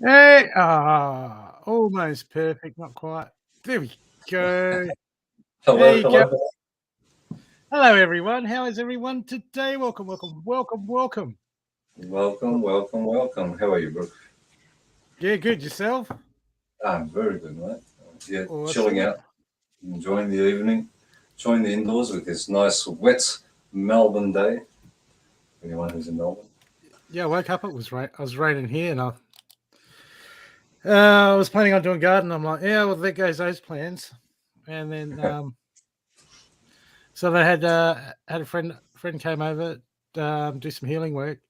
Hey, almost perfect, not quite. There we go. There Hello, you go. hello. Hello, everyone. How is everyone today? Welcome, welcome, welcome, welcome. Welcome. How are you, Brooke? Yeah, good. Yourself? I'm very good, mate. Yeah, chilling Awesome. out, enjoying the evening, enjoying the indoors with this nice, wet Melbourne day. Anyone who's in Melbourne? Yeah, I woke up. It was rain. I was raining here, and I was planning on doing garden. I'm like, yeah, well, there goes those plans. And then, so they had a friend came over, do some healing work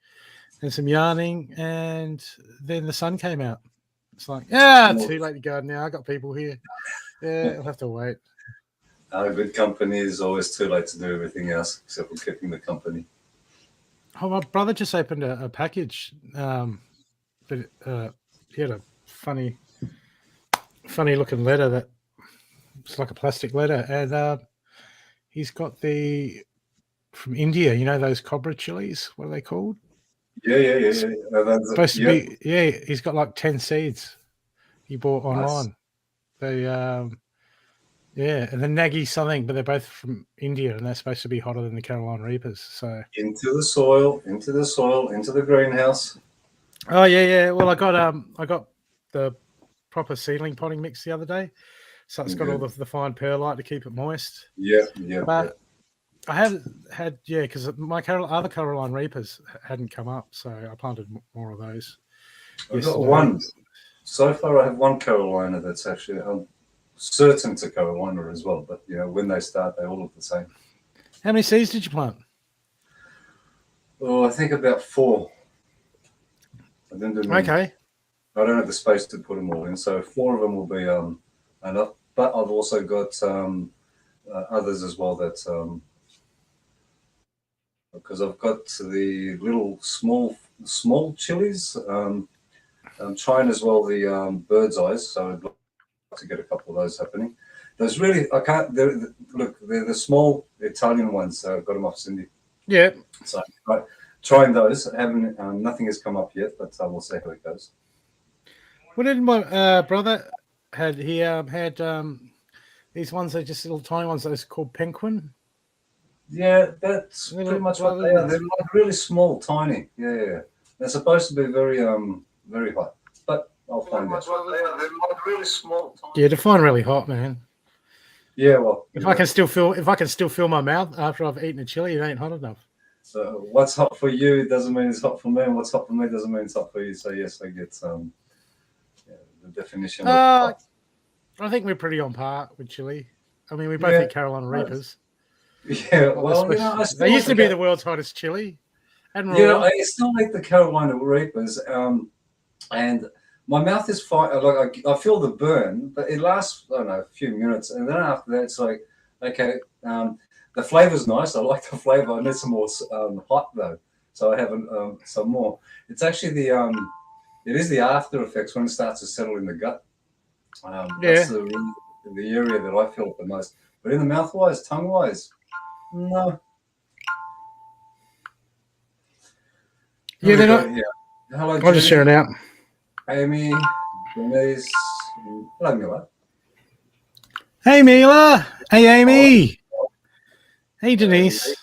and some yarning, and then the sun came out. It's like, too late to garden now. I got people here. Yeah, I'll have to wait. Good company is always too late to do everything else except for keeping the company. Oh, my brother just opened a package, but he had a funny looking letter that it's like a plastic letter, and he's got the from India. You know those cobra chilies? What are they called? Yeah. Supposed to be. Yeah, he's got like 10 seeds he bought Nice. online. They yeah, and the Nagi something, but they're both from India, and they're supposed to be hotter than the Carolina Reapers. So Into the soil, into the greenhouse. oh yeah. Well, I got the proper seedling potting mix the other day, so it's got all Good. the fine perlite to keep it moist. Yeah. But I have had because my other Carolina Reapers hadn't come up, so I planted more of those I've got yesterday. one. So far, I have one Carolina that's actually certain to Carolina as well. But when they start, they all look the same. How many seeds did you plant? Oh, I think about 4. I didn't do many. Okay. I don't have the space to put them all in, so 4 of them will be enough. But I've also got others as well that because I've got the little small chilies. I'm trying as well the bird's eyes, so I'd like to get a couple of those happening. There's really I can't. They're the small Italian ones. So I've got them off Cindy. Yeah. So trying those. Haven't nothing has come up yet, but we'll see how it goes. What did my brother had? He had these ones that are just little tiny ones that is called penguin. Yeah, that's Little, pretty much what they little, are. They're like really small, tiny. Yeah. They're supposed to be very hot, but I'll find out. What they are. They're like really small, tiny. Yeah, define really hot, man. Yeah, well, if I can still feel my mouth after I've eaten a chili, it ain't hot enough. So what's hot for you doesn't mean it's hot for me, and what's hot for me doesn't mean it's hot for you. So yes, I get the definition of hot. I think we're pretty on par with chili. I mean, we both eat Carolina Reapers. Yeah, well, they used to be the world's hottest chili. And yeah, I still like the Carolina Reapers, and my mouth is fine. Like I feel the burn, but it lasts, I don't know, a few minutes, and then after that, it's like, okay, the flavor's nice. I like the flavor. I need some more hot though, so I have some more. It's actually it is the after effects when it starts to settle in the gut. That's the area that I feel it the most. But in the mouth wise, tongue wise, no. Yeah, they're not. Yeah. Hello, I'll just share it out. Amy, Denise, hello, Mila. Hey, Mila. Hey, Amy. Hey, Denise.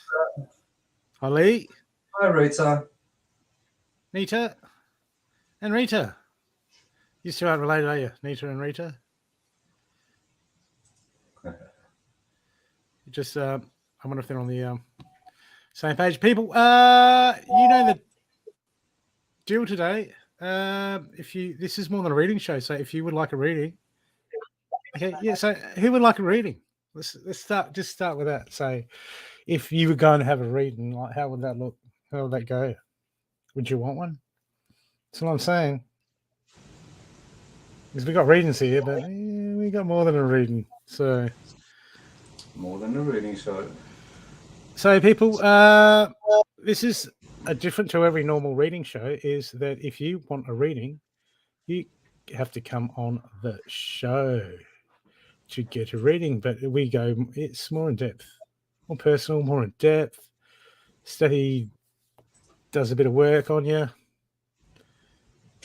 Hi, Lee. Hi, Rita. Nita. And Rita. You still aren't related, are you? Nita and Rita? Just, I wonder if they're on the same page. People, you know the deal today. This is more than a reading show, so if you would like a reading, okay, yeah. So who would like a reading? Let's start with that. So, if you were going to have a reading, like how would that look? How would that go? Would you want one? That's what I'm saying. Because we got readings here, but we got more than a reading. So more than a reading show. So people, this is a different to every normal reading show. Is that if you want a reading, you have to come on the show to get a reading. But it's more in depth, more personal, more in depth. Stathi does a bit of work on you,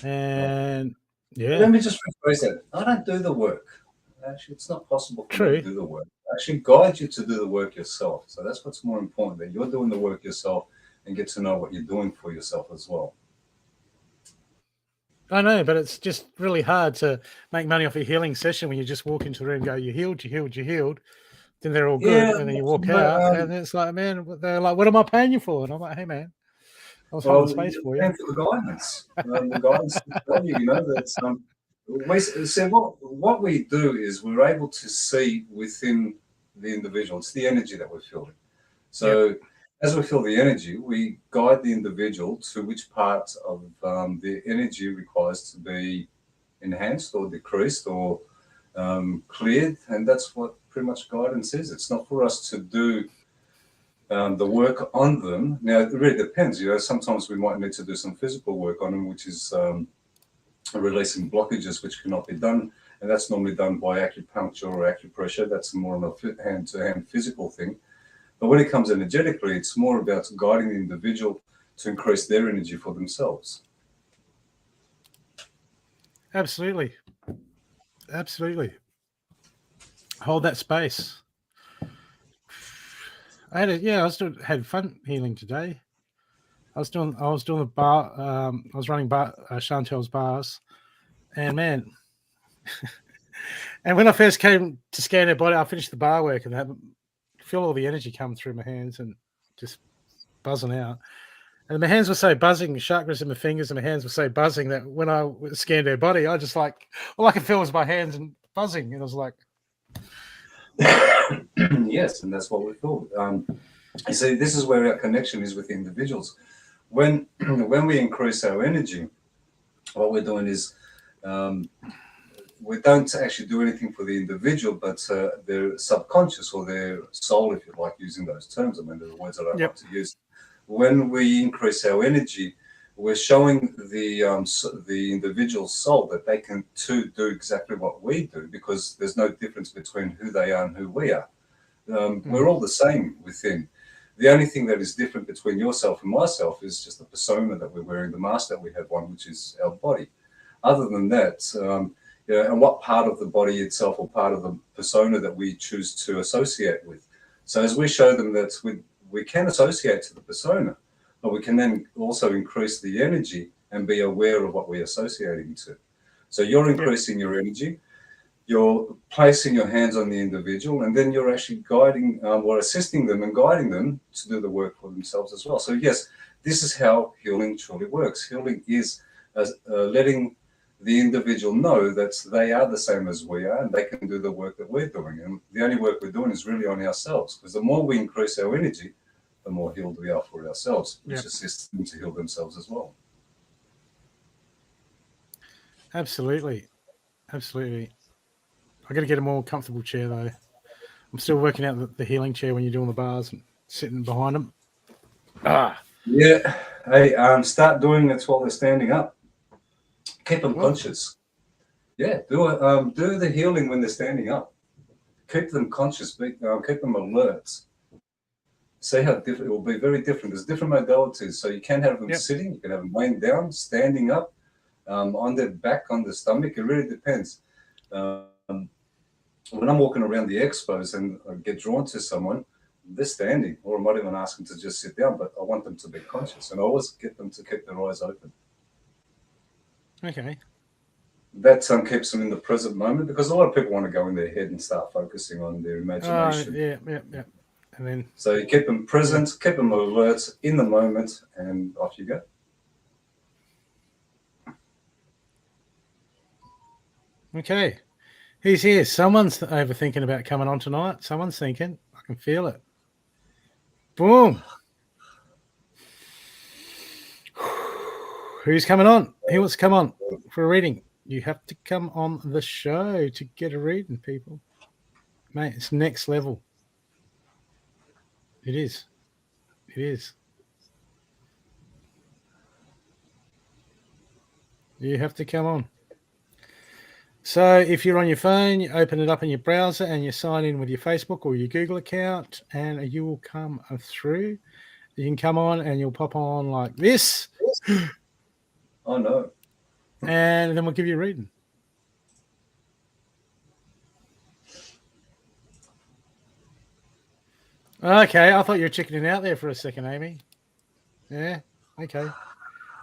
and Yeah. Let me just rephrase that. I don't do the work. Actually, it's not possible for me True. to do the work. I actually guide you to do the work yourself. So that's what's more important, that you're doing the work yourself and get to know what you're doing for yourself as well. I know, but it's just really hard to make money off a healing session when you just walk into the room and go, you healed, you healed, you healed. Then they're all good. Yeah, And then you walk but, out and it's like, man, they're like, what am I paying you for? And I'm like, hey, man, I was holding well, space you're for you. paying for the guidance. The guidance to tell you, that so what we do is we're able to see within the individual. It's the energy that we're feeling. So as we feel the energy, we guide the individual to which part of the energy requires to be enhanced or decreased or cleared. And that's what pretty much guidance is. It's not for us to do the work on them. Now, it really depends. Sometimes we might need to do some physical work on them, which is releasing blockages which cannot be done. And that's normally done by acupuncture or acupressure. That's more on a hand-to-hand physical thing. But when it comes energetically, it's more about guiding the individual to increase their energy for themselves. Absolutely. Absolutely. Hold that space. I had fun healing today. I was doing the bar. I was running Chantel's bars, and man, and when I first came to scan her body, I finished the bar work and that, feel all the energy come through my hands and just buzzing out. And my hands were so buzzing, chakras in my fingers and my hands were so buzzing that when I scanned her body, I just like all I could feel was my hands and buzzing, and I was like, yes, and that's what we feel. You see, this is where our connection is with the individuals. When we increase our energy, what we're doing is we don't actually do anything for the individual, but their subconscious or their soul, if you like using those terms. I mean, they're the words I don't like to use. When we increase our energy, we're showing the individual soul that they can too do exactly what we do, because there's no difference between who they are and who we are. We're all the same within. The only thing that is different between yourself and myself is just the persona that we're wearing, the mask that we have on, which is our body. Other than that, and what part of the body itself or part of the persona that we choose to associate with. So as we show them that we can associate to the persona, but we can then also increase the energy and be aware of what we're associating to. So you're increasing your energy, you're placing your hands on the individual, and then you're actually guiding or assisting them and guiding them to do the work for themselves as well. So yes, this is how healing truly works. Healing is letting the individual know that they are the same as we are and they can do the work that we're doing. And the only work we're doing is really on ourselves, because the more we increase our energy, the more healed we are for ourselves, which assists them to heal themselves as well. absolutely. Absolutely. I got to get a more comfortable chair though. I'm still working out the healing chair when you're doing the bars and sitting behind them. Yeah. Hey, start doing it while they're standing up. Keep them conscious. Yeah, do the healing when they're standing up. Keep them conscious. Keep them alert. See how different it will be. Very different. There's different modalities. So you can have them sitting. You can have them laying down, standing up, on their back, on the stomach. It really depends. When I'm walking around the expos and I get drawn to someone, they're standing, or I might even ask them to just sit down, but I want them to be conscious, and I always get them to keep their eyes open. Okay. That keeps them in the present moment, because a lot of people want to go in their head and start focusing on their imagination. Yeah. And then so you keep them present, keep them alert in the moment, and off you go. Okay. Who's here? Someone's overthinking about coming on tonight. Someone's thinking. I can feel it. Boom. Who's coming on? Who wants to come on for a reading? You have to come on the show to get a reading, people. Mate, it's next level. It is. It is. You have to come on. So if you're on your phone, you open it up in your browser and you sign in with your Facebook or your Google account, and you will come through. You can come on and you'll pop on like this. Oh, no. and then we'll give you a reading. Okay, I thought you were chickening out there for a second, Amy. Yeah, okay.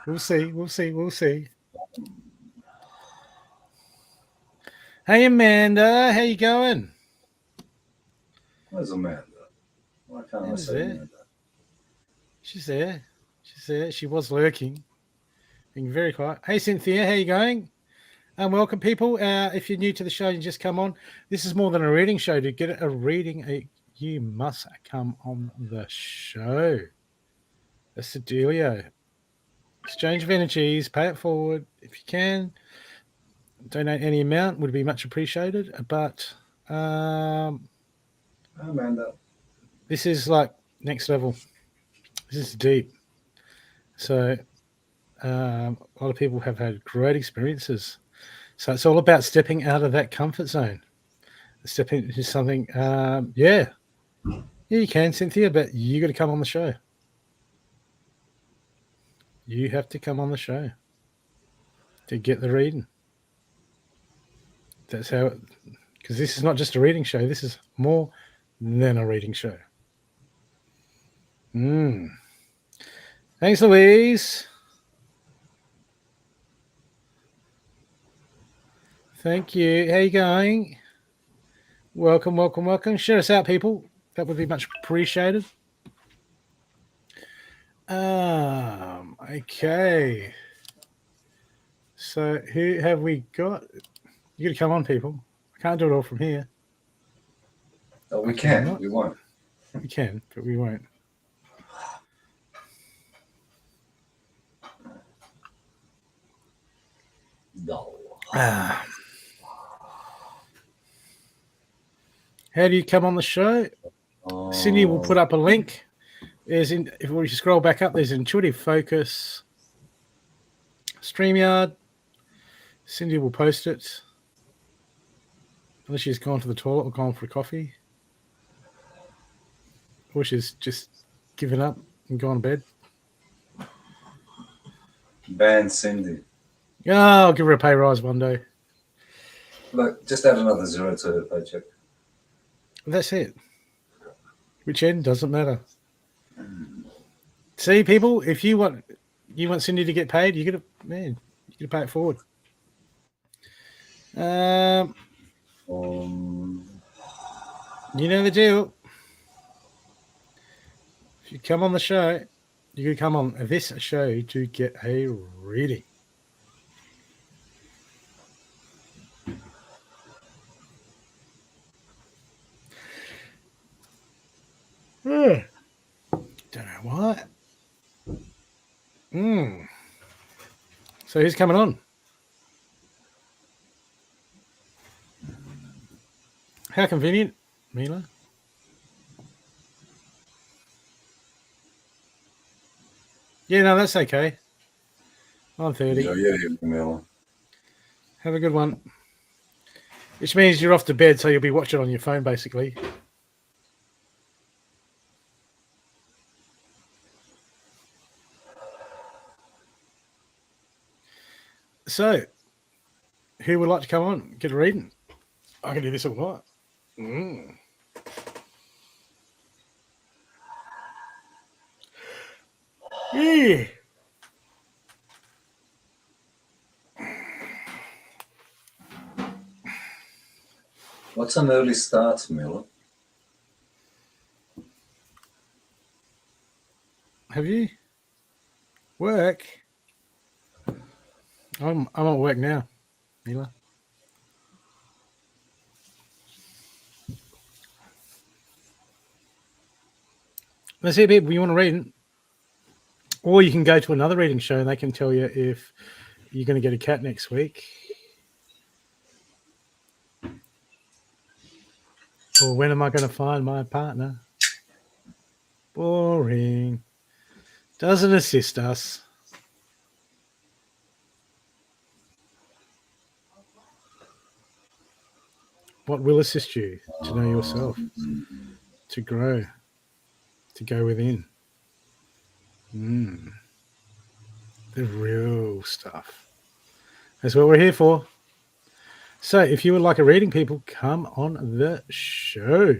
We'll see. We'll see. We'll see. Hey, Amanda, how you going? Where's Amanda? Why can't I Amanda's see there. Amanda? She's there. She's there. She was lurking, being very quiet. Hey, Cynthia, how you going? Welcome, people. If you're new to the show, you just come on. This is more than a reading show. To get a reading, you must come on the show. That's the dealio. Exchange of energies, pay it forward if you can. Donate any amount would be much appreciated. But Amanda. this is like next level. This is deep. So a lot of people have had great experiences. So it's all about stepping out of that comfort zone. Stepping into something. Yeah, you can, Cynthia, but you got to come on the show. You have to come on the show to get the reading. That's how, because this is not just a reading show. This is more than a reading show. Thanks, Louise. Thank you. How you going? Welcome, welcome, welcome. Share us out, people. That would be much appreciated. Okay. So who have we got? You got to come on, people. I can't do it all from here. Oh, we can. We won't. We can, but we won't. No. How do you come on the show? Cindy will put up a link. If we scroll back up, there's Intuitive Focus, StreamYard. Cindy will post it. Unless she's gone to the toilet or gone for a coffee. Or she's just given up and gone to bed. Ban Cindy. Oh, I'll give her a pay rise one day. Look, just add another 0 to her paycheck. That's it. Which end doesn't matter. See, people, if you want Cindy to get paid, you gotta pay it forward. You know the deal. If you come on the show, you could come on this show to get a reading. Don't know why. So who's coming on? How convenient, Mila. Yeah, no, that's okay. 9:30. Yeah, Mila. Have a good one. Which means you're off to bed, so you'll be watching on your phone, basically. So, who would like to come on? Get a reading. I can do this all night. Yeah. What's an early start, Mila? Have you? Work? I'm at work now, Mila. That's it, people. You want to read it? Or you can go to another reading show and they can tell you if you're going to get a cat next week. Or when am I going to find my partner? Boring. Doesn't assist us. What will assist you to know yourself, to grow, to go within? The real stuff. That's what we're here for. So if you would like a reading, people, come on the show.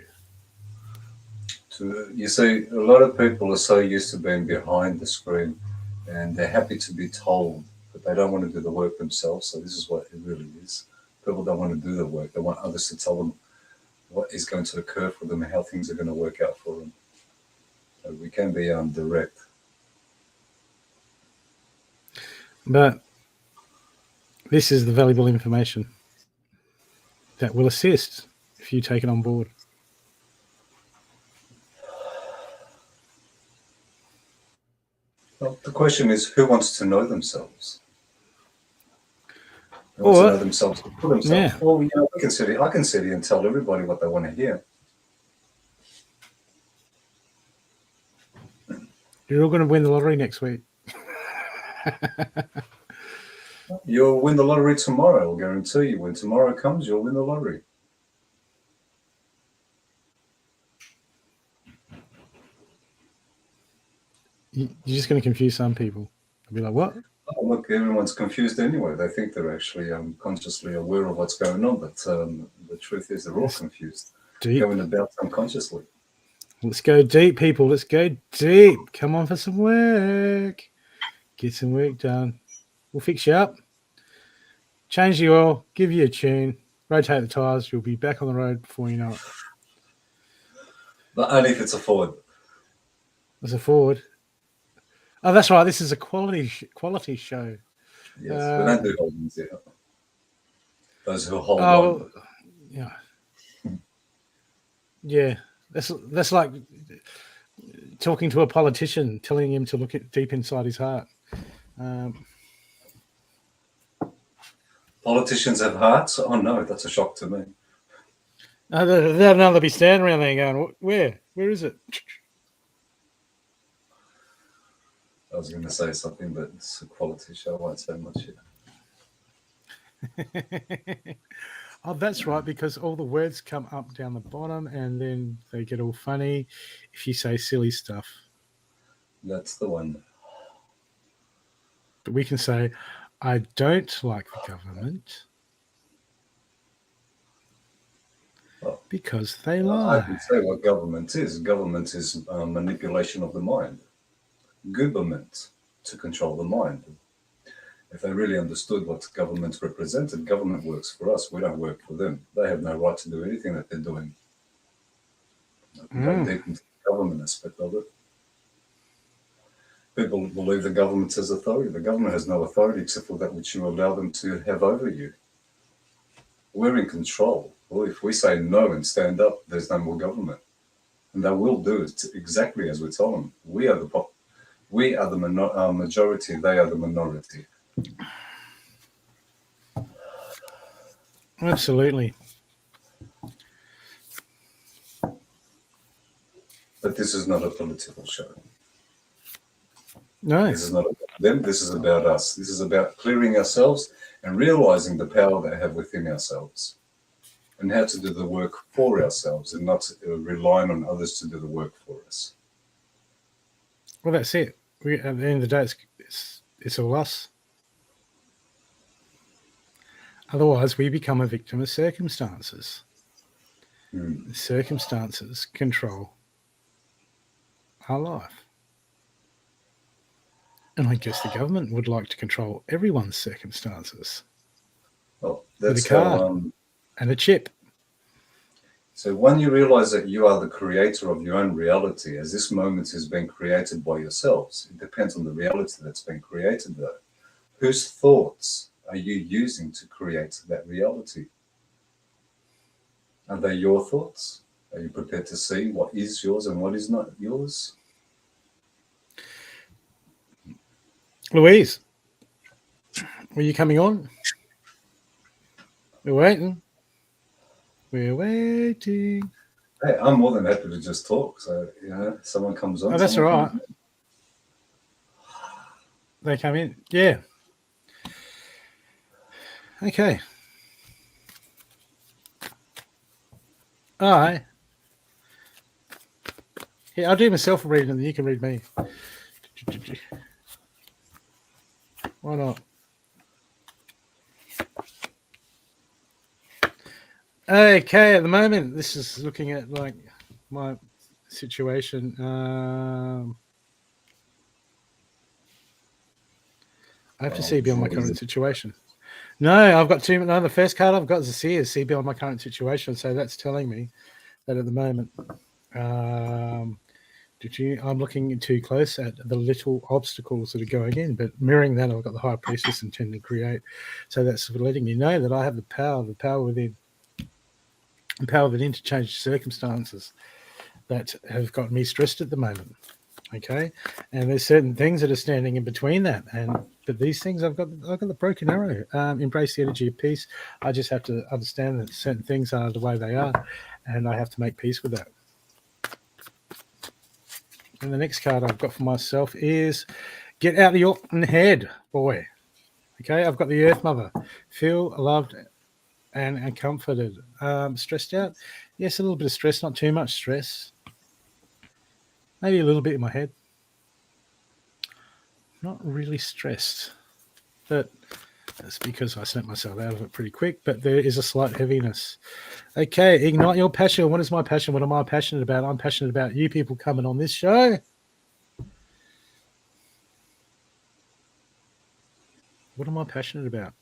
You see, a lot of people are so used to being behind the screen and they're happy to be told, but they don't want to do the work themselves. So this is what it really is. People don't want to do the work. They want others to tell them what is going to occur for them and how things are going to work out for them. So we can be direct. But this is the valuable information that will assist if you take it on board. Well, the question is, who wants to know themselves? Who wants to know themselves for themselves? Yeah. Well, you know, I can sit here and tell everybody what they want to hear. You're all going to win the lottery next week. You'll win the lottery tomorrow, I'll guarantee you. When tomorrow comes, you'll win the lottery. You're just going to confuse some people. They'll be like, what? Oh, look, everyone's confused anyway. They think they're actually consciously aware of what's going on, but the truth is they're all confused. Deep. Going about unconsciously. Let's go deep, people. Let's go deep. Come on for some work. Get some work done. We'll fix you up. Change the oil. Give you a tune. Rotate the tyres. You'll be back on the road before you know it. But only if it's a Ford. There's a Ford. Oh, that's right. This is a quality show. Yes, we don't do holdings here. Those who hold on. Yeah. Yeah. That's like talking to a politician, telling him to look at deep inside his heart. Politicians have hearts? Oh no, that's a shock to me. They'll be standing around there going, "Where is it?" I was going to say something, but it's a quality show. I won't say much yet. Oh, that's right, because all the words come up down the bottom and then they get all funny if you say silly stuff. That's the one. But we can say, I don't like the government because they lie. I can say what government is. Government is manipulation of the mind. Government, to control the mind. If they really understood what government represented, government works for us. We don't work for them. They have no right to do anything that they're doing. Go deep into the government aspect of it. People believe the government has authority. The government has no authority except for that which you allow them to have over you. We're in control. Well, if we say no and stand up, there's no more government. And they will do it exactly as we tell them. We are the majority, they are the minority. Absolutely. But this is not a political show. No. This is not about them. This is about us. This is about clearing ourselves and realizing the power they have within ourselves and how to do the work for ourselves and not relying on others to do the work for us. Well, that's it. At the end of the day, it's all us. Otherwise, we become a victim of circumstances. Circumstances control our life. And I guess the government would like to control everyone's circumstances. Well, that's with a card and a chip. So when you realize that you are the creator of your own reality, as this moment is being created by yourselves, it depends on the reality that's been created though. Whose thoughts are you using to create that reality? Are they your thoughts? Are you prepared to see what is yours and what is not yours? Louise, were you coming on? We're waiting. We're waiting. Hey, I'm more than happy to just talk. So, someone comes on. Oh, that's all right. They come in. Yeah. Okay. All right. Yeah, I'll do myself a reading and then you can read me. Why not? Okay, at the moment, this is looking at like my situation. I have to see beyond my current situation. No, I've got two. No, the first card I've got is a see beyond my current situation. So that's telling me that at the moment, I'm looking too close at the little obstacles that are going in, but mirroring that, I've got the High Priestess intending to create. So that's letting me know that I have the power within, the power within to change circumstances that have got me stressed at the moment. Okay, and there's certain things that are standing in between that, but these things I've got the broken arrow. Embrace the energy of peace. I just have to understand that certain things are the way they are, and I have to make peace with that. And the next card I've got for myself is get out of your head, boy. Okay, I've got the Earth Mother. Feel loved and comforted. Stressed out? Yes, a little bit of stress, not too much stress. Maybe a little bit in my head. Not really stressed, but that's because I sent myself out of it pretty quick, but there is a slight heaviness. Okay, ignite your passion. What is my passion? What am I passionate about? I'm passionate about you people coming on this show. What am I passionate about?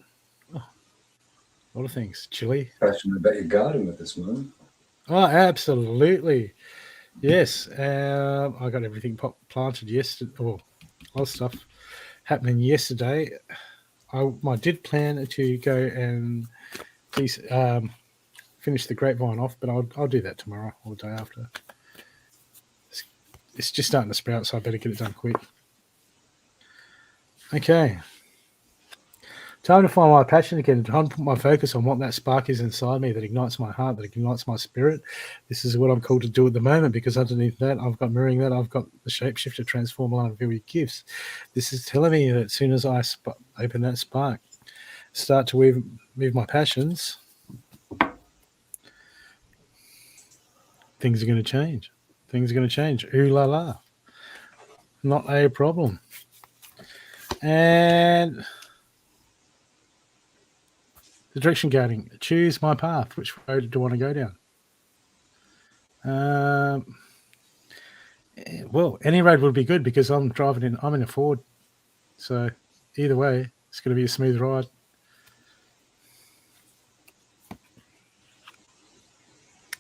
Oh, a lot of things. Chili. Passionate about your garden at this moment. Oh, absolutely. Yes. I got everything planted yesterday. Oh, a lot of stuff happening yesterday. I did plan to go and finish the grapevine off, but I'll do that tomorrow or the day after. It's just starting to sprout, so I better get it done quick. Okay. Time to find my passion again. Time to put my focus on what that spark is inside me that ignites my heart, that ignites my spirit. This is what I'm called to do at the moment, because underneath that, I've got mirroring that, I've got the shapeshifter, transformer, and reveal your gifts. This is telling me that as soon as I open that spark, start to move my passions, things are going to change. Things are going to change. Ooh la la. Not a problem. And the direction guiding. Choose my path. Which road do I want to go down? Well, any road would be good because I'm in a Ford. So either way, it's going to be a smooth ride.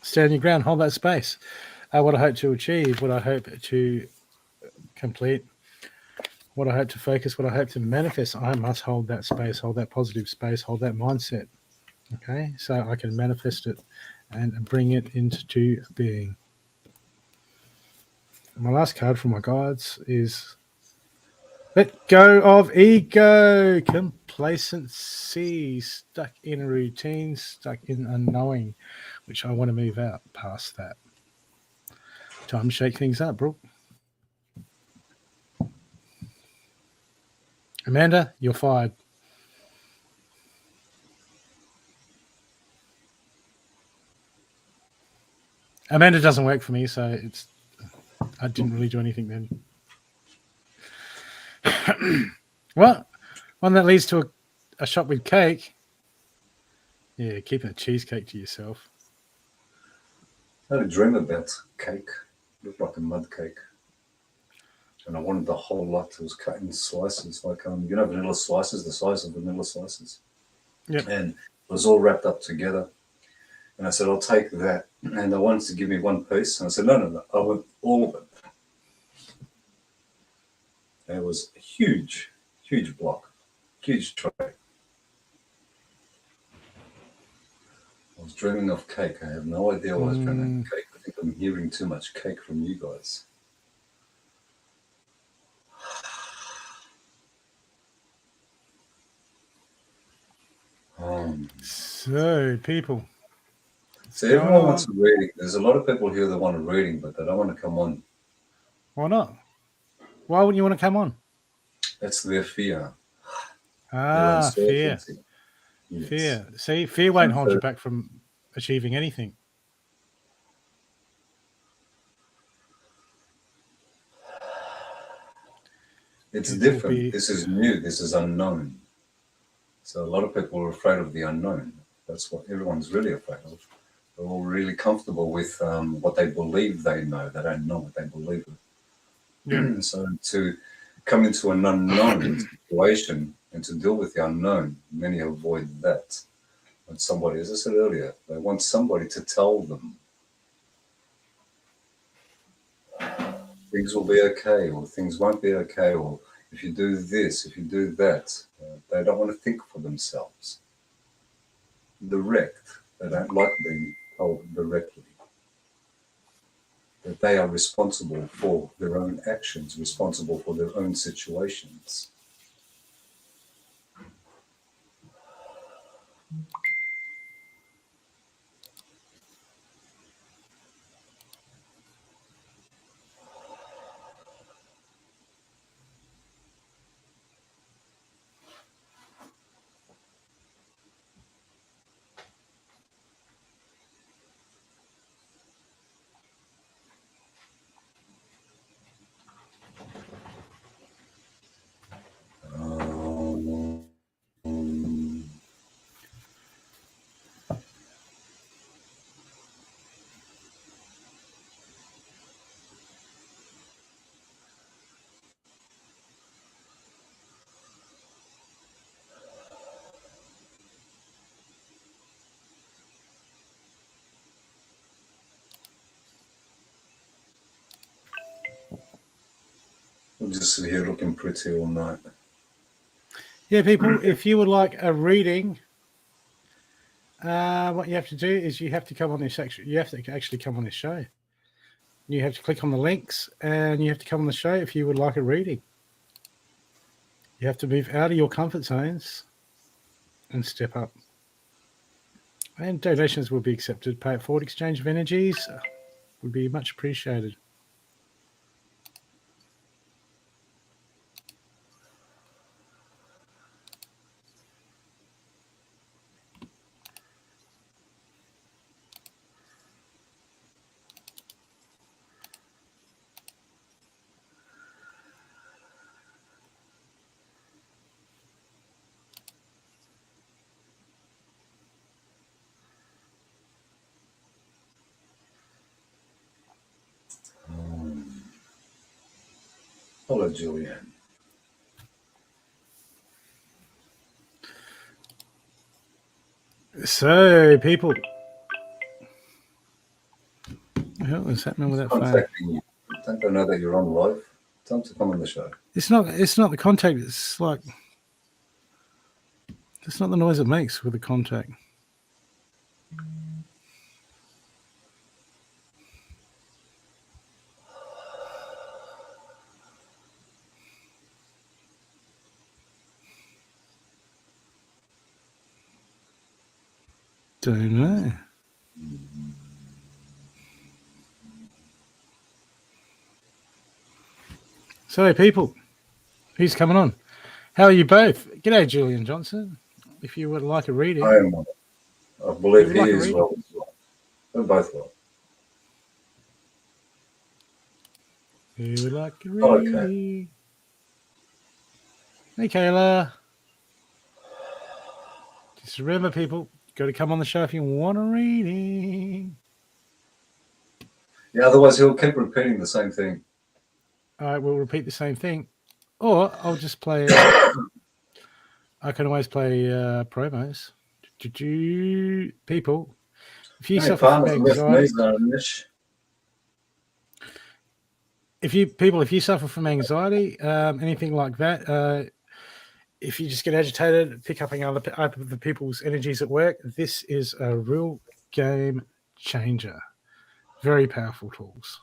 Stand your ground, hold that space. What I hope to achieve, what I hope to complete, what I hope to focus, what I hope to manifest, I must hold that space, hold that positive space, hold that mindset. Okay, so I can manifest it and bring it into being. My last card from my guides is let go of ego, complacency, stuck in a routine, stuck in unknowing, which I want to move out past that. Time to shake things up, Brooke. Amanda, you're fired. Amanda doesn't work for me, so I didn't really do anything then. Well, one that leads to a shop with cake. Yeah, keeping a cheesecake to yourself. I had a dream about cake. It looked like a mud cake. And I wanted the whole lot. It was cut in slices, like vanilla slices, the size of vanilla slices. Yep. And it was all wrapped up together. And I said, I'll take that. And they wanted to give me one piece. And I said, no, I want all of it. And it was a huge, huge block, huge tray. I was dreaming of cake. I have no idea why I was dreaming of cake. I think I'm hearing too much cake from you guys. So, people. So everyone wants a reading. There's a lot of people here that want a reading, but they don't want to come on. Why not? Why wouldn't you want to come on? That's their fear. Fear. Yes. Fear. See, fear won't hold you back from achieving anything. It's different. This is new. This is unknown. So a lot of people are afraid of the unknown. That's what everyone's really afraid of. They're all really comfortable with what they believe they know. They don't know what they believe. Yeah. So to come into an unknown situation and to deal with the unknown, many avoid that. When somebody, as I said earlier, they want somebody to tell them things will be okay, or things won't be okay, or if you do this, if you do that. They don't want to think for themselves. Direct. They don't like being told directly that they are responsible for their own actions, responsible for their own situations. We'll just sit here looking pretty all night. Yeah, people, if you would like a reading, what you have to do is you have to come on this section. You have to actually come on this show. You have to click on the links and you have to come on the show if you would like a reading. You have to move out of your comfort zones and step up. And donations will be accepted. Pay it forward. Exchange of energies would be much appreciated. Hello, Julianne. So, people, what is happening with that phone? Contacting you. Don't they know that you're on live? Tell them to come on the show. It's not the contact. It's like it's not the noise it makes with the contact. Don't know. So, people, who's coming on? How are you both? G'day, Julian Johnson. If you would like a reading, I am. I believe he is well as well. They're both well. Who would like a reading? Okay. Hey, Kayla. Just remember, people, got to come on the show if you want a reading. Yeah, otherwise he'll keep repeating the same thing. All right, we'll repeat the same thing. Or I'll just play. I can always play promos. People, if you suffer from anxiety, if you suffer from anxiety, anything like that, if you just get agitated, pick up other people's energies at work, this is a real game changer. Very powerful tools.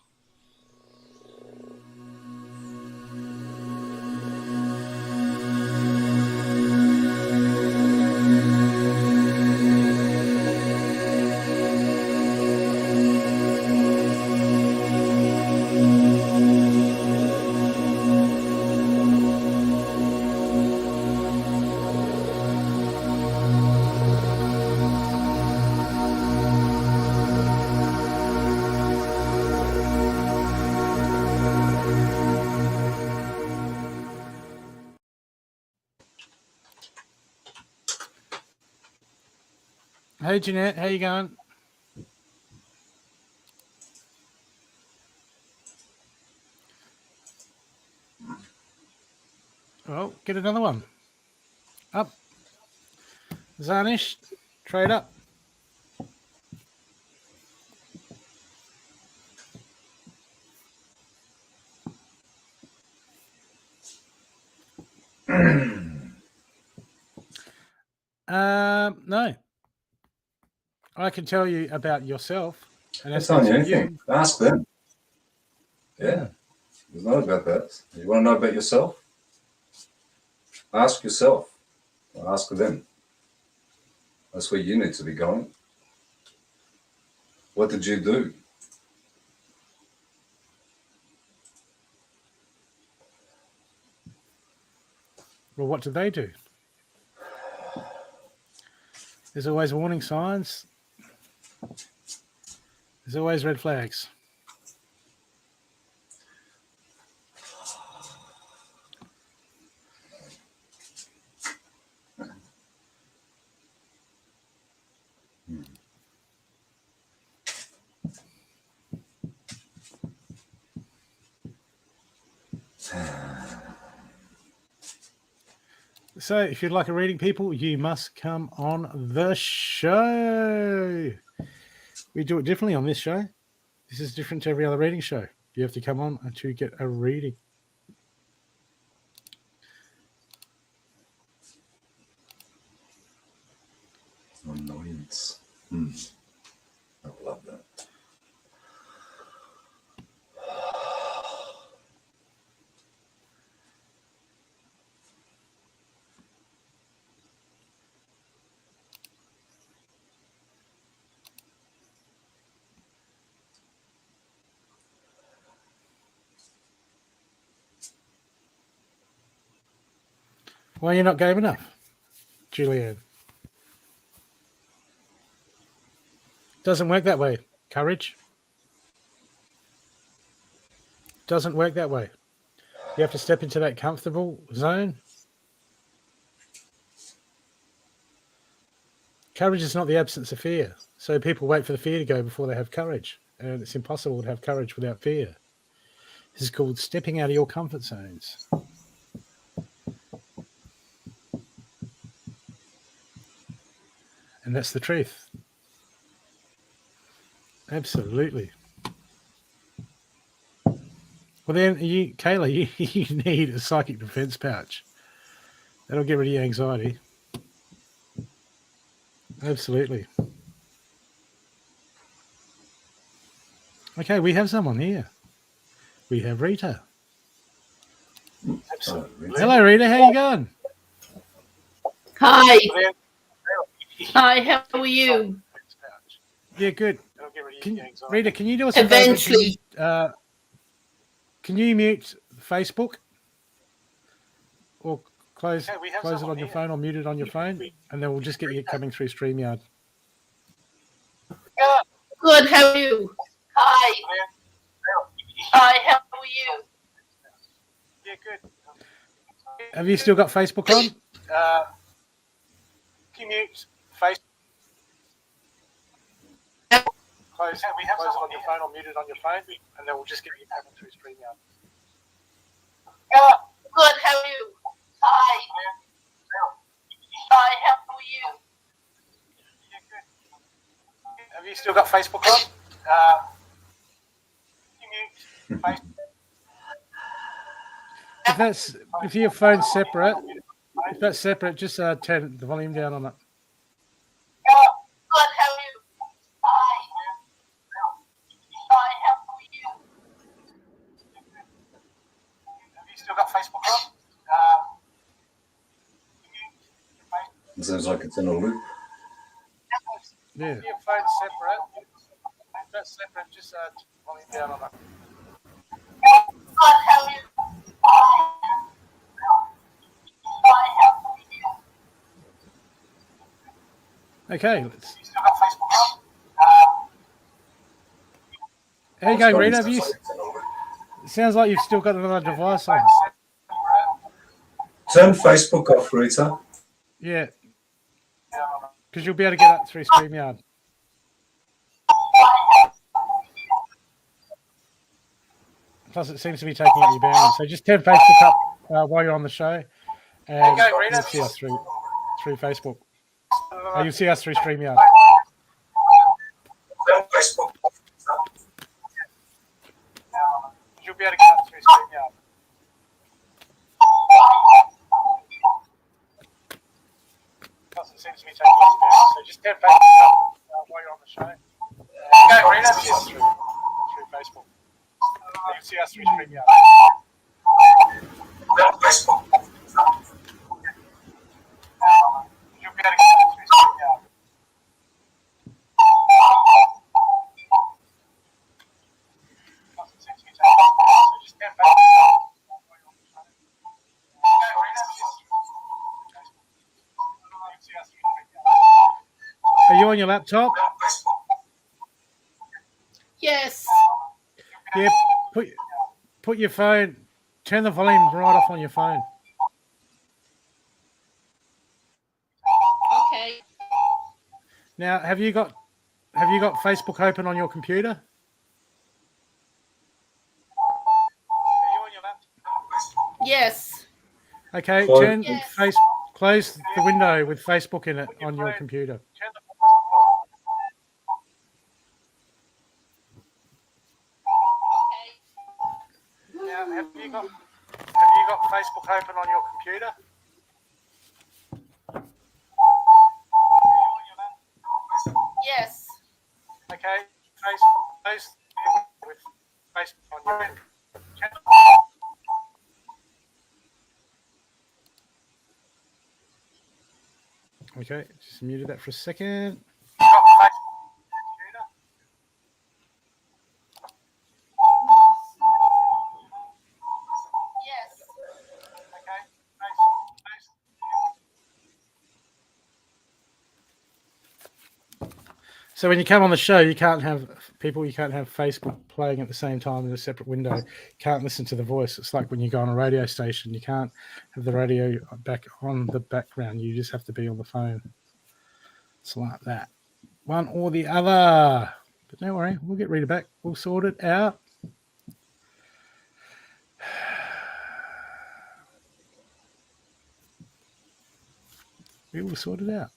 Hey, Jeanette. How you going? Well, get another one. Up. Zarnish. Trade up. No. I can tell you about yourself. And That's not anything. Ask them. Yeah. It's not about that. You want to know about yourself? Ask yourself. Ask them. That's where you need to be going. What did you do? Well, what did they do? There's always warning signs. There's always red flags. So if you'd like a reading, people, you must come on the show. We do it differently on this show. This is different to every other reading show. You have to come on to get a reading. Annoyance. I love that. Why are you not game enough, Julianne? Doesn't work that way. Courage. Doesn't work that way. You have to step into that comfortable zone. Courage is not the absence of fear. So people wait for the fear to go before they have courage. And it's impossible to have courage without fear. This is called stepping out of your comfort zones. And that's the truth. Absolutely. Well, then, Kayla, you need a psychic defense pouch. That'll get rid of your anxiety. Absolutely. Okay, we have someone here. We have Rita. Rita. Hello, Rita. How you going? Hi. Hi, how are you? Yeah, good. Rita, can you do us Eventually. Can you mute Facebook? Or close it on your phone or mute it on your phone? And then we'll just get you coming through StreamYard. Good, how are you? Hi. Hi, how are you? Yeah, good. Have you still got Facebook on? Can you mute Facebook? Close it on your phone or mute it on your phone, and then we'll just get you coming through StreamYard. Good, how are you? Hi. Hi, how are you? Yeah, good. Have you still got Facebook on? Can you mute Facebook? If your phone's separate, if that's separate, just turn the volume down on it. Good, how are you? Hi. Hi, how are you? Have you still got Facebook on? It sounds like it's in a loop. Yeah. If your phone's separate, if that's separate, just turn the volume down on it. Good, how are you? Hi. Hi, how are you? Okay, let's. How you going, Rita? It sounds like you've still got another device on. Turn Facebook off, Rita. Yeah. because you'll be able to get up through StreamYard. Plus, it seems to be taking up your bandwidth. So just turn Facebook up while you're on the show, and you'll see us through Facebook. You'll see us through StreamYard. You'll be able to get up through StreamYard. Plus, it seems to be taking up your bandwidth. So just turn Facebook up while you're on the show. You'll see us through Facebook. You can see us through StreamYard. You'll be able to get us through StreamYard. So just turn Facebook up while you're on the show. You can see us through StreamYard. Are you on your laptop? Yes. Yeah. Put your phone, turn the volume right off on your phone. Okay. Now, have you got Facebook open on your computer? Are you on your laptop? Yes. Okay, Yes. close the window with Facebook in it on your computer. Now, have you got Facebook open on your computer? Yes. Okay, close the window with Facebook on your computer. Okay, just muted that for a second. Yes. So when you come on the show, you can't have Facebook playing at the same time in a separate window. You can't listen to the voice. It's like when you go on a radio station, you can't have the radio back on the background. You just have to be on the phone. It's like that. One or the other. But don't worry, we'll get Rita back. We'll sort it out. We will sort it out.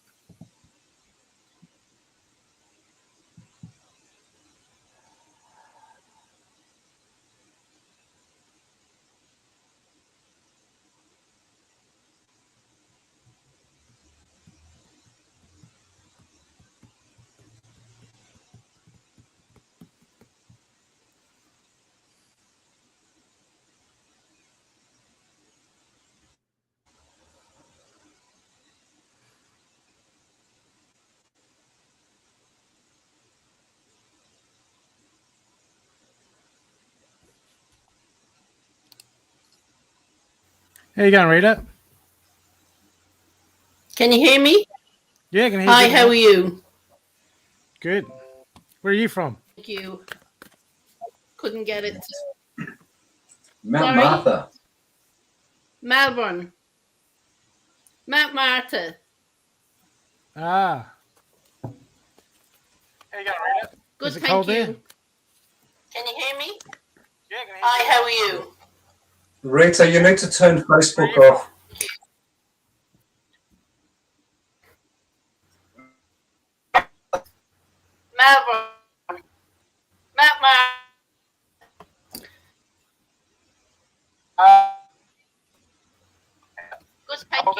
How you going, Rita? Can you hear me? Yeah, I can hear you. Hi, how are you? Good. Where are you from? Thank you. Couldn't get it. Mount Sorry? Martha. Melbourne. Mount Martha. Ah. How you going, Rita? Good, Is it thank cold you. there? Can you hear me? Yeah, I can hear you. Hi, how are you? Rita, you need to turn Facebook off. Melbourne. Mount Martha. Good, thank you.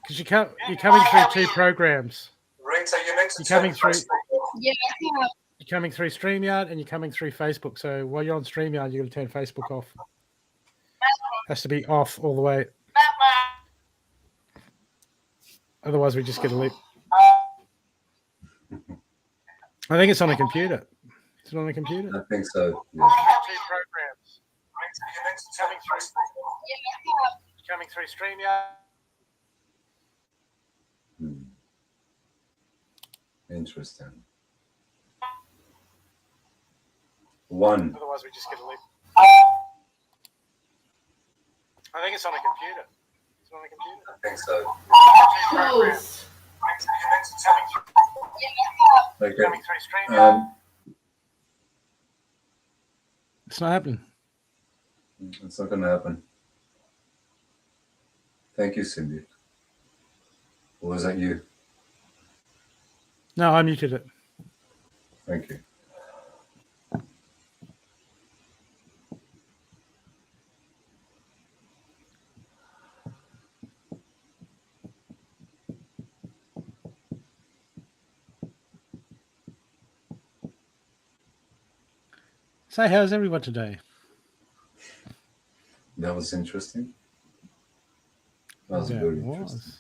Because you're coming through two programs. Rita, you need to You're coming turn through. Facebook off. Yeah, You're coming through StreamYard and you're coming through Facebook. So while you're on StreamYard, you're going to turn Facebook off. Has to be off all the way. Mount Martha. Otherwise, we just get a leap. I think it's on a computer. Is it on a computer? I think so. Yeah. Two programs. Coming through. Yeah, Coming through StreamYard. Interesting. One. Otherwise, we just get a leap. I think it's on a computer. Is it on a computer? I think so. Two programs. Okay. It's not happening. It's not going to happen. Thank you, Cindy. Or was that you? No, I muted it. Thank you. So, how's everyone today? That was interesting. That was very interesting.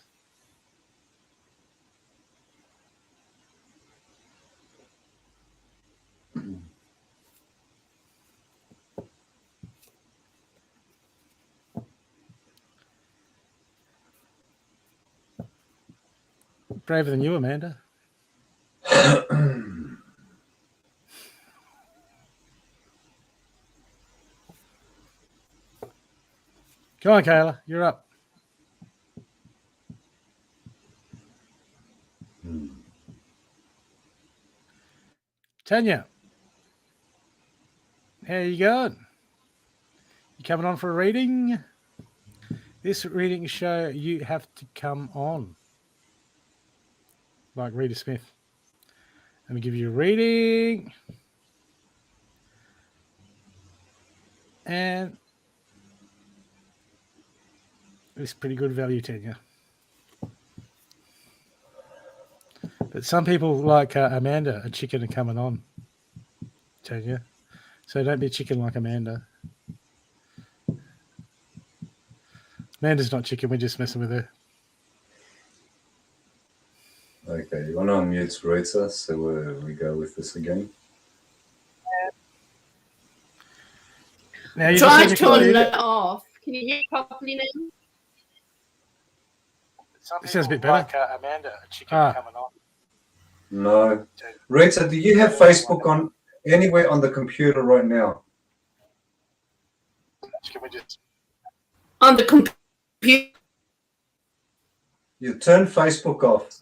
Braver than you, Amanda. Come on, Kayla, you're up. Tanya, how you going? You coming on for a reading? This reading show, you have to come on. Like Rita Smith. Let me give you a reading. And it's pretty good value, Tanya. But some people like Amanda, a chicken, are coming on, Tanya. So don't be a chicken like Amanda. Amanda's not chicken. We're just messing with her. Okay, you want to unmute Rita so we go with this again? Now you Try just turning it off. Can you hear properly now? It sounds a bit better. Like Amanda, a chicken coming on. No. Rita, do you have Facebook on anywhere on the computer right now? Can we just... On the computer. You turn Facebook off.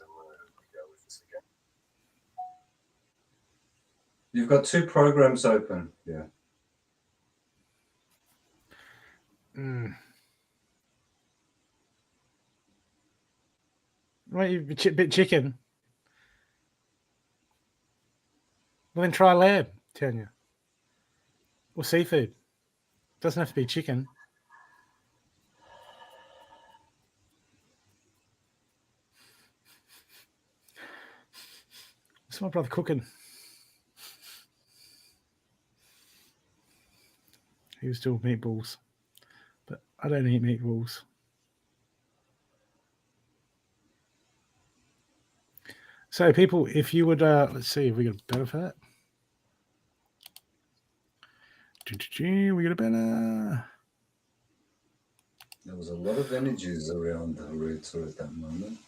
You've got 2 programs open. Yeah. Right, you're a bit chicken. Well, then try lamb, Tanya. Or seafood. Doesn't have to be chicken. What's my brother cooking? He was doing meatballs. But I don't eat meatballs. So, people, if you would, let's see if we got a banner for that. We got a banner. There was a lot of energies around Rita at that moment.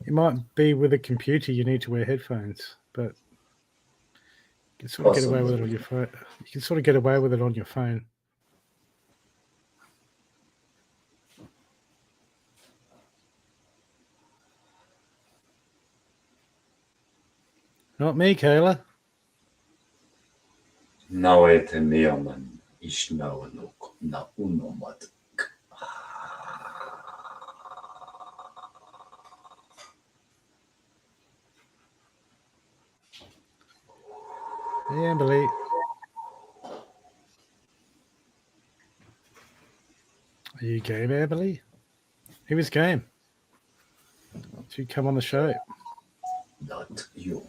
It might be with a computer you need to wear headphones, but you can sort of get away with it on your phone. You can sort of get away with it on your phone. Not me, Kayla. Nauete miaman ishnawanuk na unomat. Hey, Amberly. Are you game, Amberly? He was game. To come on the show. Not you.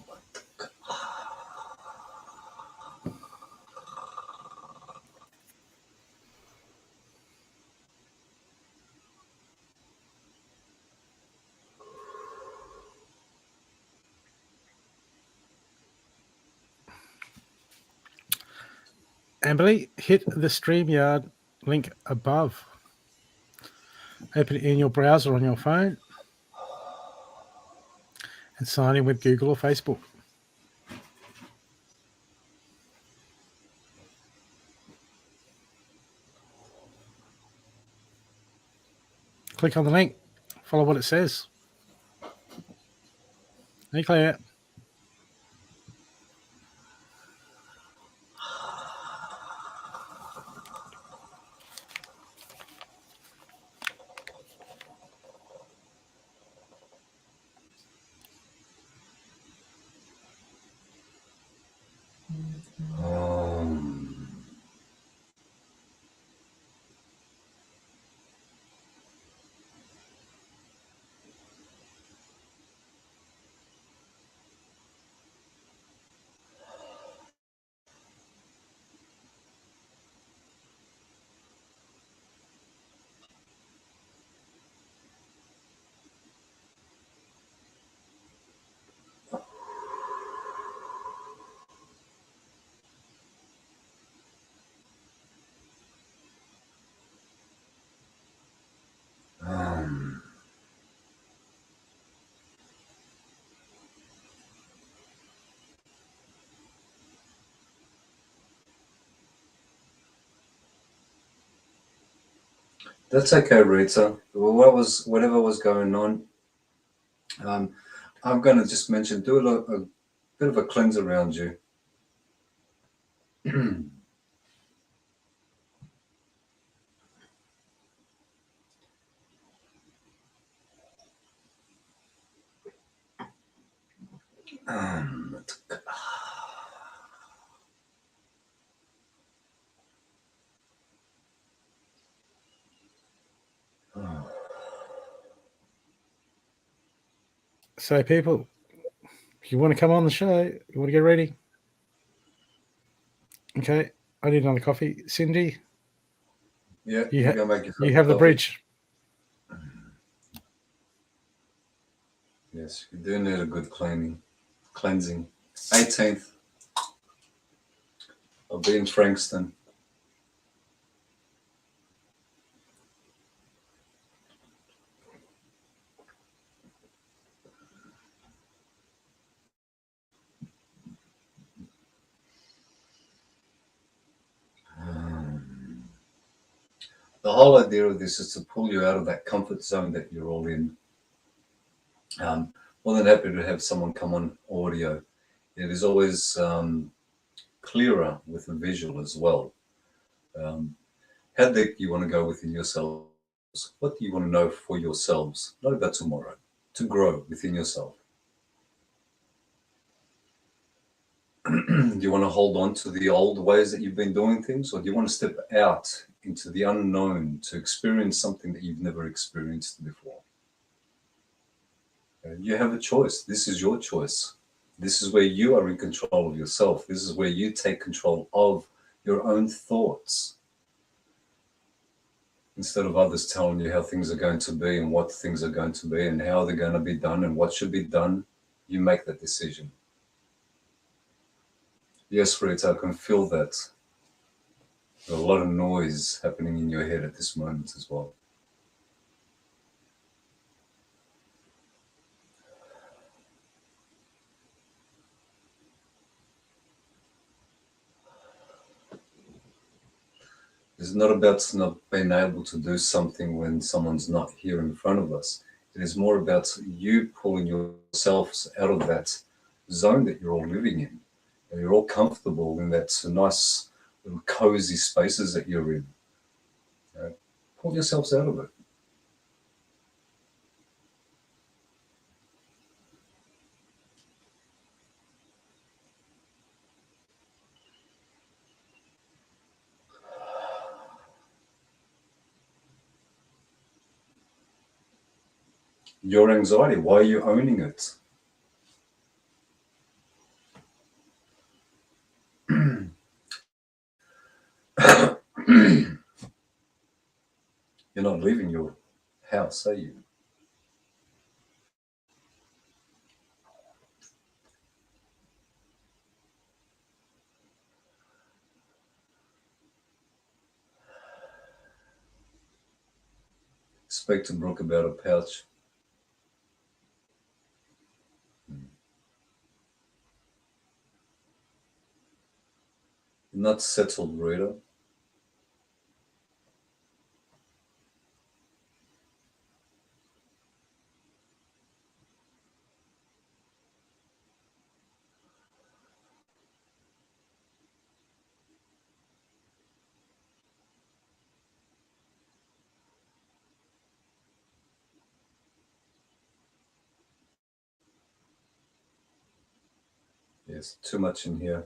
Amberly, hit the StreamYard link above. Open it in your browser on your phone. and sign in with Google or Facebook. Click on the link, follow what it says. Hey, Claire. That's okay, Rita. Well, whatever was going on, I'm going to just mention, do a bit of a cleanse around you. So, people, if you want to come on the show, you want to get ready. Okay, I need another coffee. Cindy, Yeah, you, you're gonna make yourself you have the coffee. bridge. Yes, you do need a good cleansing. 18th. I'll be in Frankston. The whole idea of this is to pull you out of that comfort zone that you're all in. More than happy to have someone come on audio. It is always clearer with a visual as well. How deep do you want to go within yourselves? What do you want to know for yourselves? Not about tomorrow, to grow within yourself. Do you want to hold on to the old ways that you've been doing things, or do you want to step out into the unknown to experience something that you've never experienced before? You have a choice. This is your choice. This is where you are in control of yourself. This is where you take control of your own thoughts. Instead of others telling you how things are going to be and what things are going to be and how they're going to be done and what should be done, you make that decision. Yes, Rita, I can feel that. There's a lot of noise happening in your head at this moment as well. It's not about not being able to do something when someone's not here in front of us. It is more about you pulling yourselves out of that zone that you're all living in. And you're all comfortable in that nice little cozy spaces that you're in. Pull yourselves out of it. Your anxiety, why are you owning it? You're not leaving your house, are you? Speak to Brooke about a pouch. not settled, Rita. Yes, too much in here.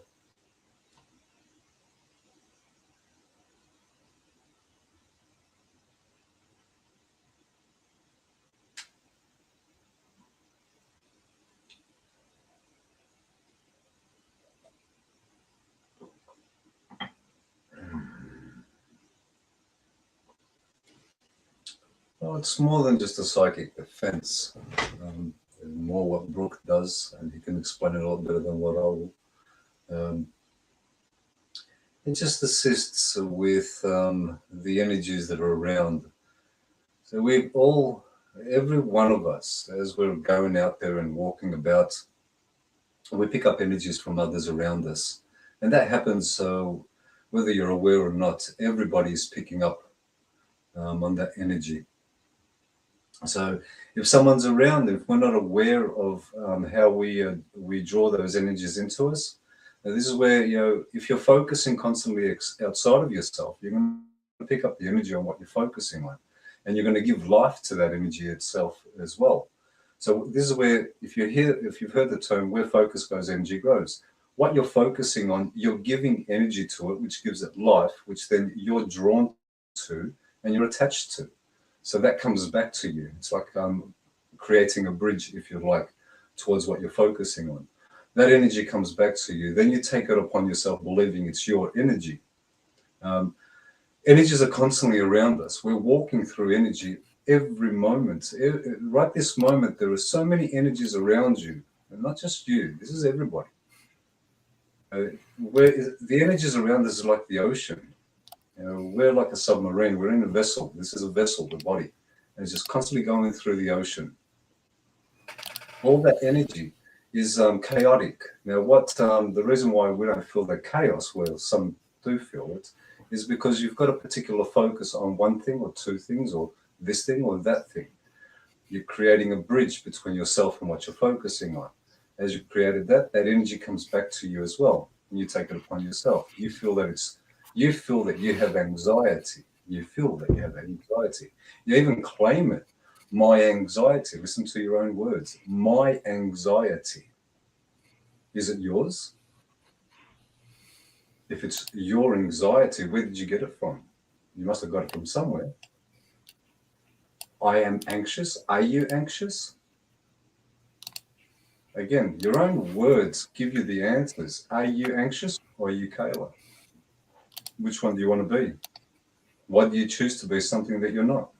Well, it's more than just a psychic defense. More what Brooke does, and he can explain it a lot better than what I will. It just assists with the energies that are around. So we all, every one of us, as we're going out there and walking about, we pick up energies from others around us. And that happens whether you're aware or not, everybody's picking up on that energy. So if someone's around, if we're not aware of how we draw those energies into us, now this is where, if you're focusing constantly outside of yourself, you're going to pick up the energy on what you're focusing on, and you're going to give life to that energy itself as well. So this is where, if you've heard the term, where focus goes, energy grows. What you're focusing on, you're giving energy to it, which gives it life, which then you're drawn to and you're attached to. So that comes back to you. It's like creating a bridge, if you like, towards what you're focusing on. That energy comes back to you. Then you take it upon yourself, believing it's your energy. Energies are constantly around us. We're walking through energy every moment. Right this moment, there are so many energies around you, and not just you. This is everybody. Where the energies around us are like the ocean. We're like a submarine. We're in a vessel. This is a vessel, the body, and it's just constantly going through the ocean. All that energy is chaotic. Now, the reason why we don't feel the chaos, where some do feel it, is because you've got a particular focus on one thing or two things or this thing or that thing. You're creating a bridge between yourself and what you're focusing on. As you've created that energy comes back to you as well, and you take it upon yourself. You feel that you have anxiety. You feel that you have anxiety. You even claim it. My anxiety. Listen to your own words. My anxiety. Is it yours? If it's your anxiety, where did you get it from? You must have got it from somewhere. I am anxious. Are you anxious? Again, your own words give you the answers. Are you anxious or are you Kayla? Which one do you want to be? Why do you choose to be something that you're not?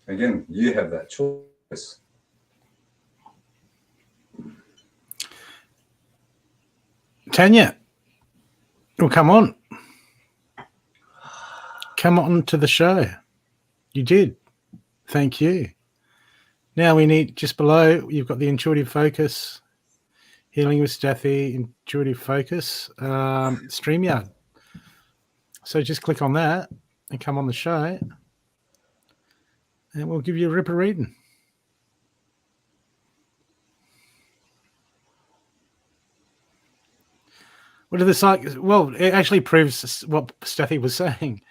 Again, you have that choice. Tanya, well, come on. Come on to the show. You did. Thank you. Now we need, just below, you've got the intuitive focus, healing with Stathi, intuitive focus, StreamYard. So just click on that and come on the show, and we'll give you a ripper reading. What are the cycles? Well, it actually proves what Stathi was saying.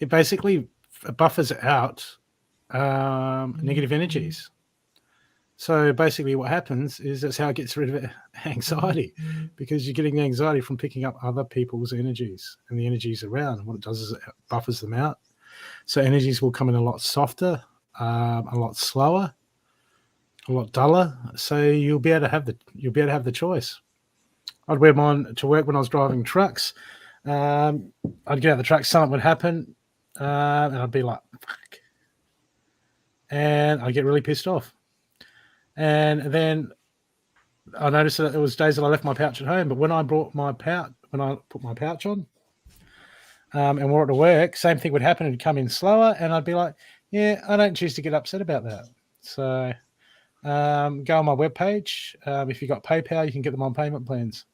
It basically buffers out negative energies. So basically what happens is that's how it gets rid of anxiety, because you're getting anxiety from picking up other people's energies and the energies around. And what it does is it buffers them out. So energies will come in a lot softer, a lot slower, a lot duller. So you'll be able to have the choice. I'd wear mine to work when I was driving trucks. I'd get out of the truck, something would happen, and I'd be like, fuck. And I'd get really pissed off. And then I noticed that there was days that I left my pouch at home, but when I put my pouch on and wore it to work, same thing would happen. It'd come in slower, and I'd be like, yeah, I don't choose to get upset about that. So go on my webpage. If you've got PayPal, you can get them on payment plans.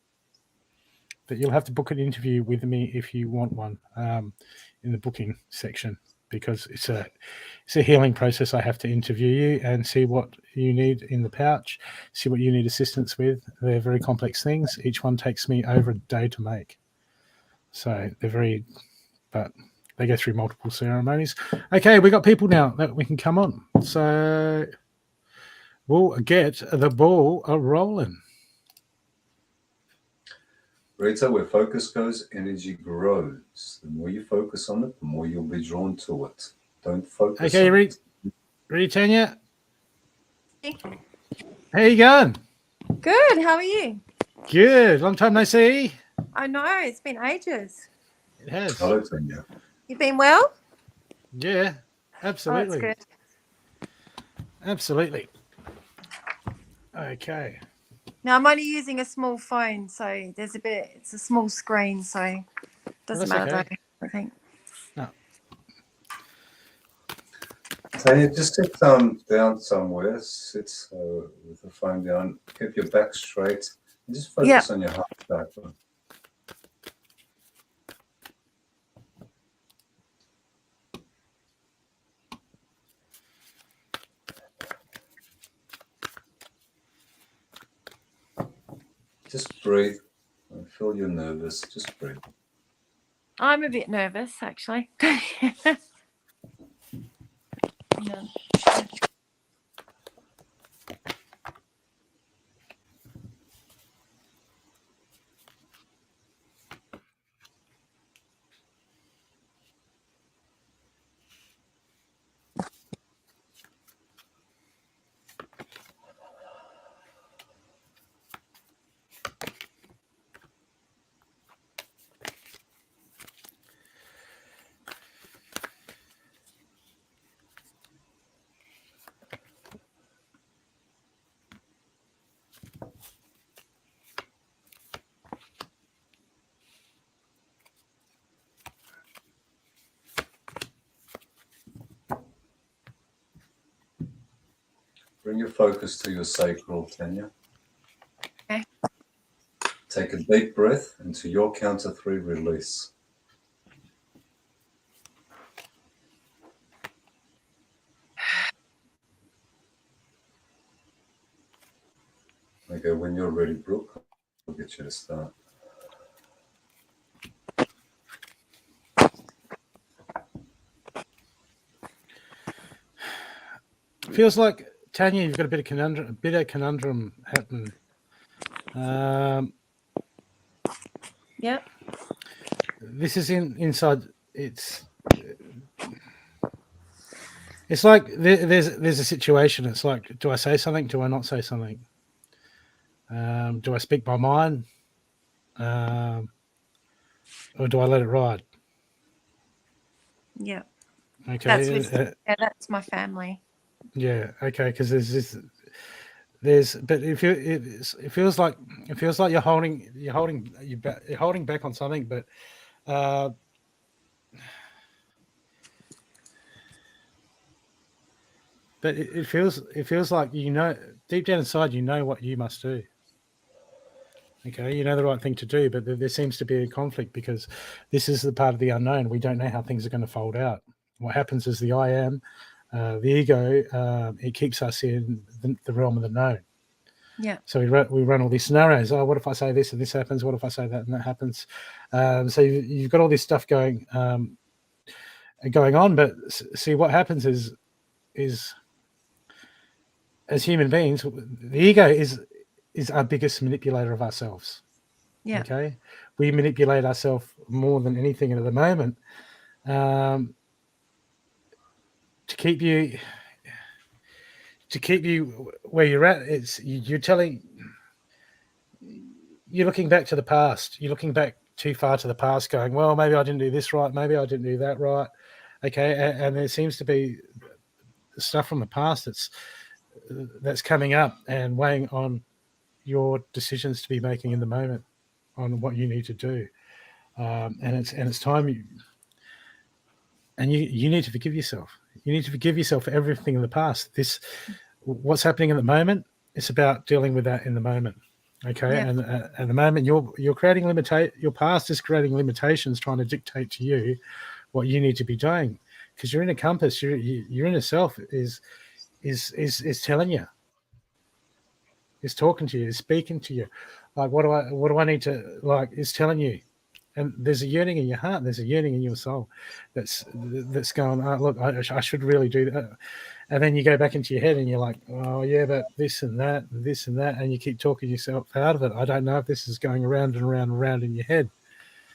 but you'll have to book an interview with me if you want one in the booking section, because it's a healing process. I have to interview you and see what you need in the pouch, see what you need assistance with. They're very complex things. Each one takes me over a day to make. So but they go through multiple ceremonies. Okay, we got people now that we can come on. So we'll get the ball rolling. Rita, where focus goes, energy grows. The more you focus on it, the more you'll be drawn to it. Don't focus Okay, on it. ready, Tanya? How you going? Good. How are you? Good. Long time no see. I know it's been ages. It has. Hello, Tanya. You've been well? Yeah, Oh, absolutely. that's good. Absolutely. Okay. Now I'm only using a small phone, so it's a small screen, so it doesn't That's matter. okay. I think. No. Tanya, just sit down somewhere. Sit with the phone down. Keep your back straight. And just focus on your heart chakra. Just breathe. Don't feel you're nervous. Just breathe. I'm a bit nervous, actually. Yeah. Bring your focus to your sacral, Tanya. Okay. Take a deep breath, and to your count of 3, release. Okay, when you're ready, Brooke, I'll get you to start. Feels like, Tanya, you've got a bit of conundrum happening. Yep. This is inside. It's like there's a situation. It's like, do I say something? Do I not say something? Do I speak my mind? Or do I let it ride? Yeah. Okay. That's my family. Yeah. Okay. Because but it feels like you're holding back on something, but it feels like, deep down inside, what you must do. Okay, you know the right thing to do, but there seems to be a conflict because this is the part of the unknown. We don't know how things are going to fold out. What happens is the I am, the ego, it keeps us in the realm of the known. Yeah. So we run all these scenarios. Oh, what if I say this and this happens? What if I say that and that happens? So you've got all this stuff going on. But see, what happens is as human beings, the ego is our biggest manipulator of ourselves. Yeah. Okay, we manipulate ourselves more than anything at the moment to keep you where you're at. It's you're looking back to the past. You're looking back too far to the past, going, well, maybe I didn't do this right, maybe I didn't do that right. Okay, and there seems to be stuff from the past that's coming up and weighing on your decisions to be making in the moment on what you need to do, and it's time you need to forgive yourself. You need to forgive yourself for everything in the past. What's happening in the moment, it's about dealing with that in the moment. Okay, Yeah. and at the moment you're creating your past is creating limitations, trying to dictate to you what you need to be doing, because your inner compass, your inner self is telling you, is talking to you, is speaking to you, like what do I need to, like, is telling you, and there's a yearning in your heart, there's a yearning in your soul that's going, oh, look, I should really do that. And then you go back into your head and you're like, oh yeah, but this and that and this and that, and you keep talking yourself out of it. I don't know if this is going around and around and around in your head.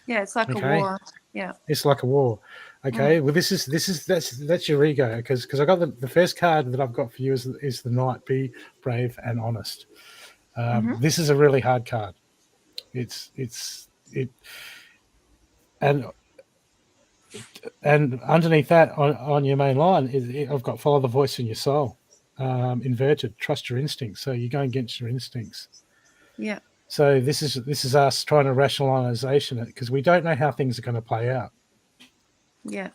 Yeah, it's like Okay. a war. Yeah. It's like a war. Okay. Well, that's your ego, because I got the first card that I've got for you is the Knight. Be brave and honest. This is a really hard card. And underneath that on your main line I've got follow the voice in your soul, inverted, trust your instincts. So you're going against your instincts. Yeah. So this is us trying to rationalization it, because we don't know how things are going to play out. Yeah.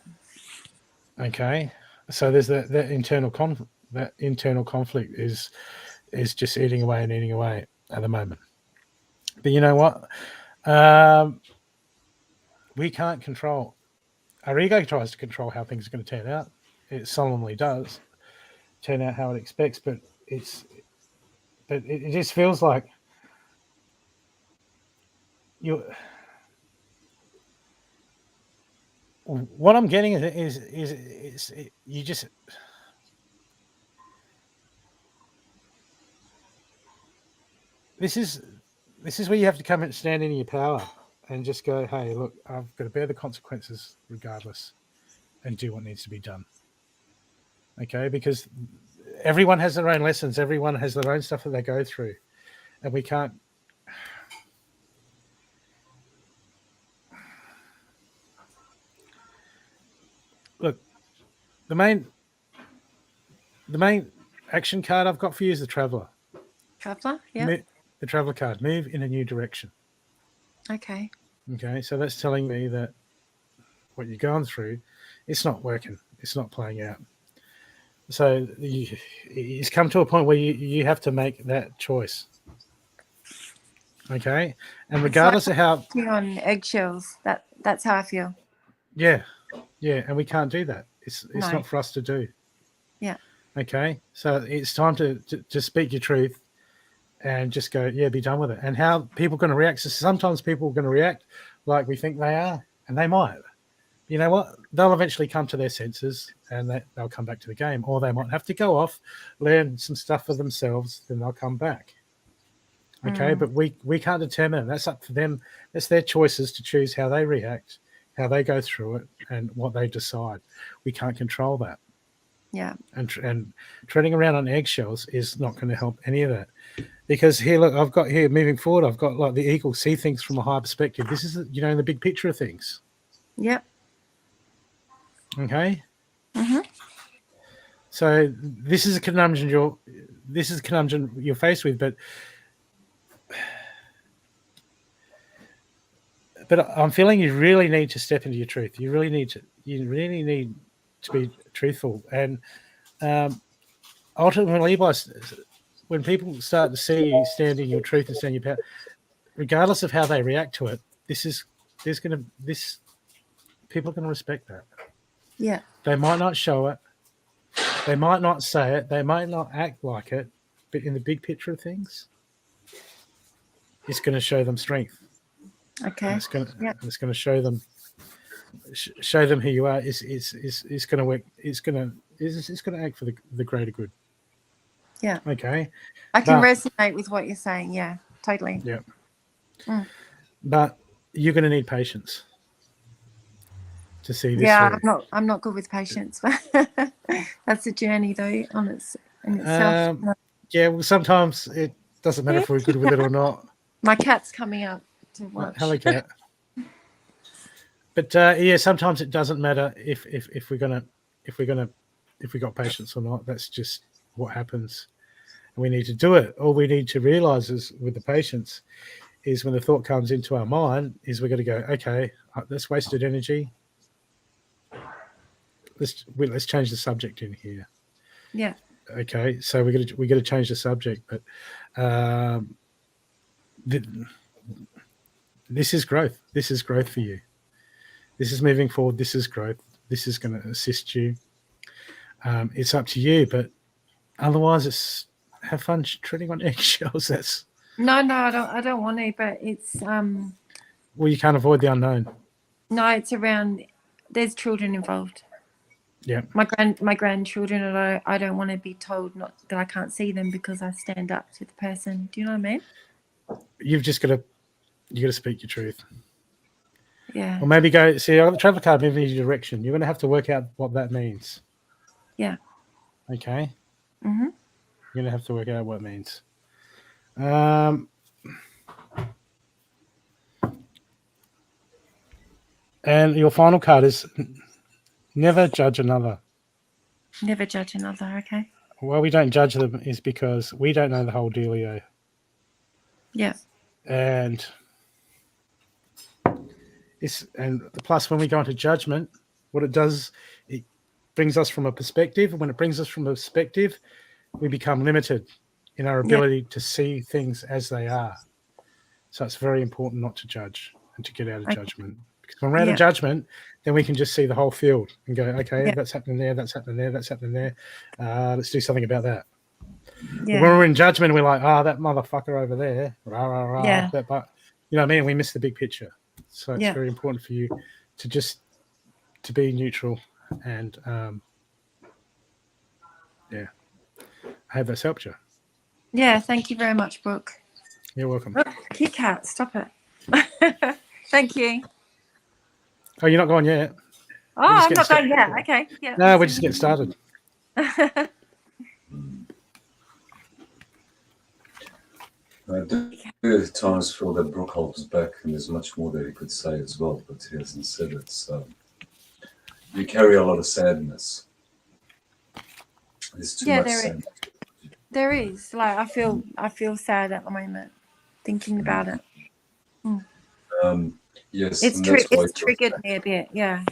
Okay. So there's that internal conflict. That internal conflict is just eating away at the moment. But you know what? We can't control. Our ego tries to control how things are going to turn out. It solemnly does turn out how it expects, but it just feels like what I'm getting is you just, this is where you have to come and stand in your power and just go, hey, look, I've got to bear the consequences regardless and do what needs to be done. Okay, because everyone has their own lessons, everyone has their own stuff that they go through, and we can't. Look, the main action card I've got for you is the Traveller. Traveller, yeah. The Traveller card. Move in a new direction. Okay. Okay, so that's telling me that what you're going through, it's not working. It's not playing out. So it's come to a point where you have to make that choice. Okay, and regardless of how you're on eggshells, that's how I feel. Yeah, and we can't do that. It's not for us to do. Yeah. Okay, so it's time to speak your truth and just go, yeah, be done with it. And how people are going to react. So sometimes people are going to react like we think they are, and they might. You know what? They'll eventually come to their senses and they'll come back to the game, or they might have to go off, learn some stuff for themselves, then they'll come back. Okay, but we can't determine. That's up to them. That's their choices to choose how they react, how they go through it, and what they decide. We can't control that. Yeah. And treading around on eggshells is not going to help any of that. Because here, look, I've got here, moving forward, I've got like the eagle, see things from a higher perspective. This is, the big picture of things. Yep. Okay. So this is a conundrum you're faced with, but I'm feeling you really need to step into your truth. You really need to be truthful. And ultimately, when people start to see you stand in your truth and stand in your power, regardless of how they react to it, people are going to respect that. Yeah. They might not show it. They might not say it. They might not act like it. But in the big picture of things, it's going to show them strength. Okay. And it's going to show them who you are. It's going to work. It's going to act for the greater good. Yeah. Okay. I can resonate with what you're saying. Yeah, totally. Yeah. But you're going to need patience to see this. Yeah, I'm not good with patience. That's a journey though in itself. Yeah, well, sometimes it doesn't matter if we're good with it or not. My cat's coming up to watch. Hello, cat. But sometimes it doesn't matter if we got patience or not. That's just what happens. And we need to do it. All we need to realize is with the patience is when the thought comes into our mind is we're going to go, okay, that's wasted energy. Let's change the subject in here. Yeah. Okay, so we got to change the subject, but this is growth. This is growth for you. This is moving forward. This is growth. This is going to assist you. It's up to you, but otherwise, it's have fun treading on eggshells. That's No, I don't want to, but it's well, you can't avoid the unknown. no, it's around. There's children involved. Yeah. My grandchildren, and I don't want to be told not that I can't see them because I stand up to the person. Do you know what I mean? You've just got to speak your truth. Yeah. Or maybe go see. I got the travel card moving in your direction. You're going to have to work out what that means. Yeah. Okay. Mhm. You're going to have to work out what it means. And your final card is never judge another. Never judge another. Okay. Why we don't judge them is because we don't know the whole dealio. Yeah. And plus when we go into judgment, what it does, it brings us from a perspective. And when it brings us from a perspective, we become limited in our ability to see things as they are. So it's very important not to judge and to get out of judgment. Because when we're out of judgment, then we can just see the whole field and go, okay, that's happening there, that's happening there, that's happening there. Let's do something about that. Yeah. But when we're in judgment, we're like, that motherfucker over there. Rah, rah, rah. Yeah. But you know what I mean? We miss the big picture. So it's very important for you to be neutral and I hope that's helped you. Yeah. Thank you very much, Brooke. You're welcome. Oh, Kit Kat, stop it. Thank you. Oh, you're not going yet? Oh, I'm not done yet. Okay. Yeah. No, we're just getting started. I do at times feel that Brooke holds back, and there's much more that he could say as well, but he hasn't said it. So you carry a lot of sadness. There's too much sadness. There is. Like I feel sad at the moment, thinking about it. Yes, it's triggered me a bit. Yeah.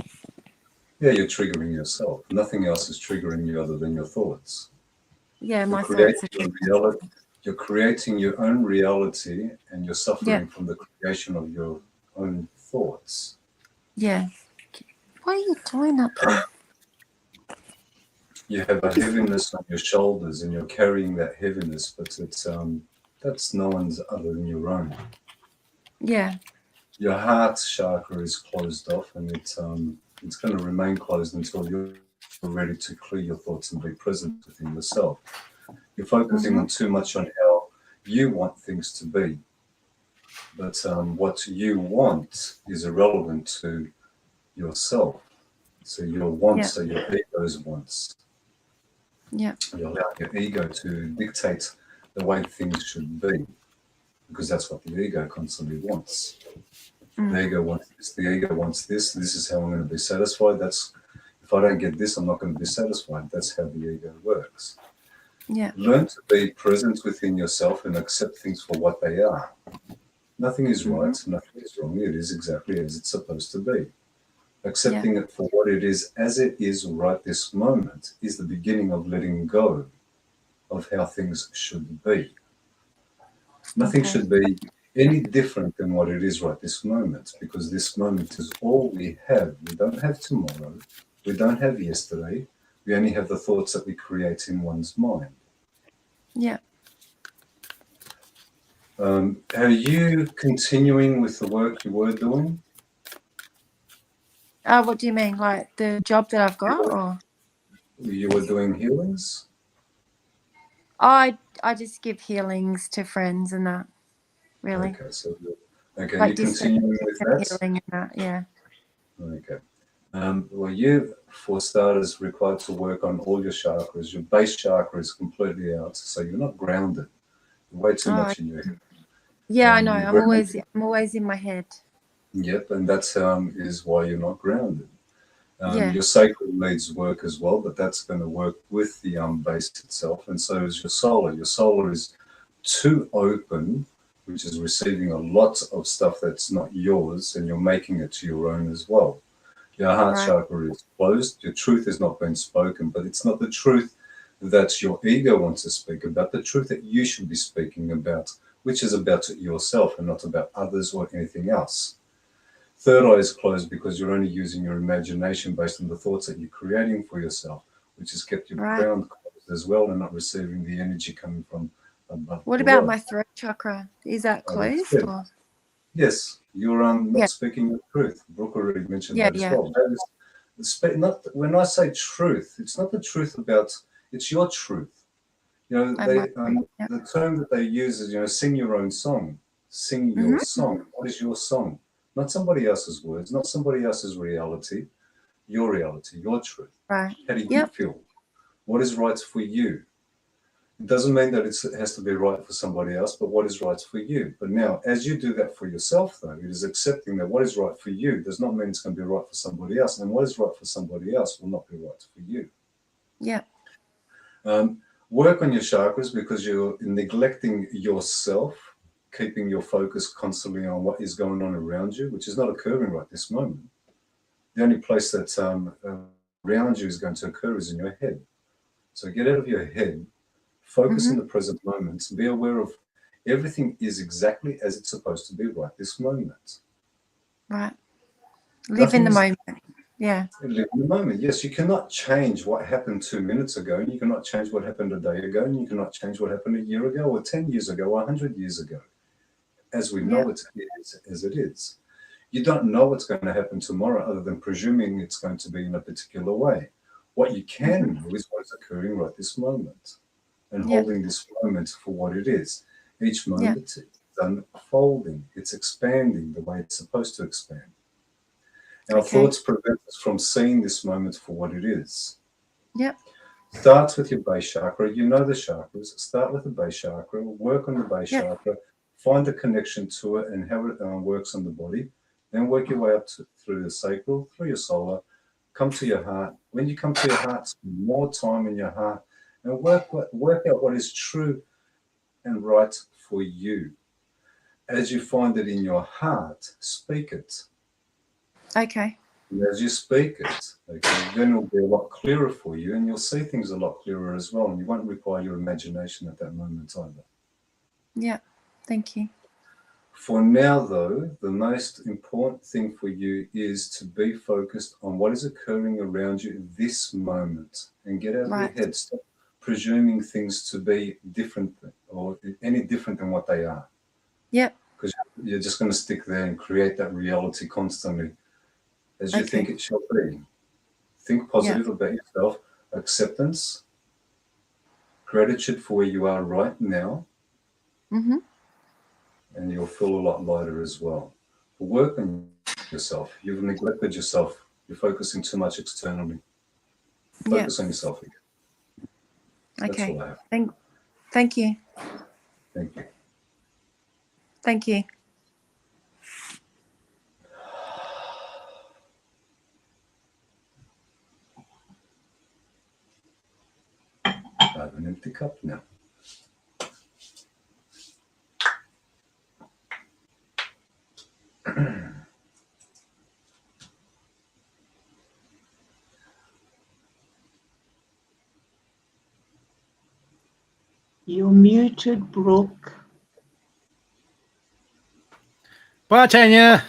Yeah, you're triggering yourself. Nothing else is triggering you other than your thoughts. Yeah, my thoughts are you're creating your own reality, and you're suffering from the creation of your own thoughts. Yeah. What are you doing up here? You have a heaviness on your shoulders, and you're carrying that heaviness, but it's that's no one's other than your own. Yeah. Your heart chakra is closed off, and it's going to remain closed until you're ready to clear your thoughts and be present within yourself. You're focusing on too much on how you want things to be, but what you want is irrelevant to yourself. So your wants are your ego's wants. Yeah. You allow your ego to dictate the way things should be, because that's what the ego constantly wants. The ego wants this. The ego wants this. This is how I'm going to be satisfied. If I don't get this, I'm not going to be satisfied. That's how the ego works. Yeah. Learn to be present within yourself and accept things for what they are. Nothing is right, nothing is wrong. It is exactly as it's supposed to be. Accepting it for what it is as it is right this moment is the beginning of letting go of how things should be. Nothing should be any different than what it is right this moment, because this moment is all we have. We don't have tomorrow. We don't have yesterday. We only have the thoughts that we create in one's mind. Yeah. Are you continuing with the work you were doing? What do you mean? Like the job that I've got, or? You were doing healings? I just give healings to friends and that. Really. Okay, so like you continuing with that? Healing and that, yeah. Okay. Well, you, for starters, required to work on all your chakras. Your base chakra is completely out, so you're not grounded. You're way too much in your head. Yeah, I know. I'm always in my head. Yep, and that's is why you're not grounded. Your sacral needs work as well, but that's going to work with the base itself, and so is your solar. Your solar is too open, which is receiving a lot of stuff that's not yours, and you're making it to your own as well. Your heart chakra is closed. Your truth has not been spoken, but it's not the truth that your ego wants to speak about, the truth that you should be speaking about which is about yourself and not about others or anything else. Third eye is closed because you're only using your imagination based on the thoughts that you're creating for yourself, which has kept your ground closed as well and not receiving the energy coming from above. What about my throat chakra? Is that closed? Or? Yes, you're not speaking the truth. Brooke already mentioned that as well. That is, when I say truth, it's not the truth about, it's your truth. You know, the term that they use is, you know, sing your own song. Sing your song. What is your song? Not somebody else's words, not somebody else's reality, your truth. Right. How do you feel? What is right for you? It doesn't mean that it has to be right for somebody else, but what is right for you? But now, as you do that for yourself, though, it is accepting that what is right for you does not mean it's going to be right for somebody else. And what is right for somebody else will not be right for you. Yeah. Work on your chakras because you're neglecting yourself, keeping your focus constantly on what is going on around you, which is not occurring right this moment. The only place that around you is going to occur is in your head. So get out of your head, focus in the present moment, be aware of everything is exactly as it's supposed to be right this moment. Right. Live in the moment. Yeah. Live in the moment. Yes, you cannot change what happened 2 minutes ago, and you cannot change what happened a day ago, and you cannot change what happened a year ago, or 10 years ago, or 100 years ago. As we know it is, as it is. You don't know what's going to happen tomorrow other than presuming it's going to be in a particular way. What you can know is what is occurring right this moment and holding this moment for what it is. Each moment it's unfolding, it's expanding the way it's supposed to expand. Our thoughts prevent us from seeing this moment for what it is. Yep. Starts with your base chakra. You know the chakras. Start with the base chakra. Work on the base chakra. Find the connection to it and how it works on the body. Then work your way up through the sacral, through your solar. Come to your heart. When you come to your heart, spend more time in your heart and work out what is true and right for you. As you find it in your heart, speak it. Okay. And as you speak it, then it'll be a lot clearer for you and you'll see things a lot clearer as well. And you won't require your imagination at that moment either. Yeah. Thank you. For now, though, the most important thing for you is to be focused on what is occurring around you this moment and get out of your head. Stop presuming things to be different or any different than what they are. Yep. Because you're just going to stick there and create that reality constantly as you think it shall be. Think positive about yourself, acceptance, gratitude for where you are right now. Mm-hmm. And you'll feel a lot lighter as well. Work on yourself. You've neglected yourself. You're focusing too much externally. Focus on yourself again. That's all I have. Thank you. Thank you. Thank you. I have an empty cup now. You're muted, Brooke. Bye, Tanya.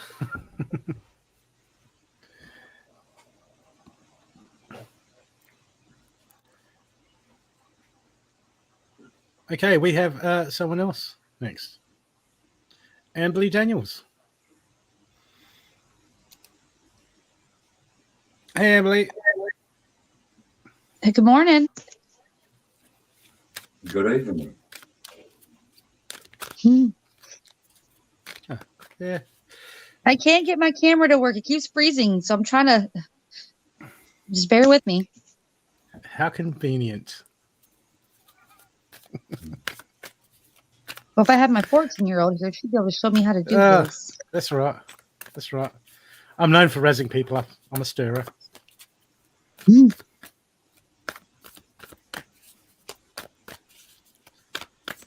Okay, we have someone else next. Amberly Daniels. Hey, Amberly. Hey, good morning. Good evening. Yeah. I can't get my camera to work. It keeps freezing, so I'm trying to just bear with me. How convenient. Well, if I had my 14-year-old here, she'd be able to show me how to do this. That's right. That's right. I'm known for razzing people up. I'm a stirrer.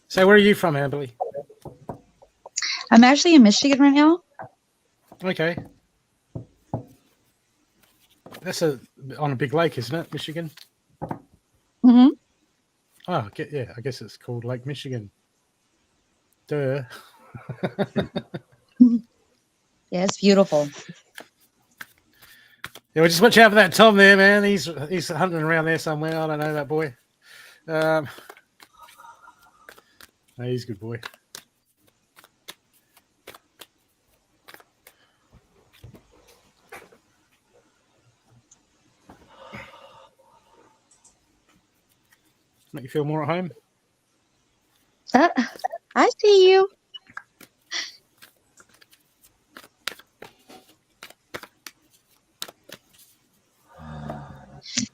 So where are you from, Amberly? I'm actually in Michigan right now. Okay. That's on a big lake, isn't it, Michigan? Mm-hmm. Oh, yeah. I guess it's called Lake Michigan. Duh. Yeah, it's beautiful. Yeah, well, just watch out for that Tom there, man. He's hunting around there somewhere. I don't know that boy. No, he's a good boy. Make you feel more at home? I see you.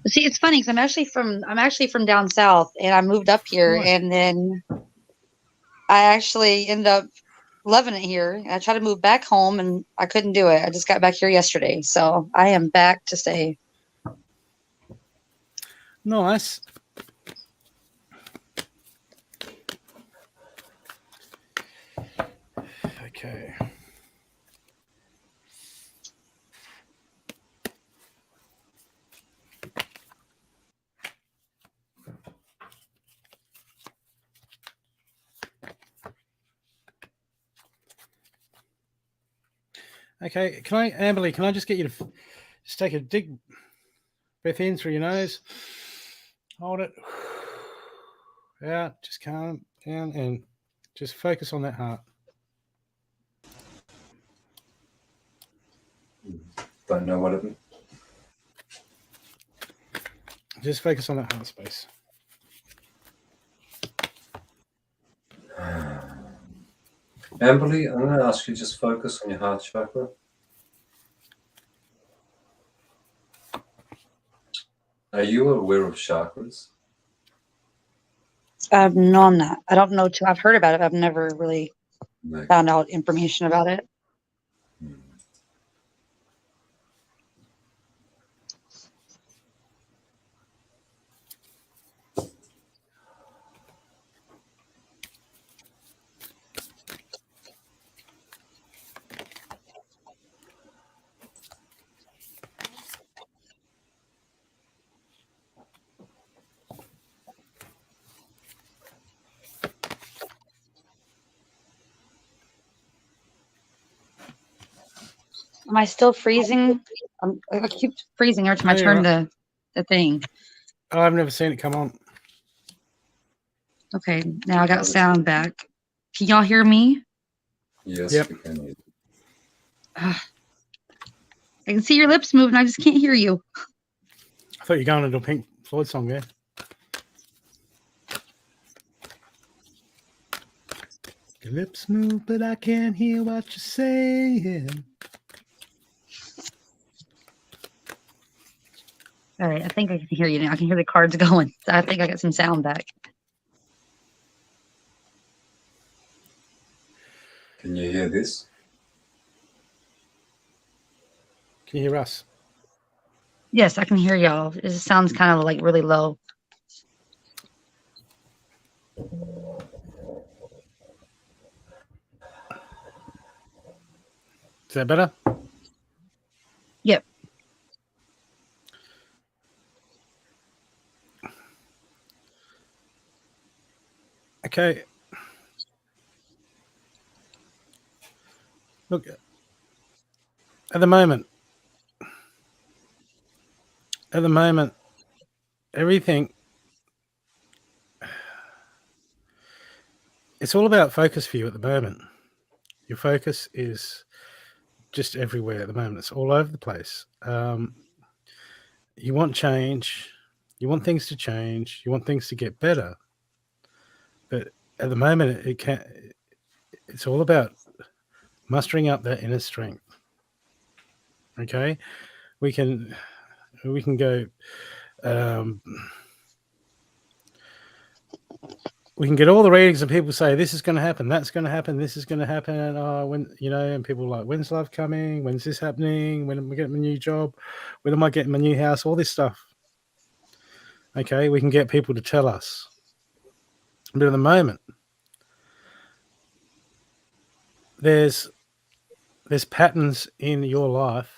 See, it's funny because I'm actually from down south, and I moved up here, Nice. and then I actually ended up loving it here. I tried to move back home, and I couldn't do it. I just got back here yesterday, so I am back to stay. Nice. Okay. Okay, Amberly, can I just get you to just take a deep breath in through your nose, hold it, out, just calm down and just focus on that heart. Don't know what it means. Just focus on that heart space. Amberly, I'm going to ask you just focus on your heart chakra. Are you aware of chakras? No, I'm not. I don't know. I've heard about it. I've never really No. found out information about it. Am I still freezing? I keep freezing every time I Oh, turn yeah. the thing. Oh, I've never seen it come on. Okay, now I got sound back. Can y'all hear me? Yes, Yep. we can. I can see your lips moving. I just can't hear you. I thought you were going into a Pink Floyd song there. Your lips move, but I can't hear what you're saying. All right, I think I can hear you now. I can hear the cards going. So I think I got some sound back. Can you hear this? Can you hear us? Yes, I can hear y'all. It just sounds kind of like really low. Is that better? Yep. Okay. Look, at the moment, everything, it's all about focus for you at the moment. Your focus is just everywhere at the moment. It's all over the place. You want change. You want things to change. You want things to get better. But at the moment, it's all about mustering up that inner strength. Okay, we can go. We can get all the readings and people say this is going to happen, that's going to happen, this is going to happen, and when and people are like, when's love coming? When's this happening? When am I getting my new job? When am I getting my new house? All this stuff. Okay, we can get people to tell us, but at the moment, there's patterns in your life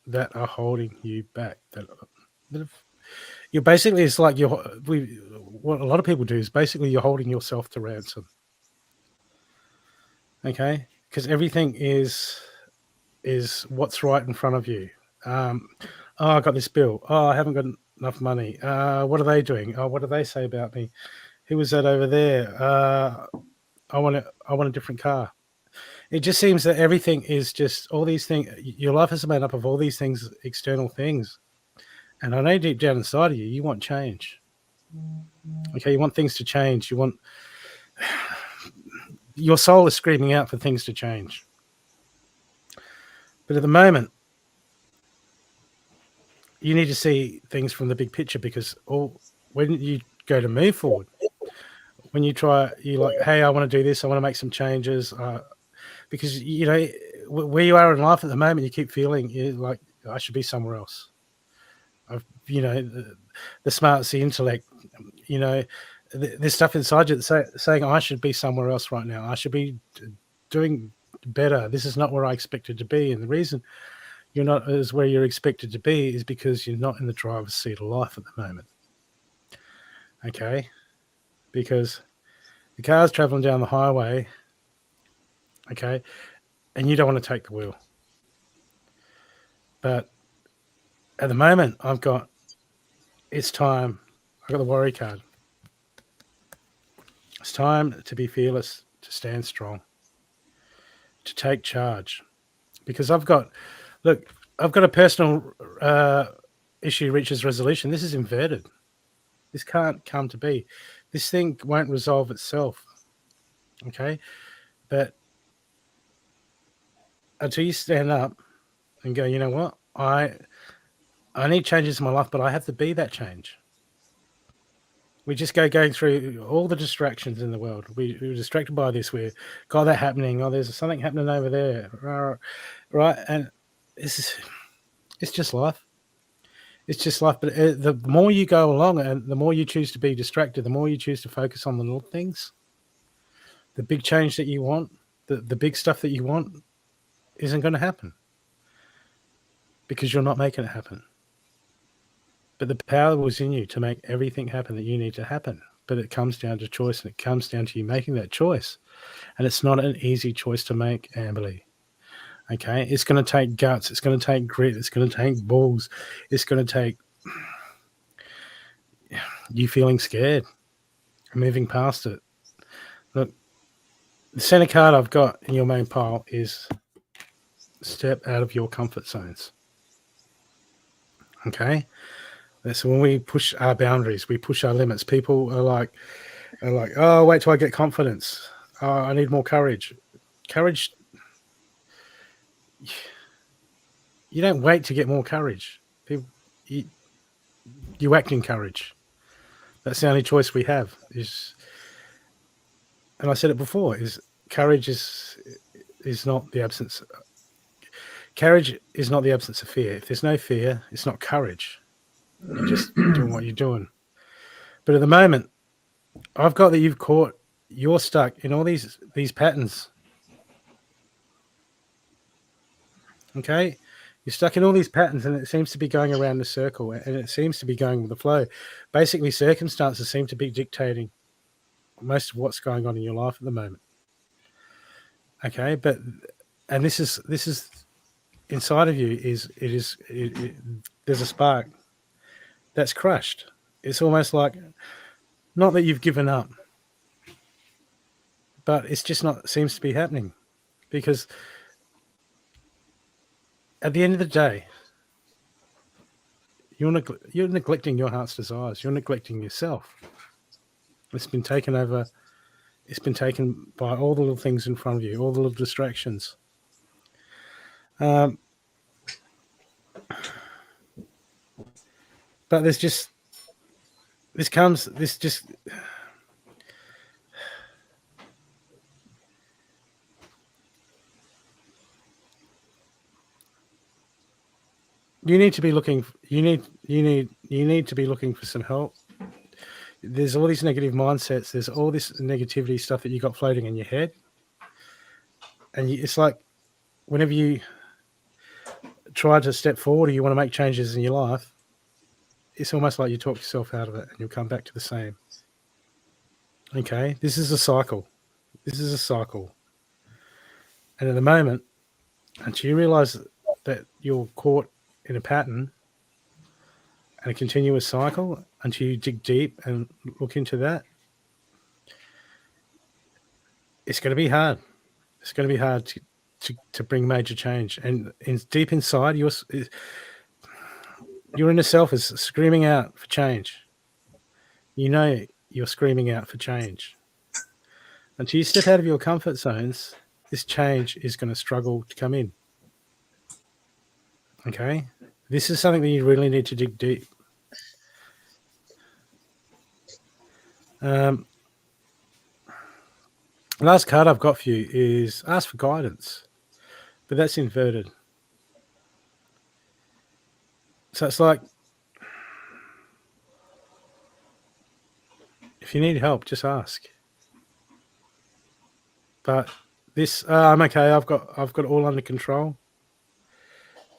that are holding you back. You're basically, it's like what a lot of people do is basically you're holding yourself to ransom. Okay, because everything is what's right in front of you. Oh, I got this bill. Oh, I haven't got enough money. What are they doing? Oh, what do they say about me? Who was that over there? I want a different car. It just seems that everything is just all these things. Your life is made up of all these things, external things. And I know deep down inside of you, you want change. Okay, you want things to change. You want your soul is screaming out for things to change. But at the moment, you need to see things from the big picture, because when you go to move forward, when you like, hey, I want to do this, I want to make some changes, because you know where you are in life at the moment, you keep feeling like I should be somewhere else. The smarts, the intellect, there's stuff inside you that's saying I should be somewhere else right now. I should be doing better. This is not where I expected to be, and the reason you're not as where you're expected to be is because you're not in the driver's seat of life at the moment. Okay, because the car's traveling down the highway. Okay, and you don't want to take the wheel. But at the moment, it's time. I've got the worry card. It's time to be fearless, to stand strong, to take charge. Because I've got a personal issue reaches resolution. This is inverted. This can't come to be. This thing won't resolve itself. Okay? But until you stand up and go, you know what? I need changes in my life, but I have to be that change. We just going through all the distractions in the world. We're distracted by this. We've got that happening. Oh, there's something happening over there. Right? And it's just life. It's just life. But the more you go along and the more you choose to be distracted, the more you choose to focus on the little things, the big change that you want, the big stuff that you want isn't going to happen because you're not making it happen. But the power was in you to make everything happen that you need to happen. But it comes down to choice, and it comes down to you making that choice. And it's not an easy choice to make, Amberly. Okay? It's going to take guts. It's going to take grit. It's going to take balls. It's going to take you feeling scared and moving past it. Look, the center card I've got in your main pile is step out of your comfort zones. Okay? That's when we push our boundaries, we push our limits. People are like, oh, wait till I get confidence. Oh, I need more courage. Courage. You don't wait to get more courage. People, you act in courage. That's the only choice we have. And I said it before. Courage is not the absence. Courage is not the absence of fear. If there's no fear, it's not courage. You're just doing what you're doing. But at the moment, I've got that you're stuck in all these patterns. Okay? You're stuck in all these patterns, and it seems to be going around the circle, and it seems to be going with the flow. Basically, circumstances seem to be dictating most of what's going on in your life at the moment. Okay? And this is inside of you there's a spark that's crushed. It's almost like, not that you've given up, but it's just not seems to be happening, because at the end of the day, you're neglecting your heart's desires. You're neglecting yourself. It's been taken over. It's been taken by all the little things in front of you, all the little distractions. But you need to be looking. You need to be looking for some help. There's all these negative mindsets. There's all this negativity stuff that you got floating in your head, and it's like whenever you try to step forward or you want to make changes in your life, it's almost like you talk yourself out of it and you'll come back to the same. Okay? This is a cycle. And at the moment, until you realize that you're caught in a pattern and a continuous cycle, until you dig deep and look into that, it's going to be hard. It's going to be hard to bring major change. And deep inside, your inner self is screaming out for change. You know you're screaming out for change. Until you step out of your comfort zones, this change is going to struggle to come in. Okay? This is something that you really need to dig deep. Last card I've got for you is ask for guidance, but that's inverted. So it's like, if you need help, just ask. But this, I'm okay. I've got it all under control.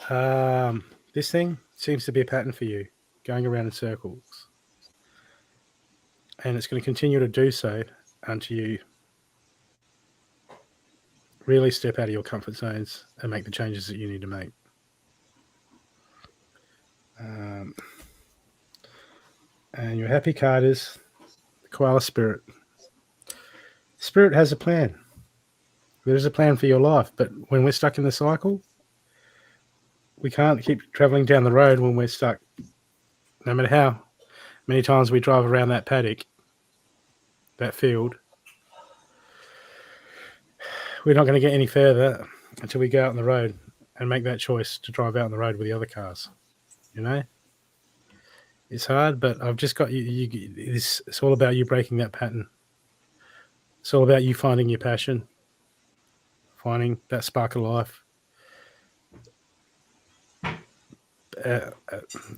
This thing seems to be a pattern for you, going around in circles, and it's going to continue to do so until you really step out of your comfort zones and make the changes that you need to make. And your happy card is the Koala Spirit. Spirit has a plan. There's a plan for your life, but when we're stuck in the cycle, we can't keep traveling down the road when we're stuck. No matter how many times we drive around that paddock, that field, we're not going to get any further until we go out on the road and make that choice to drive out on the road with the other cars. You know, it's hard, but I've just got you. It's all about you breaking that pattern. It's all about you finding your passion, finding that spark of life.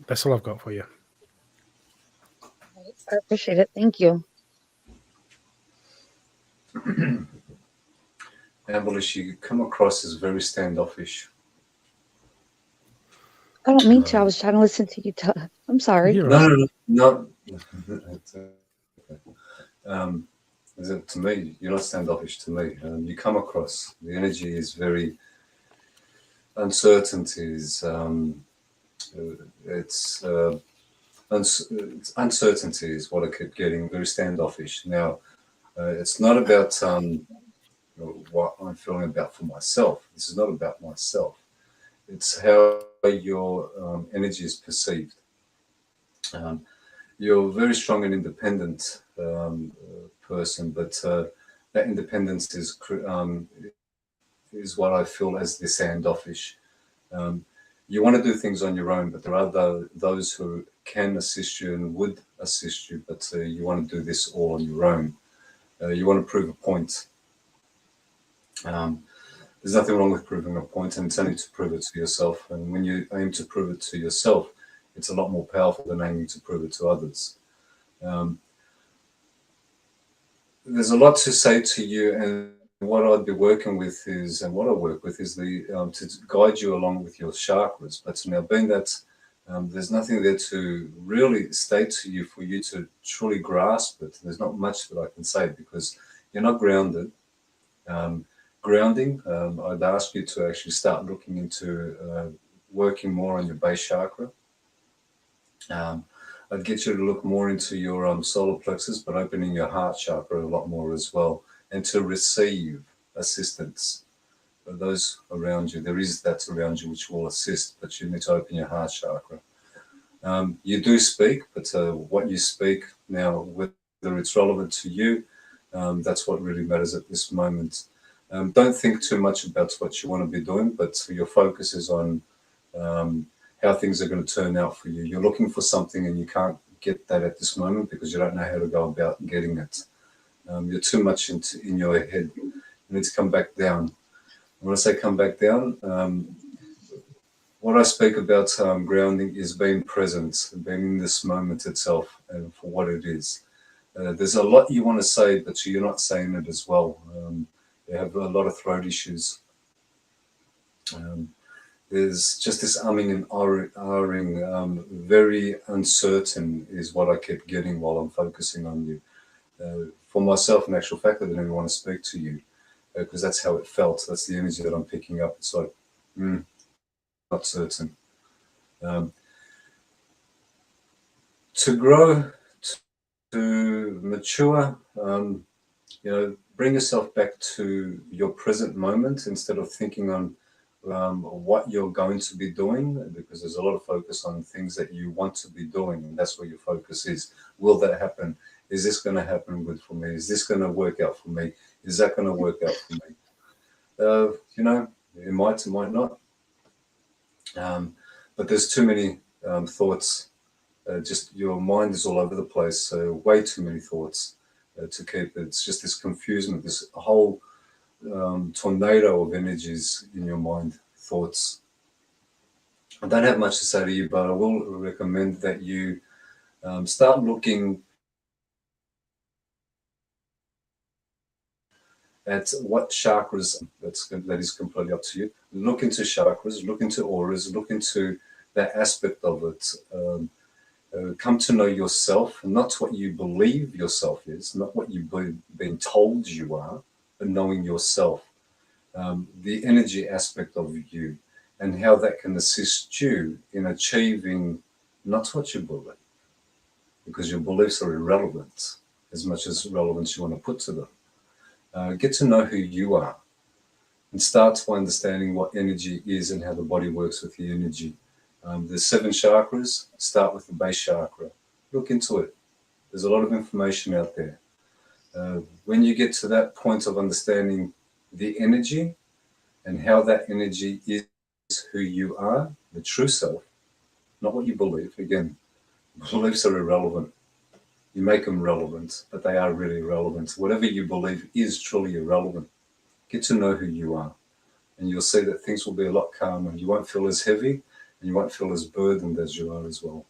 That's all I've got for you. I appreciate it. Thank you. Ambulance, you come across as very standoffish. I don't mean to. I was trying to listen to you. I'm sorry. You're right. No. To me, you're not standoffish to me. You come across, the energy is very uncertainties. Uncertainty is what I kept getting, very standoffish. Now, it's not about what I'm feeling about for myself. This is not about myself. It's how your energy is perceived. You're a very strong and independent person, but that independence is what I feel as the standoffish. You want to do things on your own, but there are those who can assist you and would assist you, but you want to do this all on your own. You want to prove a point. There's nothing wrong with proving a point, and it's only to prove it to yourself. And when you aim to prove it to yourself, it's a lot more powerful than aiming to prove it to others. There's a lot to say to you, and what I'd be working with is, and what I work with is to guide you along with your chakras. But now, being that there's nothing there to really state to you for you to truly grasp it, there's not much that I can say because you're not grounded. Grounding, I'd ask you to actually start looking into working more on your base chakra. I'd get you to look more into your solar plexus, but opening your heart chakra a lot more as well, and to receive assistance for those around you. There is that around you which will assist, but you need to open your heart chakra. You do speak, but what you speak now, whether it's relevant to you, that's what really matters at this moment. Don't think too much about what you want to be doing, but your focus is on how things are going to turn out for you. You're looking for something and you can't get that at this moment because you don't know how to go about getting it. You're too much in your head. You need to come back down. When I say come back down, what I speak about grounding is being present, being in this moment itself and for what it is. There's a lot you want to say, but you're not saying it as well. You have a lot of throat issues. There's just this umming and ahhing, very uncertain is what I kept getting while I'm focusing on you. For myself, in actual fact, I didn't even want to speak to you. because that's how it felt. That's the energy that I'm picking up. It's like, not certain. To grow, to mature, bring yourself back to your present moment instead of thinking on what you're going to be doing, because there's a lot of focus on things that you want to be doing, and that's where your focus is. Will that happen? Is this going to happen good for me? Is this going to work out for me? Is that going to work out for me? It might not. But there's too many thoughts. Just your mind is all over the place. So way too many thoughts to keep. It's just this confusion, this whole tornado of energies in your mind, thoughts. I don't have much to say to you, but I will recommend that you start looking at what chakras, that is completely up to you. Look into chakras, look into auras, look into that aspect of it. Come to know yourself, not what you believe yourself is, not what you've been told you are, but knowing yourself, the energy aspect of you, and how that can assist you in achieving not what you believe, because your beliefs are irrelevant as much as relevance you want to put to them. Get to know who you are and start by understanding what energy is and how the body works with the energy. There's 7 chakras. Start with the base chakra. Look into it. There's a lot of information out there. When you get to that point of understanding the energy and how that energy is who you are, the true self, not what you believe. Again, beliefs are irrelevant. You make them relevant, but they are really irrelevant. Whatever you believe is truly irrelevant. Get to know who you are, and you'll see that things will be a lot calmer. You won't feel as heavy, and you won't feel as burdened as you are as well.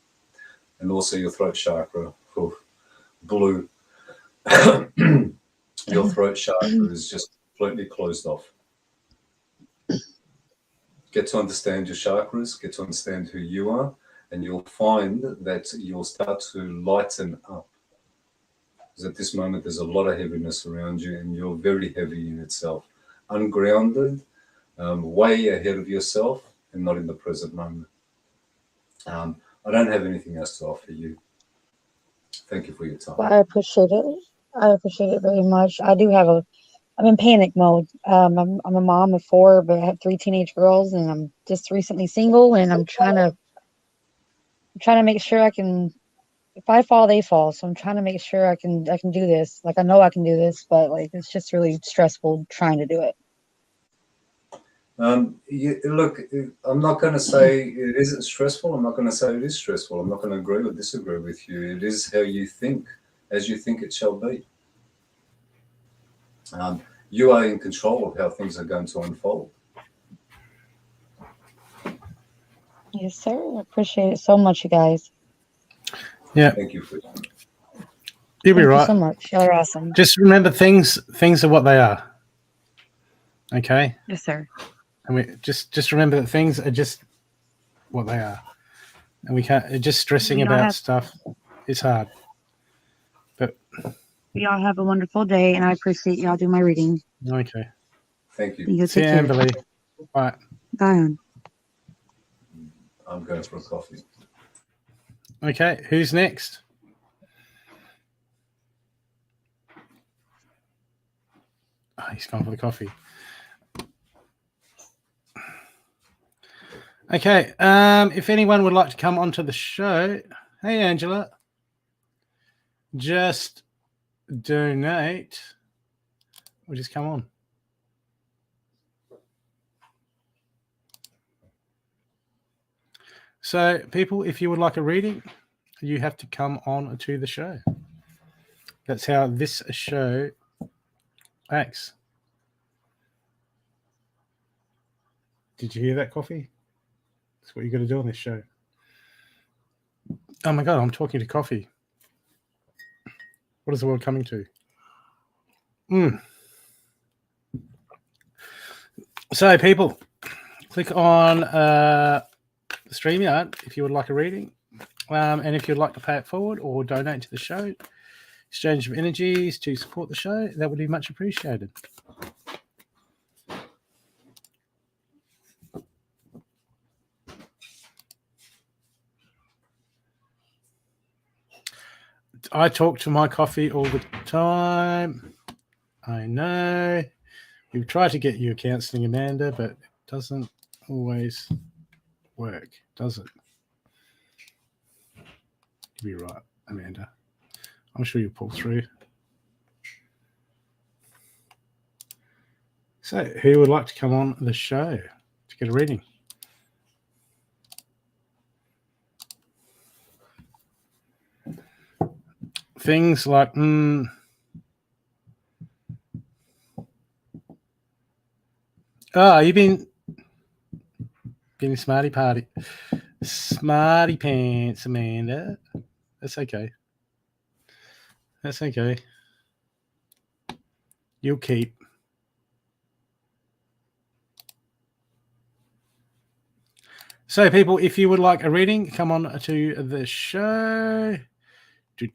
And also your throat chakra, blue. Your throat chakra is just completely closed off. Get to understand your chakras, get to understand who you are, and you'll find that you'll start to lighten up. Because at this moment, there's a lot of heaviness around you, and you're very heavy in itself. Ungrounded, way ahead of yourself, and not in the present moment. I don't have anything else to offer you. Thank you for your time. Well, I appreciate it. I appreciate it very much. I'm in panic mode. I'm a mom of 4, but I have 3 teenage girls, and I'm just recently single, and I'm trying to make sure I can. If I fall, they fall. So I'm trying to make sure I can do this. Like, I know I can do this, but like, it's just really stressful trying to do it. Look, I'm not going to say it isn't stressful. I'm not going to say it is stressful. I'm not going to agree or disagree with you. It is how you think, as you think it shall be. You are in control of how things are going to unfold. Yes, sir. I appreciate it so much, you guys. Yeah. Thank you for You'll be Thank right. you so much. Y'all are awesome. Just remember things are what they are. Okay? Yes, sir. And we just remember that things are just what they are. And we can't just stressing about stuff. It's hard. But Y'all have a wonderful day, and I appreciate y'all doing my reading. okay. Thank you. See you, Amberly. Bye. Bye. I'm going for a coffee. Okay, who's next? Oh, he's gone for the coffee. Okay, if anyone would like to come onto the show, hey Angela, just donate or just come on. So, people, if you would like a reading, you have to come on to the show. That's how this show acts. Did you hear that, coffee? That's what you got to do on this show. Oh my God, I'm talking to coffee. What is the world coming to? So, people, click on the StreamYard if you would like a reading. And if you'd like to pay it forward or donate to the show, exchange of energies to support the show, that would be much appreciated. I talk to my coffee all the time. I know. We've tried to get you counselling, Amanda, but it doesn't always work, does it? You'll be right, Amanda. I'm sure you'll pull through. So, who would like to come on the show to get a reading? Things like, you've been smarty party. Smarty pants, Amanda. That's okay. That's okay. You'll keep. So, people, if you would like a reading, come on to the show. How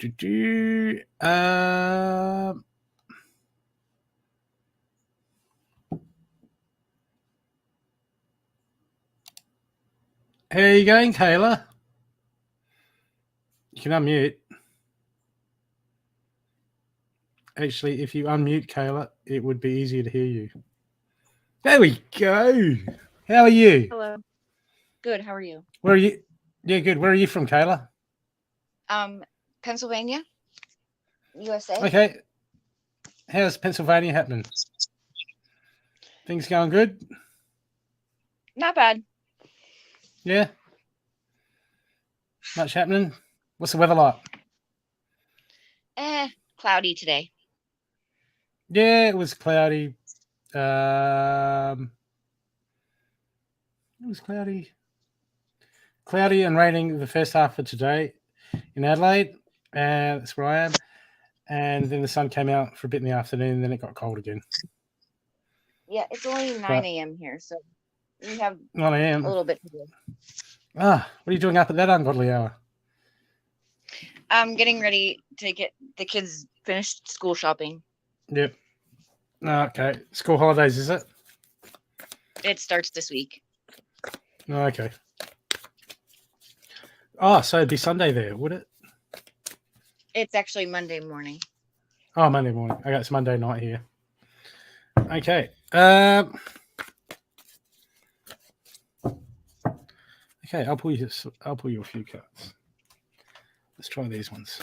are you going, Kayla? You can unmute. Actually, if you unmute, Kayla, it would be easier to hear you. There we go. How are you? Hello. Good. How are you? Where are you? Yeah, good. Where are you from, Kayla? Pennsylvania, USA. Okay. How's Pennsylvania happening? Things going good? Not bad. Yeah. Much happening? What's the weather like? Cloudy today. Yeah, it was cloudy. It was cloudy and raining the first half of today in Adelaide. That's where I am. And then the sun came out for a bit in the afternoon, and then it got cold again. Yeah, it's only 9 a.m. here, so we have 9 a.m. a little bit to do. What are you doing up at that ungodly hour? I'm getting ready to get the kids finished school shopping. Yep. Okay. School holidays, is it? It starts this week. Okay. So it'd be Sunday there, would it? It's actually Monday morning. Oh, Monday morning. Okay, it's Monday night here. Okay. Okay, I'll pull you a few cards. Let's try these ones.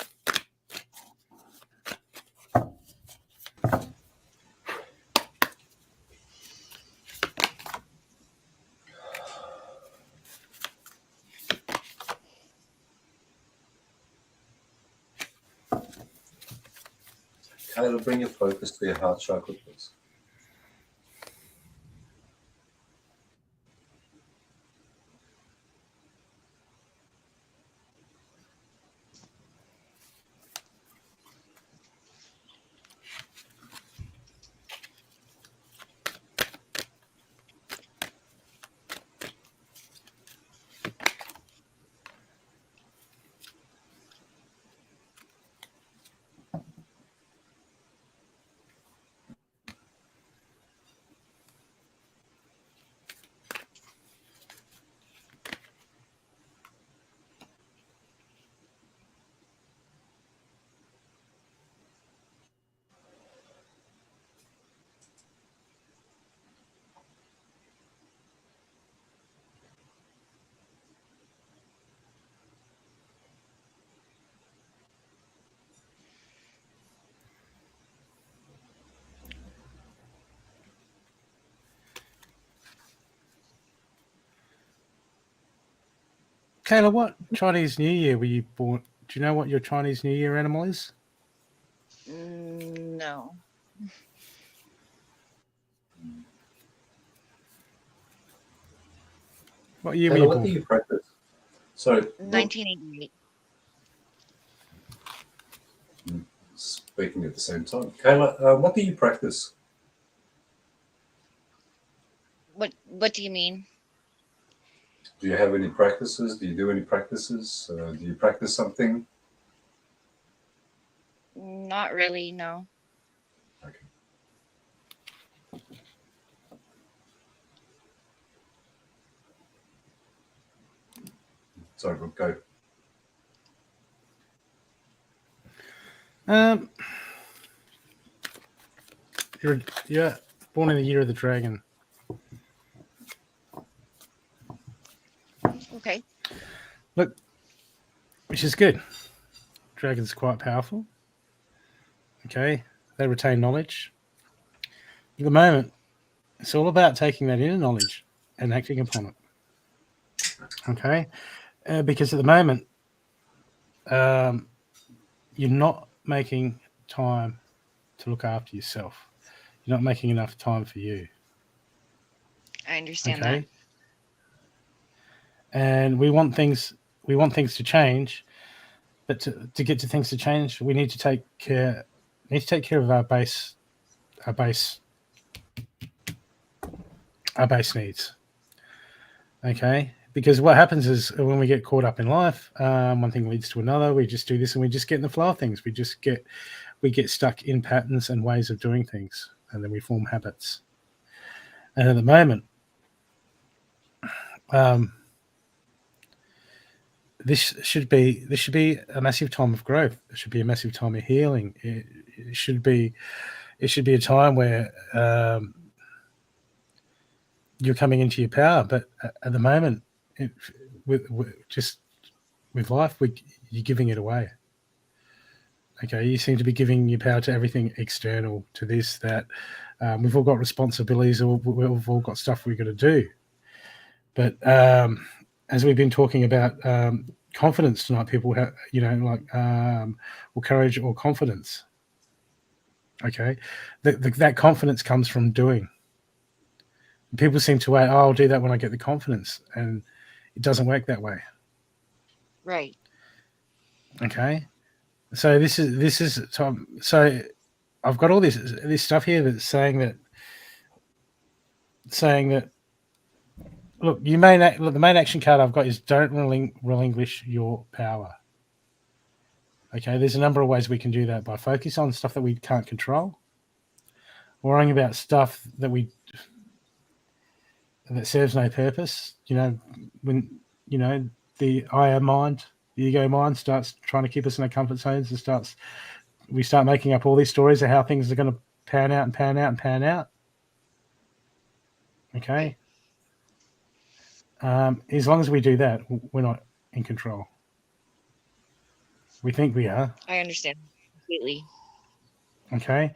Kayla, bring your focus to your heart chakra, please. Kayla, what Chinese New Year were you born? Do you know what your Chinese New Year animal is? No. What year were Kayla, you what born? do you practice? Sorry. 1988. Speaking at the same time. Kayla, what do you practice? What do you mean? Do you have any practices? Do you do any practices? Do you practice something? Not really, no. Okay. Sorry, Brooke, go. You're born in the year of the dragon. Okay. Look, which is good. Dragons are quite powerful. Okay, they retain knowledge. At the moment, it's all about taking that inner knowledge and acting upon it. Okay, because at the moment, you're not making time to look after yourself. You're not making enough time for you. I understand Okay, and we want things to change, but to get to things to change, we need to take care of our base needs. Okay, because what happens is when we get caught up in life, one thing leads to another. We just do this, and we just get in the flow of things. We get stuck in patterns and ways of doing things, and then we form habits. And at the moment, this should be a massive time of growth. It should be a massive time of healing. It should be a time where you're coming into your power. But at the moment, with life, you're giving it away. Okay, you seem to be giving your power to everything external, to this, that. We've all got responsibilities, or we've all got stuff we've got to do. But as we've been talking about confidence tonight, people have, or courage or confidence. Okay, that confidence comes from doing. People seem to wait, I'll do that when I get the confidence, and it doesn't work that way. Right. Okay, so this is Tom. So I've got all this stuff here that's saying that. Look, the main action card I've got is don't relinquish your power. Okay, there's a number of ways we can do that by focus on stuff that we can't control, worrying about stuff that serves no purpose. When the I am mind, the ego mind starts trying to keep us in our comfort zones, and we start making up all these stories of how things are going to pan out and pan out and pan out. Okay. As long as we do that, we're not in control. We think we are. I understand completely. Okay,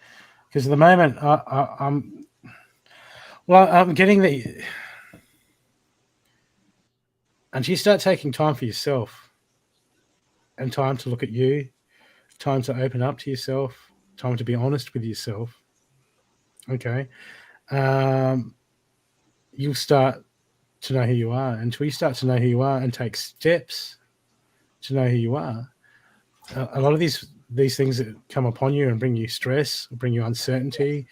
because at the moment, I'm getting the. And you start taking time for yourself, and time to look at you, time to open up to yourself, time to be honest with yourself. Okay, you'll start to know who you are. Until you start to know who you are and take steps to know who you are, a lot of these things that come upon you and bring you stress, bring you uncertainty,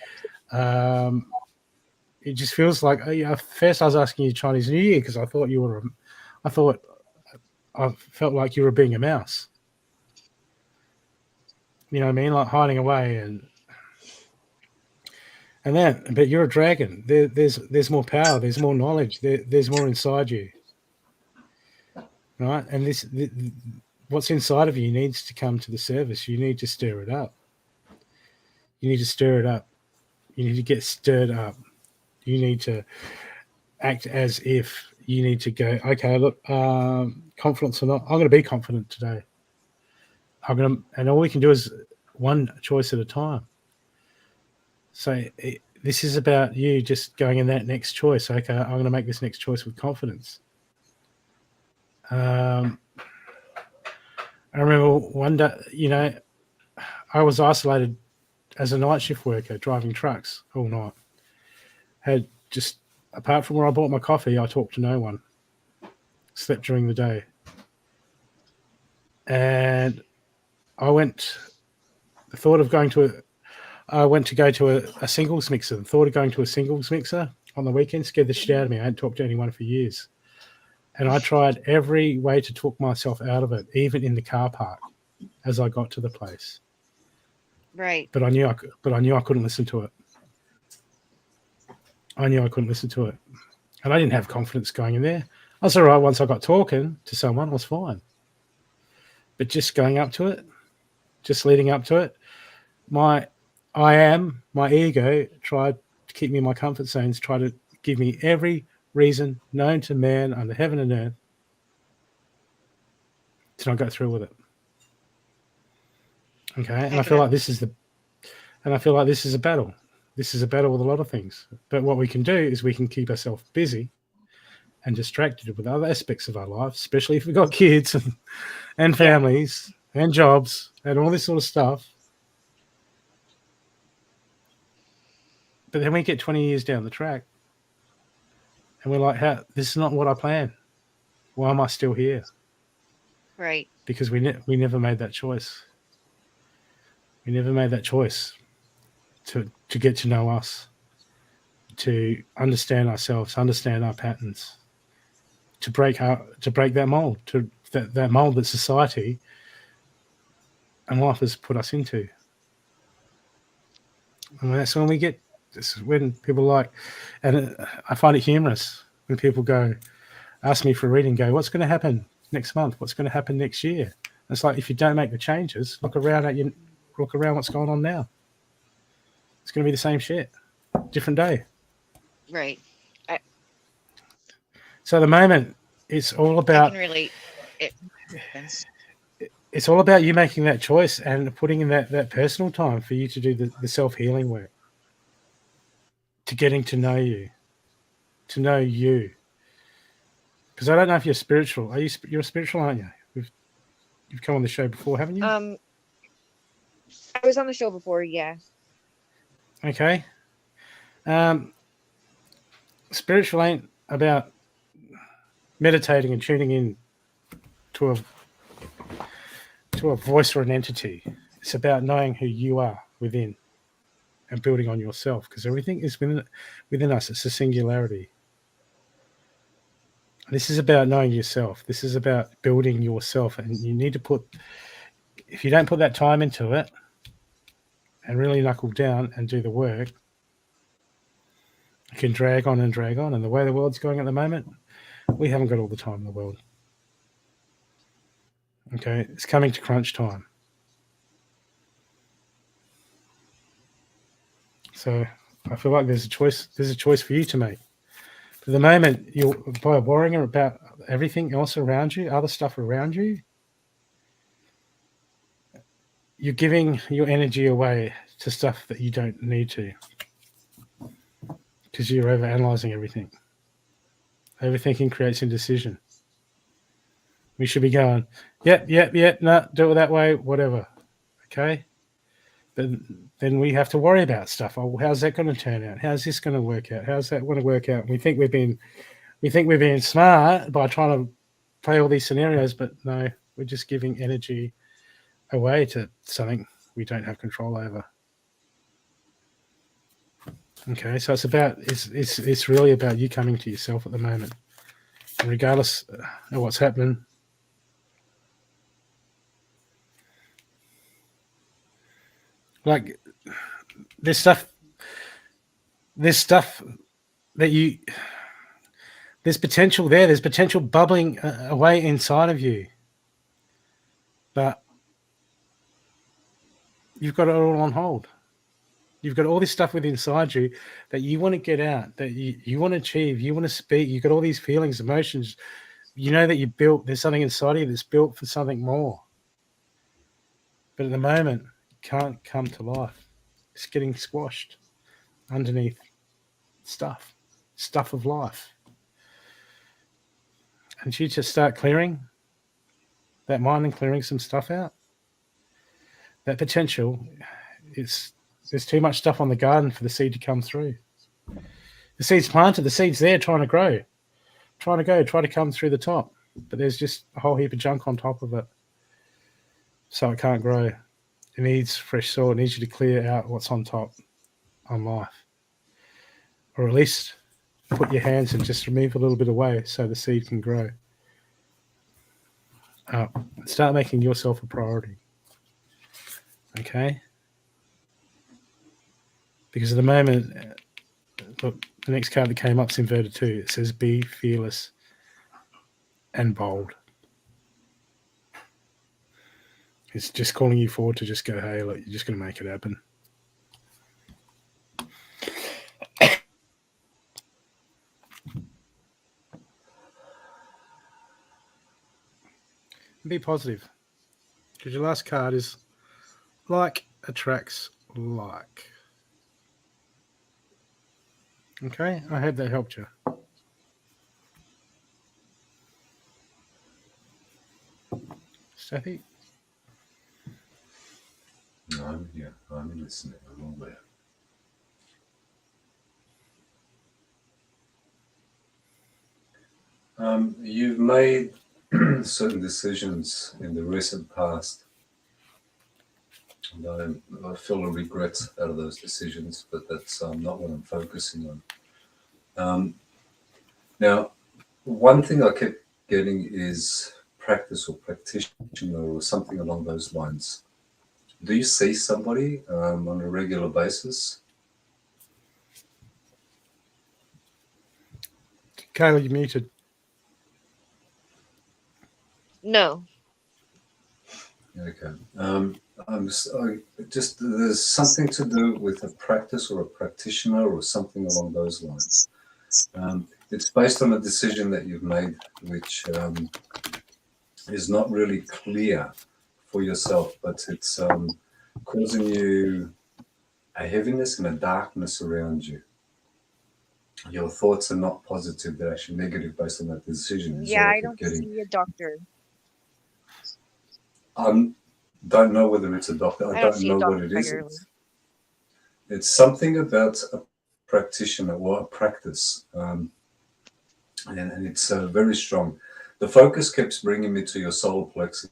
it just feels like, first I was asking you Chinese New Year because I felt like you were being a mouse. You know what I mean? Like hiding away but you're a dragon. There's more power. There's more knowledge. There's more inside you, right? And what's inside of you needs to come to the surface. You need to stir it up. You need to stir it up. You need to get stirred up. You need to act as if you need to go, okay, look, confidence or not, I'm going to be confident today. And all we can do is one choice at a time. So this is about you just going in that next choice. Okay, I'm going to make this next choice with confidence. I remember one day, I was isolated as a night shift worker driving trucks all night. Had just, apart from where I bought my coffee, I talked to no one. Slept during the day. And I went to go to a singles mixer. The thought of going to a singles mixer on the weekend scared the shit out of me. I hadn't talked to anyone for years. And I tried every way to talk myself out of it, even in the car park, as I got to the place. Right. But I knew I couldn't listen to it. And I didn't have confidence going in there. I was all right once I got talking to someone, I was fine. But just going up to it, just leading up to it, my ego tried to keep me in my comfort zones, tried to give me every reason known to man under heaven and earth to not go through with it. Okay, and I feel like this is a battle. This is a battle with a lot of things. But what we can do is we can keep ourselves busy and distracted with other aspects of our life, especially if we've got kids and families and jobs and all this sort of stuff. But then we get 20 years down the track and we're like, this is not what I planned. Why am I still here? Right. Because we never made that choice. We never made that choice to get to know us, to understand ourselves, understand our patterns, to break that mold, that mold that society and life has put us into. And that's when when people like, and I find it humorous when people ask me for a reading, what's going to happen next month? What's going to happen next year? And it's like, if you don't make the changes, look around what's going on now. It's going to be the same shit, different day. Right. So at the moment, it's all about. I can relate. It's all about you making that choice and putting in that personal time for you to do the self-healing work, to getting to know you. Because I don't know if you're spiritual. You're spiritual, aren't you? You've come on the show before, haven't you? I was on the show before, yeah. Okay. Spiritual ain't about meditating and tuning in to a voice or an entity. It's about knowing who you are within and building on yourself, because everything is within us. It's a singularity. This is about knowing yourself. This is about building yourself, and you need to if you don't put that time into it and really knuckle down and do the work, it can drag on and drag on. And the way the world's going at the moment, we haven't got all the time in the world. Okay, it's coming to crunch time. So I feel like there's a choice for you to make. For the moment, by worrying about everything else around you, other stuff around you, you're giving your energy away to stuff that you don't need to, because you're overanalyzing everything. Overthinking creates indecision. We should be going, yep, no, do it that way, whatever. Okay? But then we have to worry about stuff. Oh, how's that going to turn out? How's this going to work out? How's that going to work out? We think we're being smart by trying to play all these scenarios, but no, we're just giving energy away to something we don't have control over. Okay, so it's really about you coming to yourself at the moment, and regardless of what's happening. Like there's stuff that there's potential there. There's potential bubbling away inside of you, but you've got it all on hold. You've got all this stuff within inside you that you want to get out, that you want to achieve, you want to speak. You've got all these feelings, emotions. You know that there's something inside of you that's built for something more. But at the moment, it can't come to life. It's getting squashed underneath stuff of life. And you just start clearing that mind and clearing some stuff out. That potential, there's too much stuff on the garden for the seed to come through. The seed's planted, the seed's there trying to grow, try to come through the top. But there's just a whole heap of junk on top of it. So it can't grow. It needs fresh soil. It needs you to clear out what's on top on life. Or at least put your hands and just remove a little bit away so the seed can grow. Start making yourself a priority. Okay? Because at the moment, look, the next card that came up is inverted too. It says be fearless and bold. It's just calling you forward to just go, hey, look, you're just going to make it happen. Be positive, because your last card is like attracts like. Okay, I hope that helped you. Stathi? No, I'm here. I'm listening. I'm aware. You've made certain decisions in the recent past. And I feel a regret out of those decisions, but that's not what I'm focusing on. Now, one thing I kept getting is practice or practitioner or something along those lines. Do you see somebody on a regular basis? Kayla, you're muted. No. Okay. Just there's something to do with a practice or a practitioner or something along those lines. It's based on a decision that you've made, which is not really clear for yourself, but it's causing you a heaviness and a darkness around you. Your thoughts are not positive; they're actually negative based on that decision. Yeah, I don't see a doctor. Don't know whether it's a doctor. I don't know what it is. It's something about a practitioner or a practice, and it's very strong. The focus keeps bringing me to your solar plexus.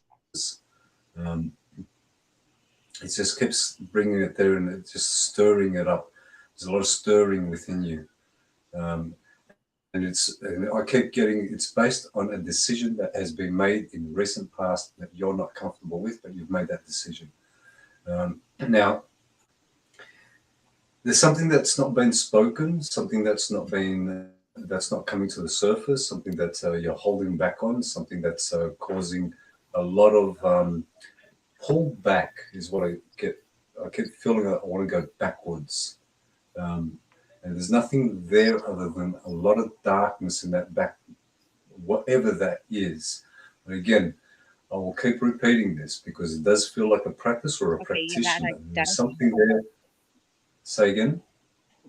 It just keeps bringing it there and it's just stirring it up. There's a lot of stirring within you. And I keep getting, it's based on a decision that has been made in the recent past that you're not comfortable with, but you've made that decision. Now, there's something that's not been spoken, something that's not coming to the surface, something that you're holding back on, something that's causing a lot of pull back is what I get. I keep feeling I want to go backwards. And there's nothing there other than a lot of darkness in that back, whatever that is. But again, I will keep repeating this because it does feel like a practice or a practitioner. There's something there. Say again?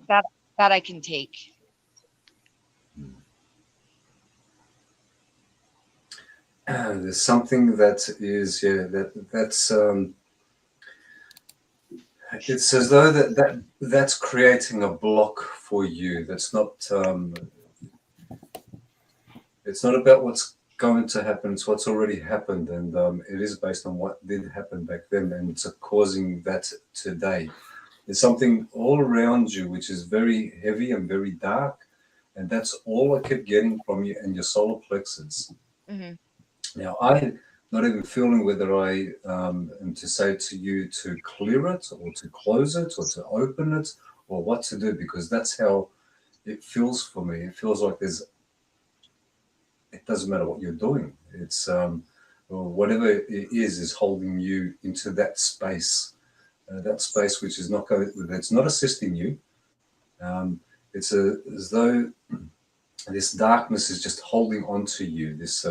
That I can take. There's something that is, that's it's as though that's creating a block for you. That's not it's not about what's going to happen, it's what's already happened, and it is based on what did happen back then, and it's causing that today. There's something all around you which is very heavy and very dark, and that's all I kept getting from you and your solar plexus. Mm-hmm. Now, I'm not even feeling whether I am to say to you to clear it or to close it or to open it or what to do, because that's how it feels for me. It feels like it doesn't matter what you're doing. It's whatever it is holding you into that space which is it's not assisting you. It's as though this darkness is just holding on to you, this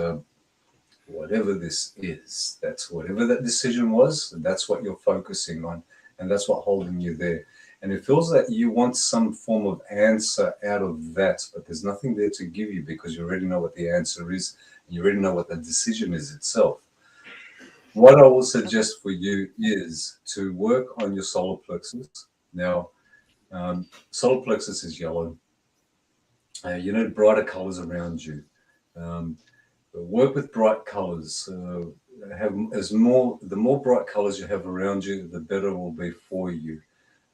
whatever this is, that's whatever that decision was, that's what you're focusing on, and that's what holding you there. And it feels that you want some form of answer out of that, but there's nothing there to give you because you already know what the answer is, and you already know what the decision is itself. What I will suggest for you is to work on your solar plexus. Now, solar plexus is yellow. You need brighter colors around you. Work with bright colors. The more bright colors you have around you, the better it will be for you.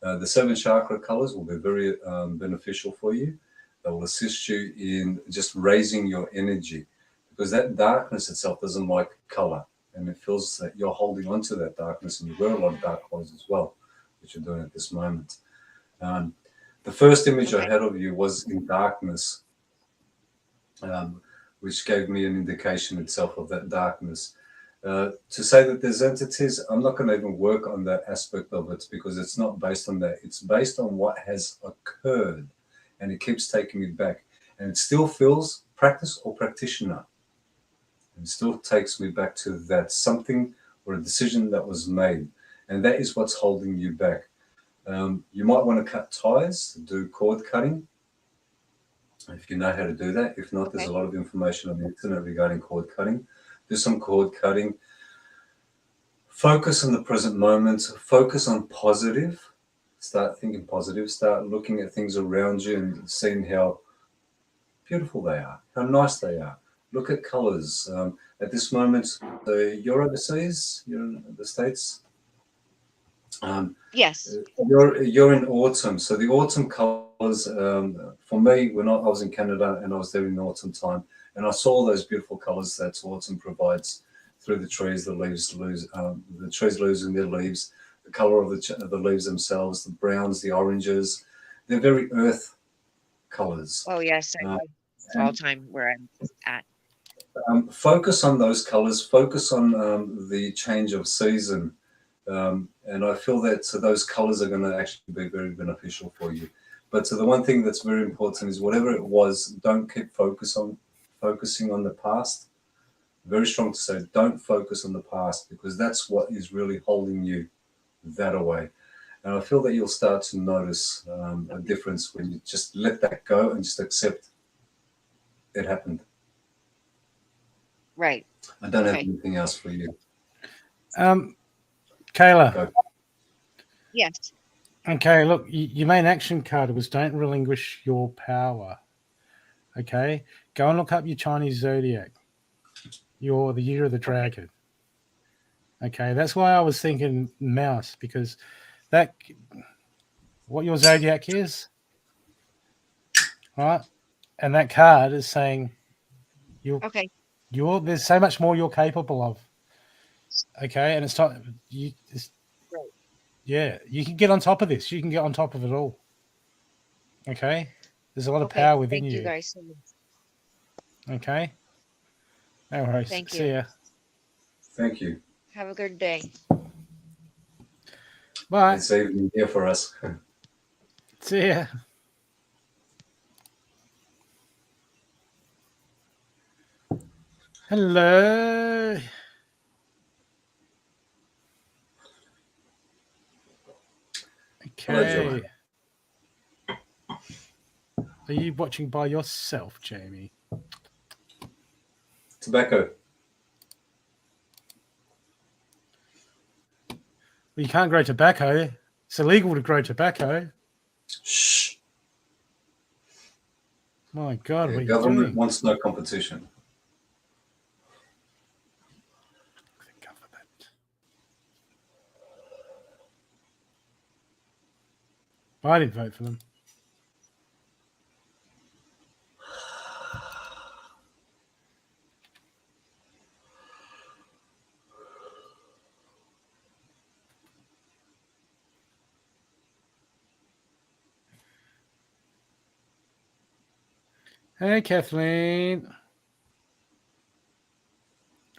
The 7 chakra colors will be very beneficial for you. They will assist you in just raising your energy, because that darkness itself doesn't like color, and it feels that you're holding on to that darkness, and you wear a lot of dark clothes as well, which you're doing at this moment. The first image I had of you was in darkness, which gave me an indication itself of that darkness. To say that there's entities, I'm not going to even work on that aspect of it because it's not based on that. It's based on what has occurred, and it keeps taking me back. And it still feels practice or practitioner. It still takes me back to that something or a decision that was made. And that is what's holding you back. You might want to cut ties, do cord cutting, if you know how to do that. If not, there's a lot of information on the internet regarding cord cutting. Do some cord cutting. Focus on the present moment. Focus on positive. Start thinking positive. Start looking at things around you and seeing how beautiful they are, how nice they are. Look at colors. At this moment, you're overseas, you're in the States. Yes. You're in autumn. So the autumn colors, for me, when I was in Canada and I was there in autumn time, and I saw those beautiful colors that autumn provides through the trees. The leaves the trees losing their leaves, the color of the leaves themselves, the browns, the oranges. They're very earth colors. Oh yes, it's all time where I'm at. Focus on those colors. Focus on the change of season. And I feel that those colors are going to actually be very beneficial for you. But the one thing that's very important is whatever it was, don't keep focusing on the past. Very strong to say, don't focus on the past because that's what is really holding you that away. And I feel that you'll start to notice a difference when you just let that go and just accept it happened. Right. I don't have anything else for you. Kayla. Go. Yes. Okay, look, your main action card was don't relinquish your power. Okay, go and look up your Chinese zodiac. You're the year of the dragon. Okay, that's why I was thinking mouse, because that what your zodiac is, right? And that card is saying you're there's so much more you're capable of. Okay, and it's time yeah, you can get on top of this. You can get on top of it all. Okay, there's a lot of power within you. Thank you guys so much. Okay, no worries. Thank you. See ya. Thank you. Have a good day. Bye. It's evening here for us. See ya. Hello. Okay. Are you watching by yourself, Jamie? Tobacco. Well, you can't grow tobacco. It's illegal to grow tobacco. Shh. My God, what are you government doing? wants no competition. The government. I didn't vote for them. Hey, Kathleen.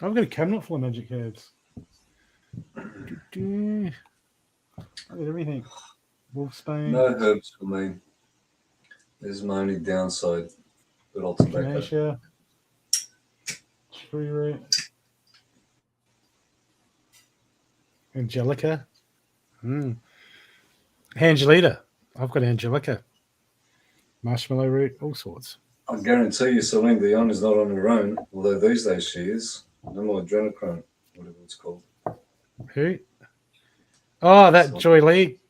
I've got a cabinet full of magic herbs. Look at everything. Wolfsbane. No herbs for me. There's my only downside. Good old tobacco. Echinacea. Tree root. Angelica. Angelita. I've got Angelica. Marshmallow root. All sorts. I guarantee you Celine Dion is not on her own, although these days she is. No more adrenochrome, whatever it's called. Who? Oh, that Joy Lee.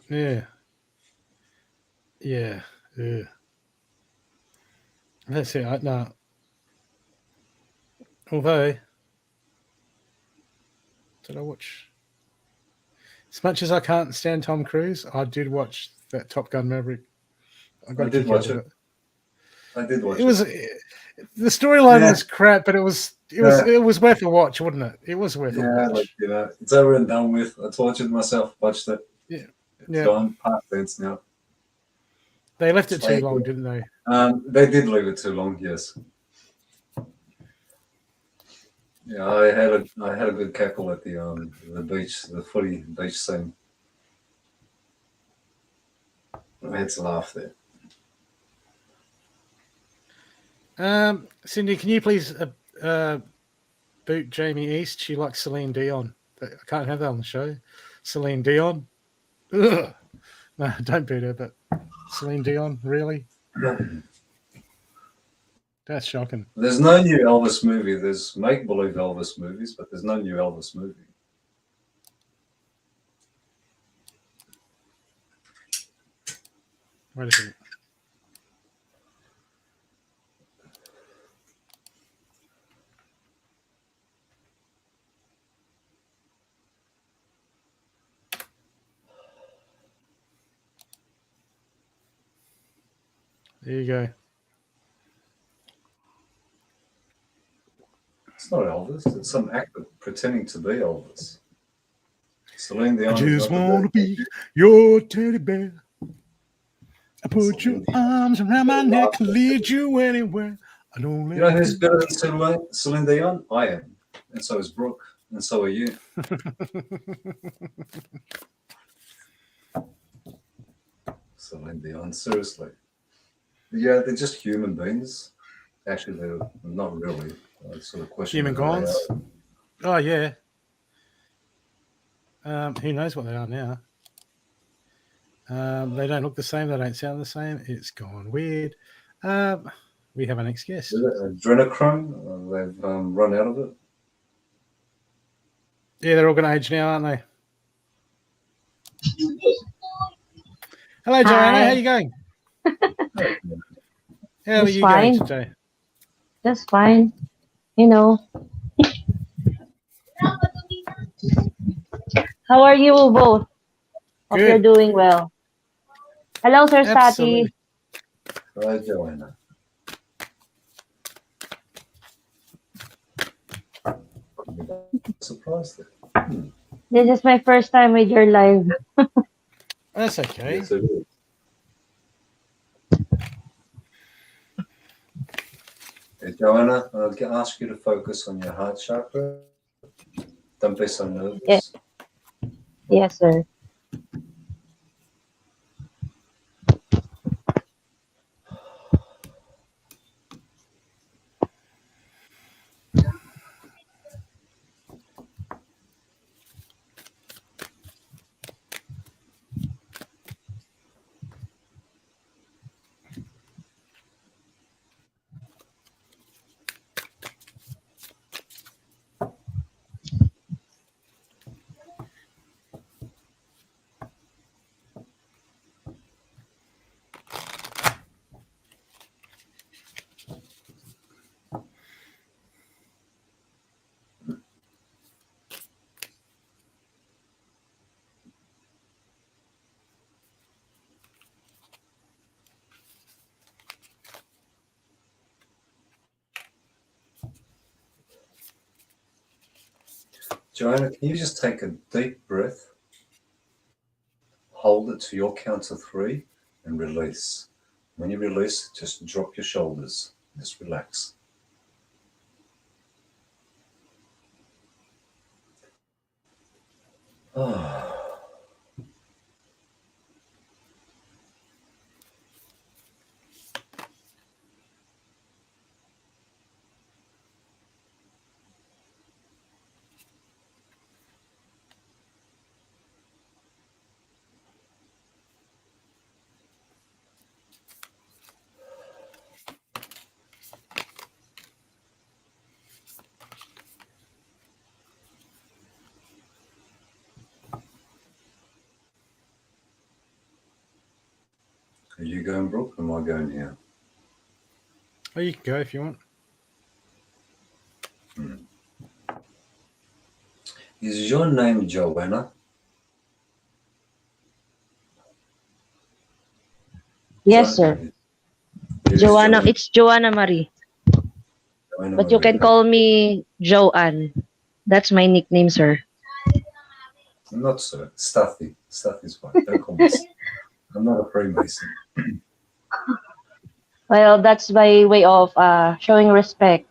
Yeah. Yeah. Yeah. That's it. No. Although, did I watch? As much as I can't stand Tom Cruise, I did watch that Top Gun Maverick. I did watch it. I did watch it. It was the storyline was crap, but it was worth a watch, wasn't it? It was worth a watch. Like, it's over and done with. I watched it myself. Watched it. Yeah. It's gone past tense now. They left it too long, didn't they? They did leave it too long. Yes. Yeah, I had a good cackle at the beach, the footy beach scene. I had to laugh there. Cindy, can you please boot Jamie East? She likes Celine Dion. I can't have that on the show. Celine Dion. Ugh. No, don't boot her, but Celine Dion, really? That's shocking. There's no new Elvis movie. There's make-believe Elvis movies, but there's no new Elvis movie. Wait a second. There you go. It's not Elvis. It's some actor pretending to be Elvis. Celine Dion. I just want to be your teddy bear. I put your arms around my neck, lead you anywhere. I don't let You know who's better than Celine Dion? I am. And so is Brooke. And so are you. Celine Dion, seriously. Yeah, they're just human beings. Actually, they're not really. I sort of question Human whether they gods. are. Oh yeah. Who knows what they are now? They don't look the same. They don't sound the same. It's gone weird. We have our next guest. Is it adrenochrome? They've run out of it. Yeah, they're all going to age now, aren't they? Hello, Joanna. Hi. How you going? How are Just you going fine. today? Just fine. You know. How are you both? Hope Good. you're doing well. Hello, Sir Stathi. Absolutely. Hi, Joanna. Surprised there. This is my first time with your live. That's okay. Yes, it is. Hey, Joanna, I'll ask you to focus on your heart chakra. Don't be so nervous. Yeah. Yes, sir. Joanna, can you just take a deep breath, hold it to your count of 3, and release. When you release, just drop your shoulders. Just relax. Ah. Are you going, Brooke, or am I going here? Oh, you can go if you want. Is your name Joanna? Yes, sir. It is Joanna, it's Joanna Marie. Joanna But you can Marie. call me Joanne. That's my nickname, sir. Not sir. Stathi. Stathi's fine. Don't call me. I'm not a Freemason. Well, that's by way of showing respect.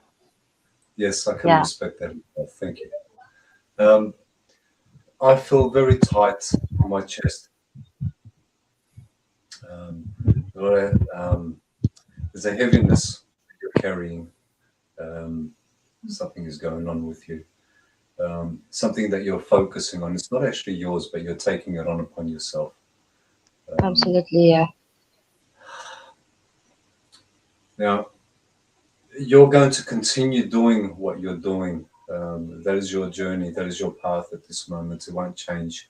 Yes, I can Yeah. respect that. Thank you. I feel very tight on my chest. There's a heaviness that you're carrying. Something is going on with you. Something that you're focusing on. It's not actually yours, but you're taking it on upon yourself. Absolutely, yeah. Now, you're going to continue doing what you're doing. That is your journey. That is your path at this moment. It won't change.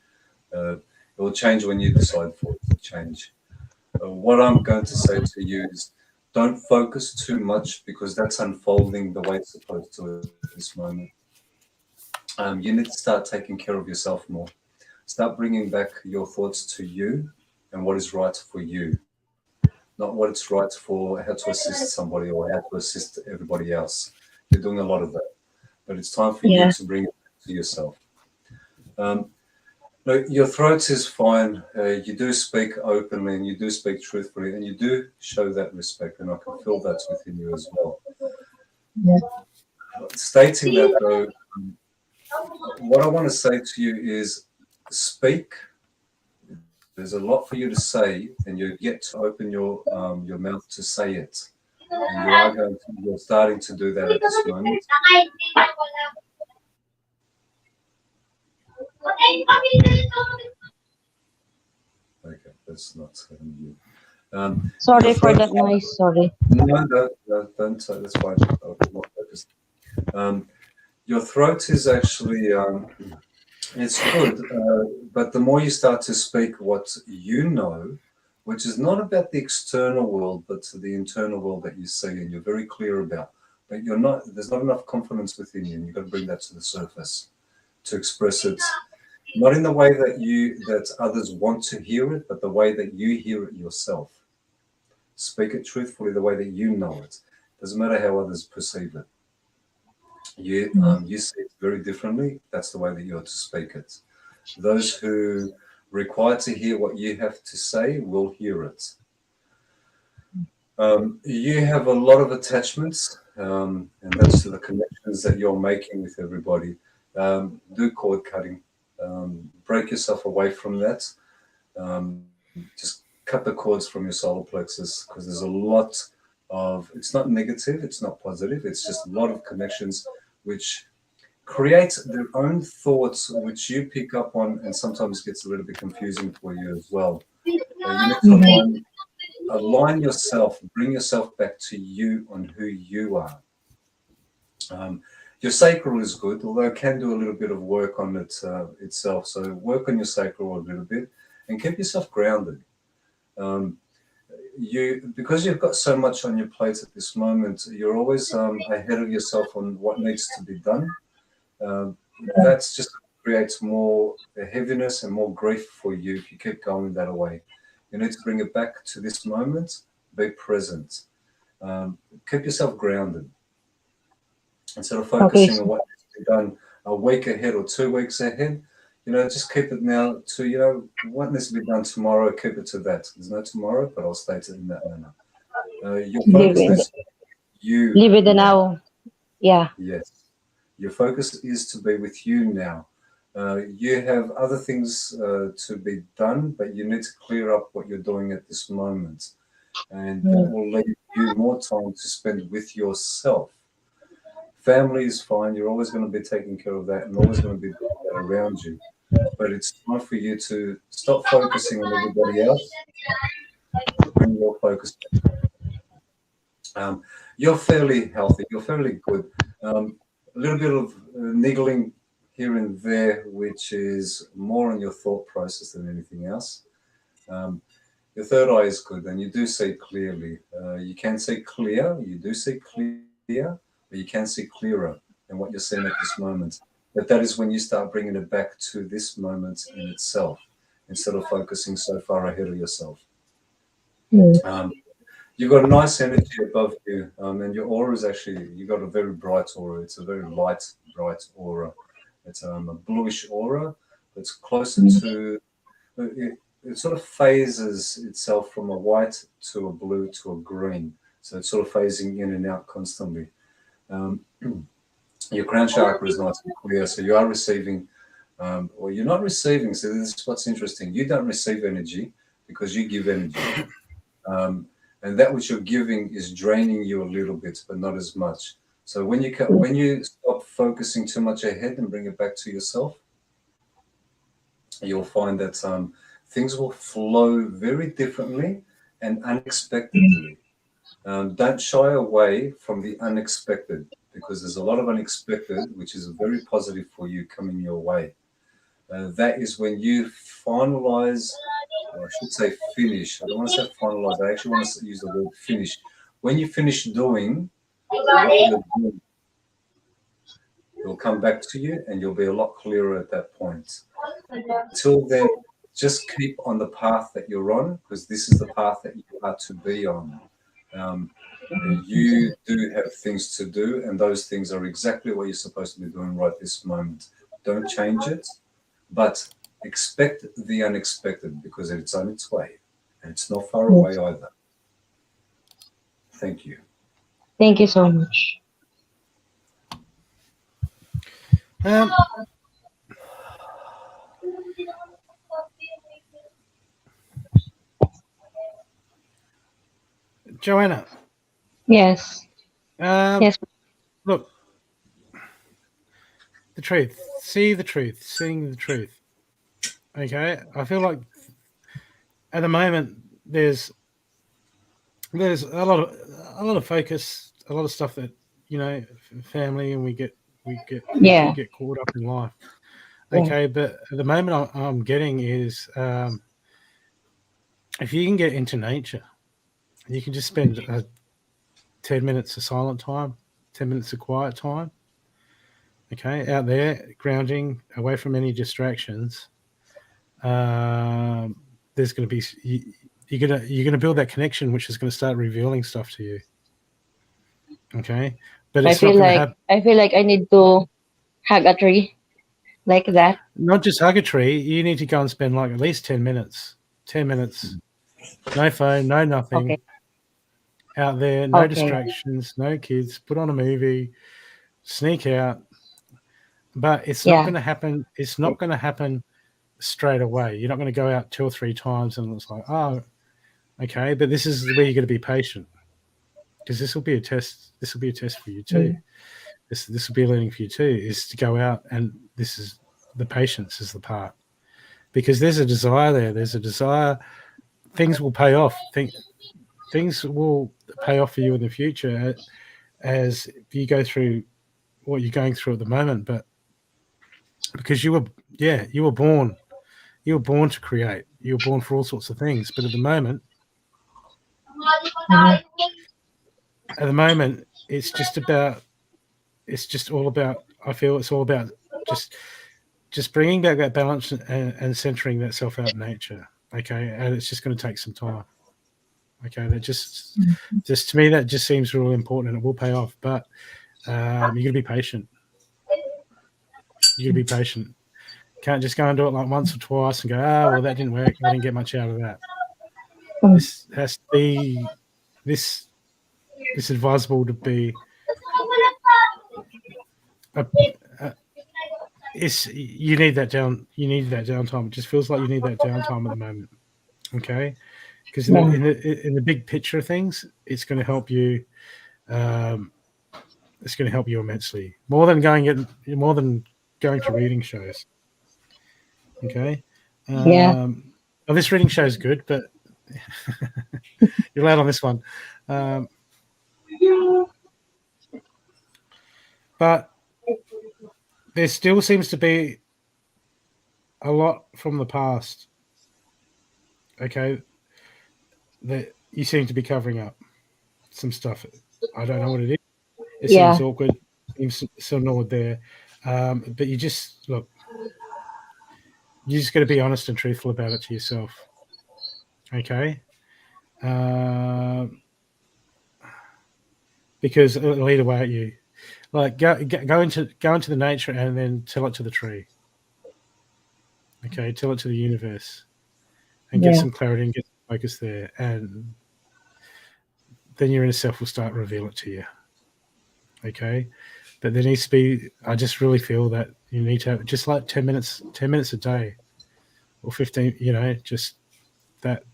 It will change when you decide for it to change. What I'm going to say to you is don't focus too much because that's unfolding the way it's supposed to at this moment. You need to start taking care of yourself more. Start bringing back your thoughts to you and what is right for you, not what it's right for how to assist somebody or how to assist everybody else. You're doing a lot of that, but it's time for you Yeah. to bring it back to yourself. Look, your throat is fine. You do speak openly and you do speak truthfully and you do show that respect, and I can feel that's within you as well. Yeah. Stating that though, what I want to say to you is speak. There's a lot for you to say, and you're yet to open your mouth to say it. And you're starting to do that at this moment. Okay, that's not you. Sorry Your for throat- that noise. Sorry. No, don't. That's fine. I'll be more focused. Your throat is actually it's good, but the more you start to speak what you know, which is not about the external world, but to the internal world that you see and you're very clear about, but there's not enough confidence within you, and you've got to bring that to the surface to express it, not in the way that others want to hear it, but the way that you hear it yourself. Speak it truthfully the way that you know it. Doesn't matter how others perceive it. You see it very differently. That's the way that you are to speak it. Those who require to hear what you have to say will hear it. You have a lot of attachments, and that's to the connections that you're making with everybody. Do cord cutting. Break yourself away from that. Just cut the cords from your solar plexus, because there's a lot of, it's not negative, it's not positive, it's just a lot of connections which create their own thoughts which you pick up on, and sometimes gets a little bit confusing for you as well. You need to align yourself, bring yourself back to you on who you are. Your sacral is good, although it can do a little bit of work on it itself. So work on your sacral a little bit and keep yourself grounded. Because you've got so much on your plate at this moment, you're always ahead of yourself on what needs to be done. That's just creates more heaviness and more grief for you if you keep going that way. You need to bring it back to this moment. Be present. Keep yourself grounded. Instead of focusing on what needs to be done a week ahead or 2 weeks ahead, just keep it now to, what needs to be done tomorrow, keep it to that. There's no tomorrow, but I'll state it in that manner. Your focus is you. Live it now. Yeah. Yes. Your focus is to be with you now. You have other things to be done, but you need to clear up what you're doing at this moment. And that will leave you more time to spend with yourself. Family is fine. You're always going to be taking care of that and always going to be doing that around you. But it's time for you to stop focusing on everybody else. Bring your focus back. You're fairly healthy. You're fairly good. A little bit of niggling here and there, which is more on your thought process than anything else. Your third eye is good, and you do see clearly. You can see clear. You do see clear, but you can see clearer than what you're seeing at this moment. But that is when you start bringing it back to this moment in itself, instead of focusing so far ahead of yourself. You've got a nice energy above you, and your aura is actually, you've got a very bright aura. It's a very light, bright aura. It's a bluish aura. It's closer to, it sort of phases itself from a white to a blue to a green. So it's sort of phasing in and out constantly. Your crown chakra is nice and clear, so you are receiving, or you're not receiving. So this is what's interesting. You don't receive energy because you give energy, and that which you're giving is draining you a little bit, but not as much. So when you stop focusing too much ahead and bring it back to yourself, you'll find that things will flow very differently and unexpectedly. Don't shy away from the unexpected, because there's a lot of unexpected, which is very positive for you coming your way. That is when you finalize, or I should say finish. I don't want to say finalize. I actually want to use the word finish. When you finish doing what you're doing, it'll come back to you and you'll be a lot clearer at that point. Until then, just keep on the path that you're on, because this is the path that you are to be on. You do have things to do, and those things are exactly what you're supposed to be doing right this moment. Don't change it, but expect the unexpected, because it's on its way, and it's not far away either. Thank you. Thank you so much. Joanna. Yes. Yes. Look, the truth. See the truth. Seeing the truth. Okay. I feel like at the moment there's a lot of focus, a lot of stuff that family, and we get caught up in life. Okay, but at the moment I'm getting is if you can get into nature, you can just spend 10 minutes of silent time, 10 minutes of quiet time. Okay, out there, grounding, away from any distractions. There's going to be you're gonna build that connection, which is going to start revealing stuff to you. Okay, but it's I feel like I need to hug a tree, like that. Not just hug a tree. You need to go and spend like at least 10 minutes. 10 minutes. No phone, no nothing. Okay. Out there, no distractions, no kids. Put on a movie, sneak out. But it's not going to happen. It's not going to happen straight away. You're not going to go out 2 or 3 times and it's like, oh, okay. But this is where you're going to be patient, because this will be a test. This will be a test for you too. This will be a learning for you too. Is to go out, and this is the patience is the part, because there's a desire there. There's a desire. Things will pay off. Things will pay off for you in the future as you go through what you're going through at the moment. But because you were born to create. You were born for all sorts of things. But at the moment, it's just all about. I feel it's all about just bringing back that balance and centering that self out in nature. Okay, and it's just going to take some time. Okay, that just to me that just seems really important, and it will pay off. But you're going to be patient. You're going to be patient. Can't just go and do it like once or twice and go, well, that didn't work. I didn't get much out of that. This has to be this advisable to be. You need that downtime. It just feels like you need that downtime at the moment. Okay, because in the big picture of things, it's going to help you. It's going to help you immensely, more than going to reading shows. Okay. This reading show is good, but you're loud on this one. But there still seems to be a lot from the past. Okay. That you seem to be covering up some stuff. I don't know what it is. It seems awkward. It seems so not there. But you just look. You just got to be honest and truthful about it to yourself. Okay. Because it'll eat away at you. Like go into the nature and then tell it to the tree. Okay, tell it to the universe, and get some clarity and get some focus there, and then your inner self will start to reveal it to you. Okay, but there needs to be. I just really feel that you need to have just like 10 minutes a day, or 15. You know, just that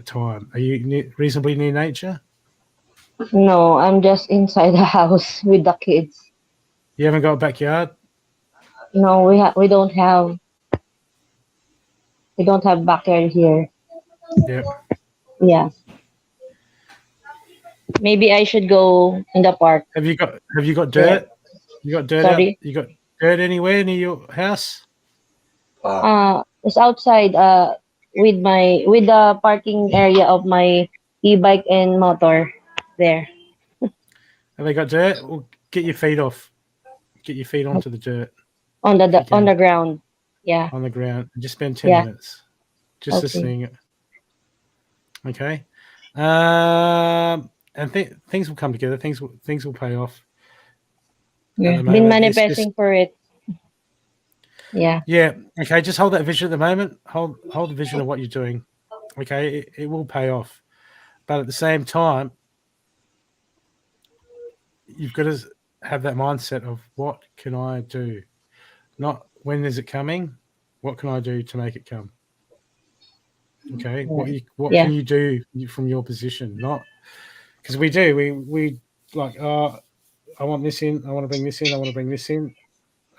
time. Are you reasonably near nature? No, I'm just inside the house with the kids. You haven't got a backyard? No, we don't have backyard here. Yep. Yeah. Maybe I should go in the park. Have you got Yeah. dirt? You got dirt out? Sorry. You got dirt anywhere near your house? It's outside with the parking area of my e-bike and motor there. Have they got dirt? Well, get your feet off. Get your feet onto the dirt On if you the can, ground. Yeah. on the ground. And just spend 10 Yeah. minutes just Okay. listening. Okay. And things will come together. Things will pay off. At Yeah. the Been moment, it's manifesting just, for it. Yeah. yeah. Okay. Just hold that vision at the moment. Hold the vision of what you're doing. Okay. It will pay off, but at the same time, you've got to have that mindset of what can I do, not when is it coming. What can I do to make it come? Okay. What Yeah. can you do from your position? Not because we like, I want this in. I want to bring this in. I want to bring this in.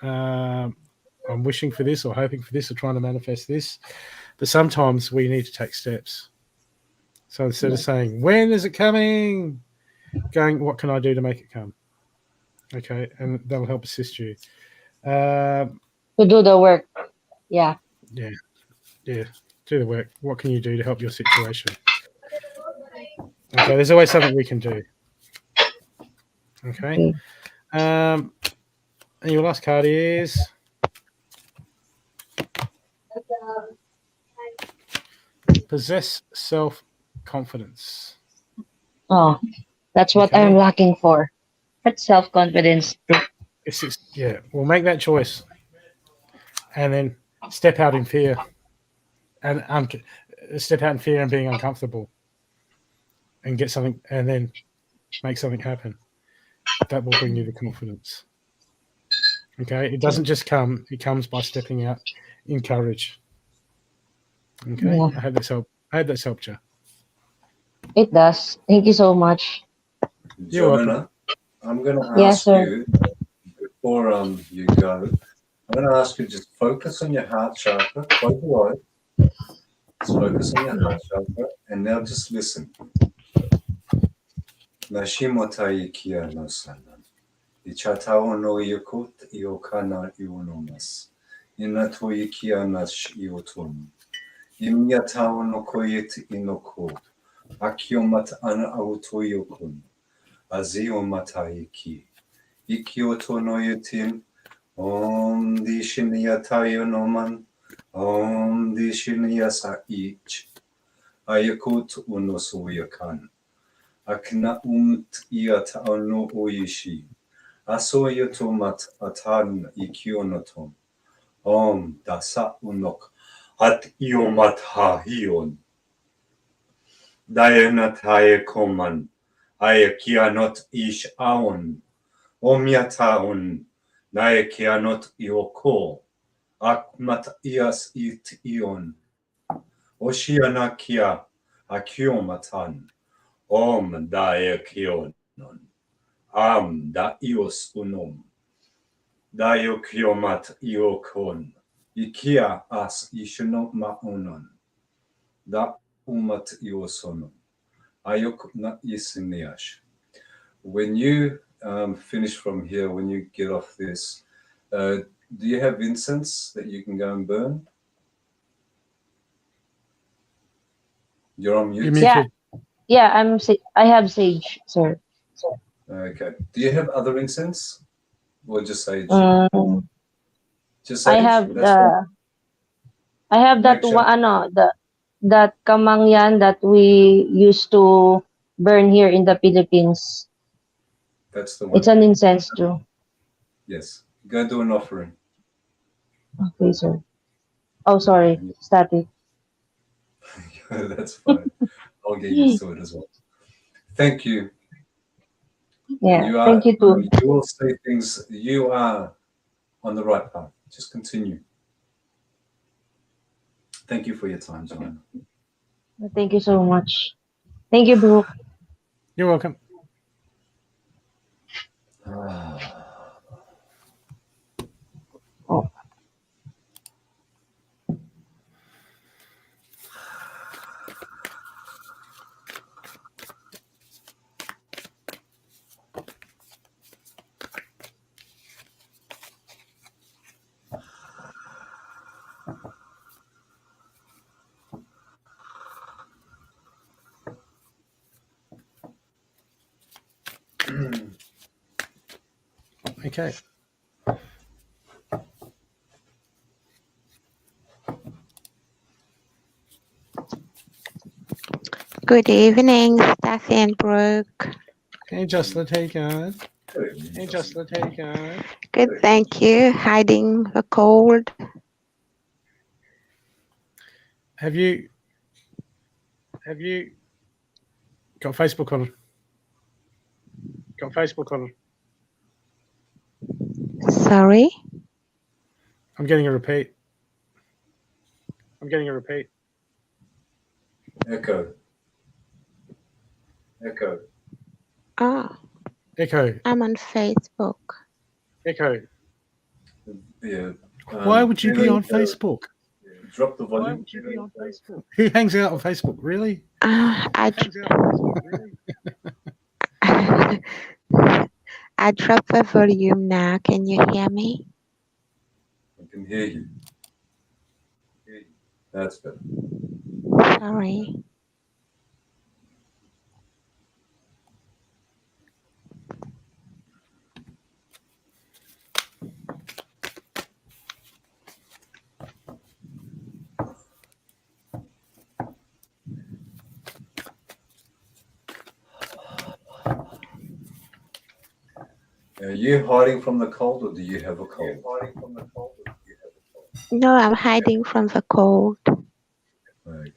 I'm wishing for this or hoping for this or trying to manifest this. But sometimes we need to take steps. So instead of saying, when is it coming? Going, what can I do to make it come? Okay. And that'll help assist you. To do the work. Yeah. Yeah. Do the work. What can you do to help your situation? Okay. There's always something we can do. Okay. And your last card is possess self-confidence. Oh, that's what Okay. I'm looking for. That's self-confidence. It's just, yeah. We'll make that choice, and then step out in fear, and step out in fear and being uncomfortable, and get something, and then make something happen. That will bring you the confidence. Okay. It doesn't just come. It comes by stepping out in courage. Okay. Yeah. I hope that's helped you. It does. Thank you so much. You're welcome. Joanna, I'm going to Yes, ask sir. you before you go. I'm going to ask you just focus on your heart chakra. Close your eyes. Just focus on your heart chakra, and now just listen. Nashimotai kia no sanan. Ichatao no yokut iokana ionomas. Inato kia nash iotun. Imyatao no koyet inoko. Akiomat ana autoyokun. Azio mataiki. Ikioto no yutin. Om dishinyatayo noman. Om dishinyasa ich. Ayakut unosuyakan. Akna iat ano oishi. Asoyatomat atan ikionotom. Om dasa unok. At iomat hahion. Dayanataye koman. Ayakianot ish aon. Omyataon. Nayakianot ioko. Akmat ias it ion. Oshianakia. Akiomatan. Om dayakionon. Am da ios unum. Dayokiomat iokon. Ikia as ishono maunon. Da umat iosonon. Ayok na isiniash. When you finish from here, when you get off this, do you have incense that you can go and burn? You're on mute. Yeah. Yeah, I have sage, sir. Okay. Do you have other incense, or just sage? Just I sage. have That's fine. I have that Make sure- one, that kamangyan that we used to burn here in the Philippines. That's the one. It's an incense too. Yes. Go do an offering. Okay, sir. Oh, sorry, Stathi. That's fine. I'll get used to it as well. Thank you. Yeah, You are, thank you too. you will see things. You are on the right path. Just continue. Thank you for your time, Joanna. Thank you so much. Thank you, Brooke. You're welcome. Oh. Okay. Good evening, Stathi and Brooke. Hey, Jocelyn, how you going? Hey, Jocelyn, how you going? Good, thank you. Hiding the cold. Have you got Facebook on? Got Facebook on? Sorry? I'm getting a repeat. I'm getting a repeat. Echo. Echo. Oh, Echo. I'm on Facebook. Echo. Yeah. Why would you be on David, Facebook? drop the Why volume. would you be on Facebook? Who hangs out on Facebook? Really? I, Hangs out on Facebook, really? I dropped the volume now. Can you hear me? I can hear you. That's better. Sorry. Are you hiding from the cold, or do you have a cold? No, I'm hiding from the cold. Okay.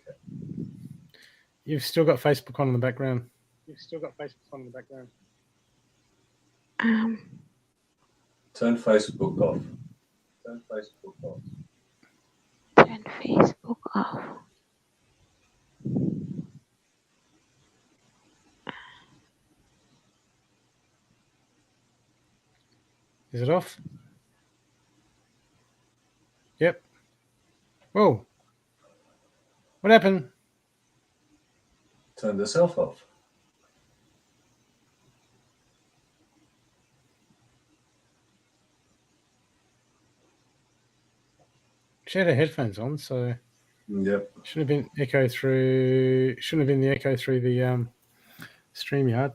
You've still got Facebook on in the background. You've still got Facebook on in the background. Turn Facebook off. Turn Facebook off. Turn Facebook off. Is it off? Yep. Whoa. What happened? Turn the self off. She had her headphones on, so Yep. shouldn't have been echo through. Shouldn't have been the echo through the StreamYard.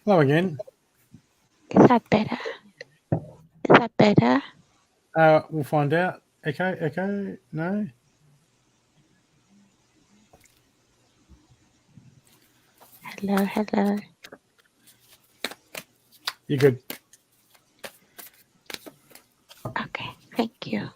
Hello again. Is that better? Is that better? We'll find out. Echo? No? Hello. You're good. Okay, thank you.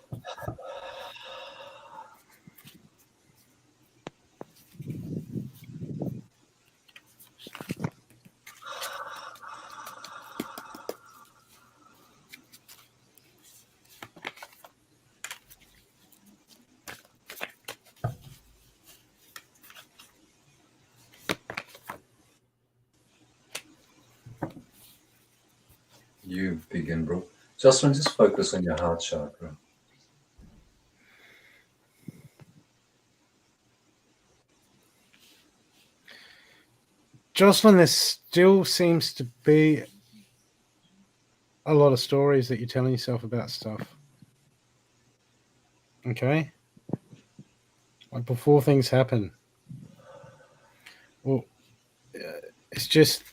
You begin, bro. Jocelyn, just focus on your heart chakra. Jocelyn, there still seems to be a lot of stories that you're telling yourself about stuff. Okay? Like before things happen. Well, it's just...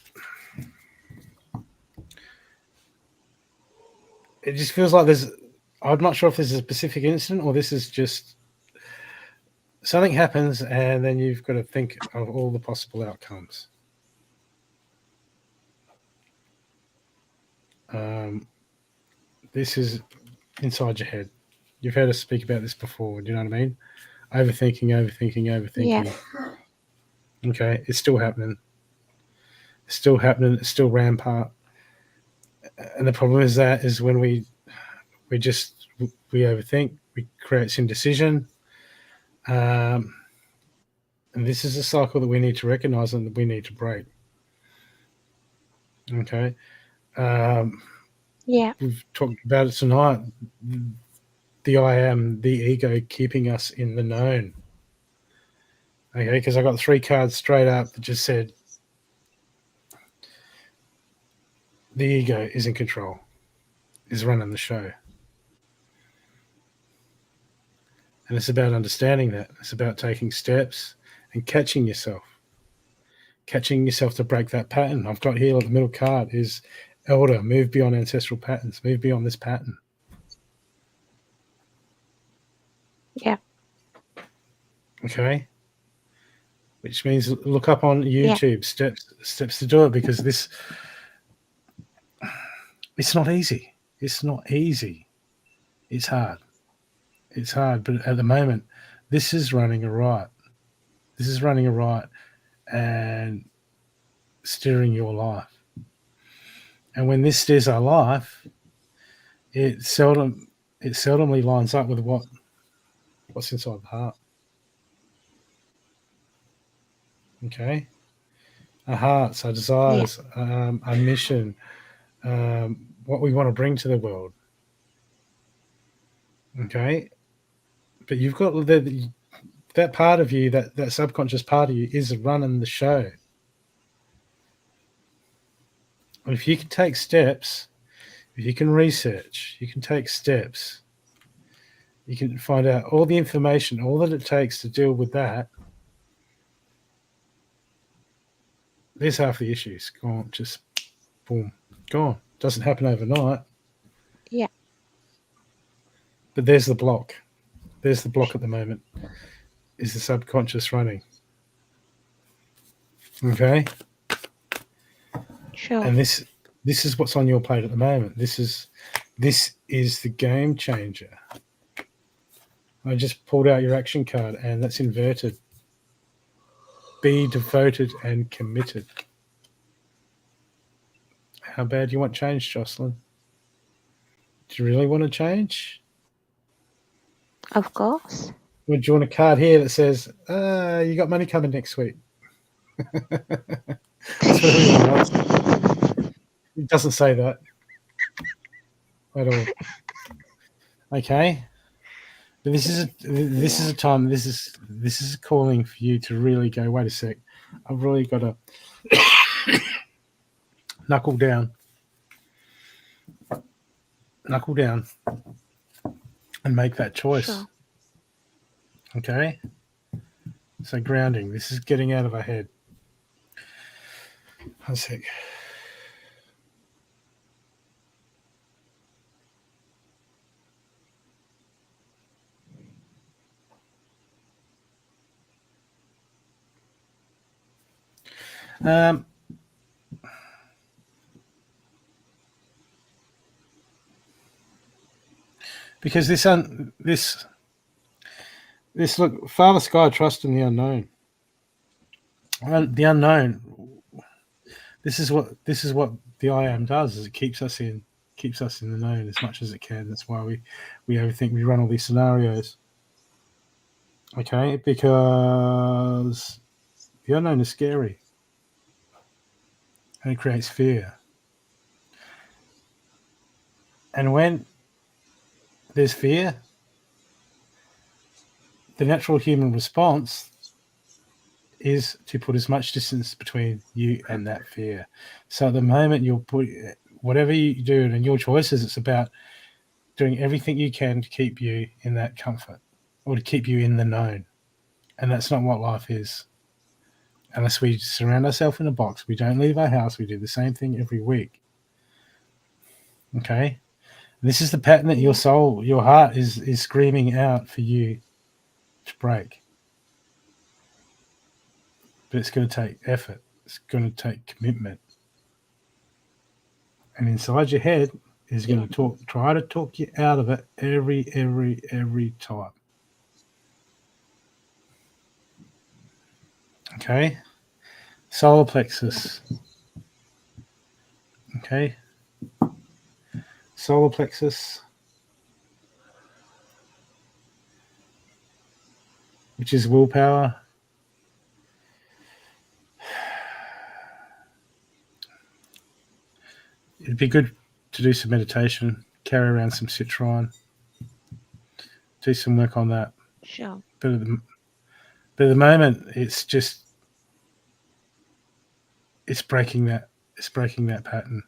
It just feels like there's... I'm not sure if this is a specific incident or this is just something happens, and then you've got to think of all the possible outcomes. This is inside your head. You've heard us speak about this before. Do you know what I mean? Overthinking. Yeah. Okay, it's still happening. It's still happening. It's still rampart. And the problem is when we overthink, we create indecision. And this is a cycle that we need to recognize and that we need to break. Okay. Yeah. We've talked about it tonight. The I am, the ego keeping us in the known. Okay, because I got 3 cards straight up that just said the ego is in control, is running the show. And it's about understanding that. It's about taking steps and catching yourself to break that pattern. I've got here, like the middle card is Elder, move beyond ancestral patterns, move beyond this pattern. Yeah. Okay. Which means look up on YouTube steps to do it, because it's not easy. It's not easy. It's hard. It's hard, but at the moment, this is running a right. This is running a right and steering your life. And when this steers our life, it seldomly lines up with what's inside the heart. Okay? Our hearts, our desires, our mission, what we want to bring to the world. Okay? But you've got that part of you, that subconscious part of you is running the show. And if you can take steps, if you can research, you can take steps, you can find out all the information, all that it takes to deal with that, there's half the issues gone. Just boom, gone. Doesn't happen overnight. Yeah. But there's the block. There's the block at the moment. Is the subconscious running? Okay. Sure. And this is what's on your plate at the moment. This is the game changer. I just pulled out your action card, and that's inverted. Be devoted and committed. How bad do you want change, Jocelyn? Do you really want to change? Of course. Or do you want a card here that says, you got money coming next week? That's what everyone wants. It doesn't say that at all. Okay. But this is a time, this is a calling for you to really go, wait a sec, I've really got to knuckle down and make that choice. Sure. Okay? So grounding, this is getting out of our head. One sec. Because this look, Father Sky, trust in the unknown. And the unknown. This is what the I am does. Is it keeps us in the known as much as it can. That's why we overthink. We run all these scenarios. Okay, because the unknown is scary. And it creates fear. And when there's fear, the natural human response is to put as much distance between you and that fear. So at the moment you'll put whatever you do and your choices, it's about doing everything you can to keep you in that comfort or to keep you in the known. And that's not what life is. Unless we surround ourselves in a box, we don't leave our house, we do the same thing every week. Okay? This is the pattern that your soul, your heart is screaming out for you to break. but it's going to take effort. It's going to take commitment. And inside your head is going to try to talk you out of it every time. Okay? Solar plexus. Okay? Solar plexus, which is willpower. It'd be good to do some meditation, carry around some citron, do some work on that. Sure. But at the moment, it's breaking that pattern.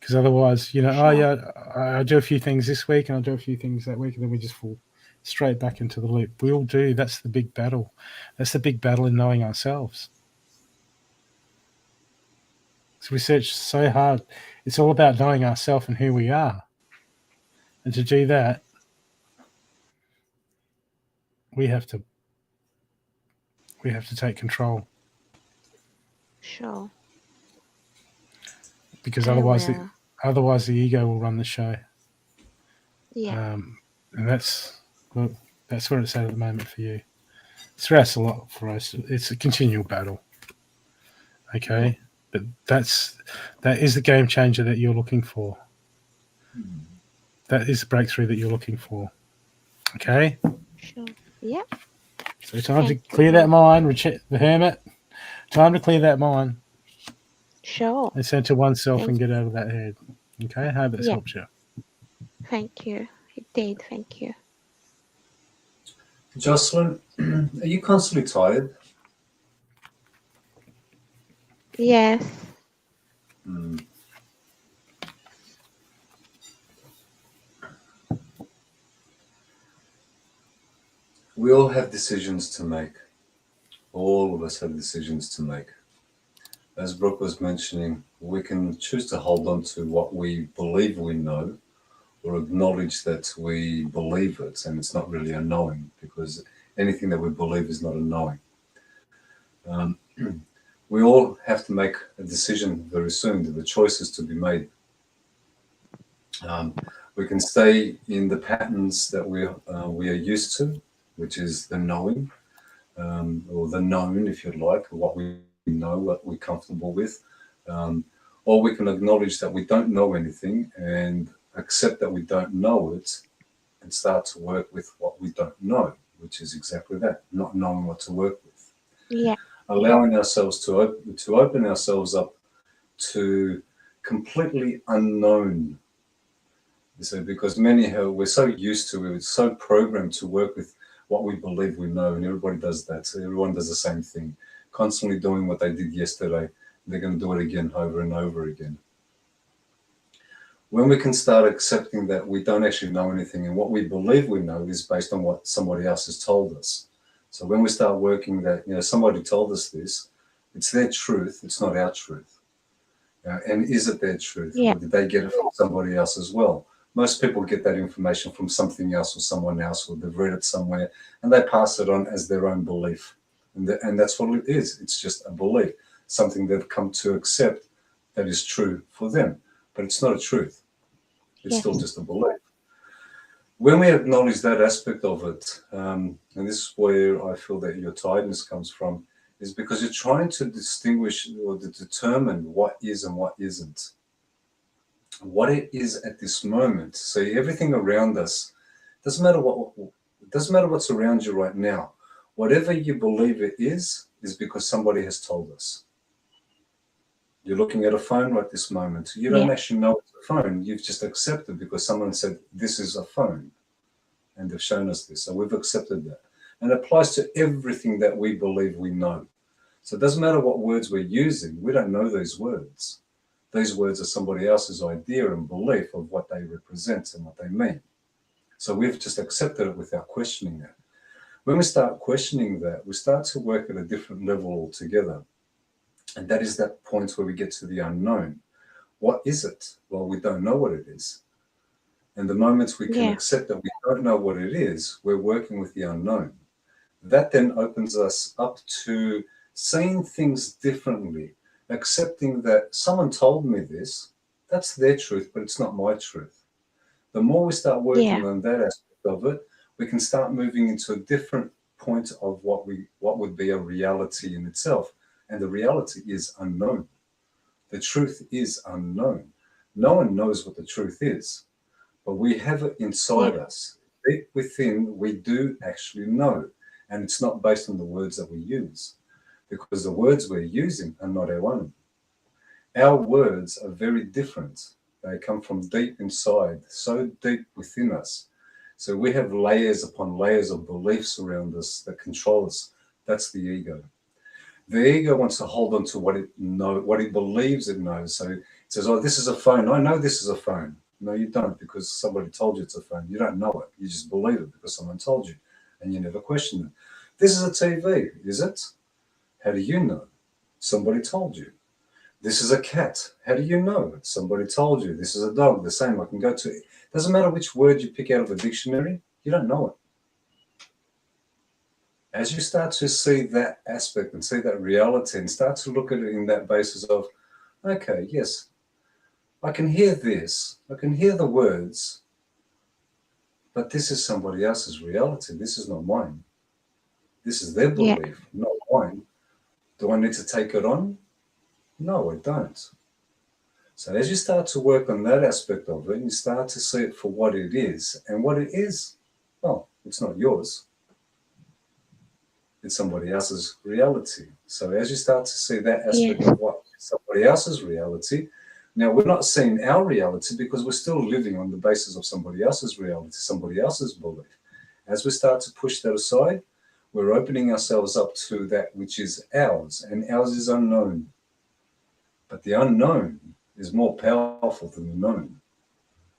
Because otherwise, Sure. oh yeah, I do a few things this week and I'll do a few things that week, and then we just fall straight back into the loop. We all do. That's the big battle. That's the big battle in knowing ourselves. So we search so hard. It's all about knowing ourselves and who we are. And to do that, we have to take control. Sure. Because I otherwise will. the ego will run the show. Yeah. And that's where it's at the moment for you. Stress a lot for us. It's a continual battle. Okay? But that is the game changer that you're looking for. That is the breakthrough that you're looking for. Okay? Sure. Yeah. So time to Thank clear you. that mind, the hermit. Time to clear that mind Sure. and center oneself Thank and get out of that head. Okay? I hope that's Yeah. helped you. Thank you. It did. Thank you. Jocelyn, are you constantly tired? Yes. Hmm. We all have decisions to make. All of us have decisions to make. As Brooke was mentioning, we can choose to hold on to what we believe we know, or acknowledge that we believe it, and it's not really a knowing, because anything that we believe is not a knowing. We all have to make a decision very soon. The choice is to be made. We can stay in the patterns that we are used to, which is the knowing, or the known, if you like, what we know, what we're comfortable with. Or we can acknowledge that we don't know anything and accept that we don't know it and start to work with what we don't know, which is exactly that, not knowing what to work with. Yeah. Allowing ourselves to open ourselves up to completely unknown. So because we're so used to, we're so programmed to work with what we believe we know, and everybody does that. So everyone does the same thing, constantly doing what they did yesterday. They're going to do it again, over and over again. When we can start accepting that we don't actually know anything, and what we believe we know is based on what somebody else has told us. So when we start working that, somebody told us this, it's their truth, it's not our truth. And is it their truth? Yeah. Or did they get it from somebody else as well? Most people get that information from something else or someone else, or they've read it somewhere, and they pass it on as their own belief. And that's what it is. It's just a belief, something they've come to accept that is true for them. But it's not a truth. It's still just a belief. When we acknowledge that aspect of it, and this is where I feel that your tiredness comes from, is because you're trying to distinguish or to determine what is and what isn't. What it is at this moment. So everything around us, doesn't matter what's around you right now. Whatever you believe it is because somebody has told us. You're looking at a phone right this moment. You don't actually know it's a phone. You've just accepted because someone said, this is a phone. And they've shown us this. So we've accepted that. And it applies to everything that we believe we know. So it doesn't matter what words we're using. We don't know those words. These words are somebody else's idea and belief of what they represent and what they mean. So we've just accepted it without questioning that. When we start questioning that, we start to work at a different level altogether. And that is that point where we get to the unknown. What is it? Well, we don't know what it is. And the moments we can accept that we don't know what it is, we're working with the unknown. That then opens us up to seeing things differently, accepting that someone told me this, that's their truth, but it's not my truth. The more we start working on that aspect of it, we can start moving into a different point of what would be a reality in itself. And the reality is unknown. The truth is unknown. No one knows what the truth is, but we have it inside us. Deep within, we do actually know. And it's not based on the words that we use, because the words we're using are not our own. Our words are very different. They come from deep inside, so deep within us. So we have layers upon layers of beliefs around us that control us. That's the ego. The ego wants to hold on to what it believes it knows. So it says, oh, this is a phone. I know this is a phone. No, you don't, because somebody told you it's a phone. You don't know it. You just believe it because someone told you, and you never question it. This is a TV, is it? How do you know? Somebody told you. This is a cat. How do you know? Somebody told you. This is a dog. The same. I can go to. Doesn't matter which word you pick out of a dictionary. You don't know it. As you start to see that aspect and see that reality and start to look at it in that basis of, okay, yes, I can hear this. I can hear the words, but this is somebody else's reality. This is not mine. This is their belief, not mine. Do I need to take it on? No, I don't. So as you start to work on that aspect of it, you start to see it for what it is. And what it is, well, it's not yours. It's somebody else's reality. So as you start to see that aspect of what somebody else's reality, now we're not seeing our reality because we're still living on the basis of somebody else's reality, somebody else's belief. As we start to push that aside, we're opening ourselves up to that which is ours, and ours is unknown. But the unknown is more powerful than the known,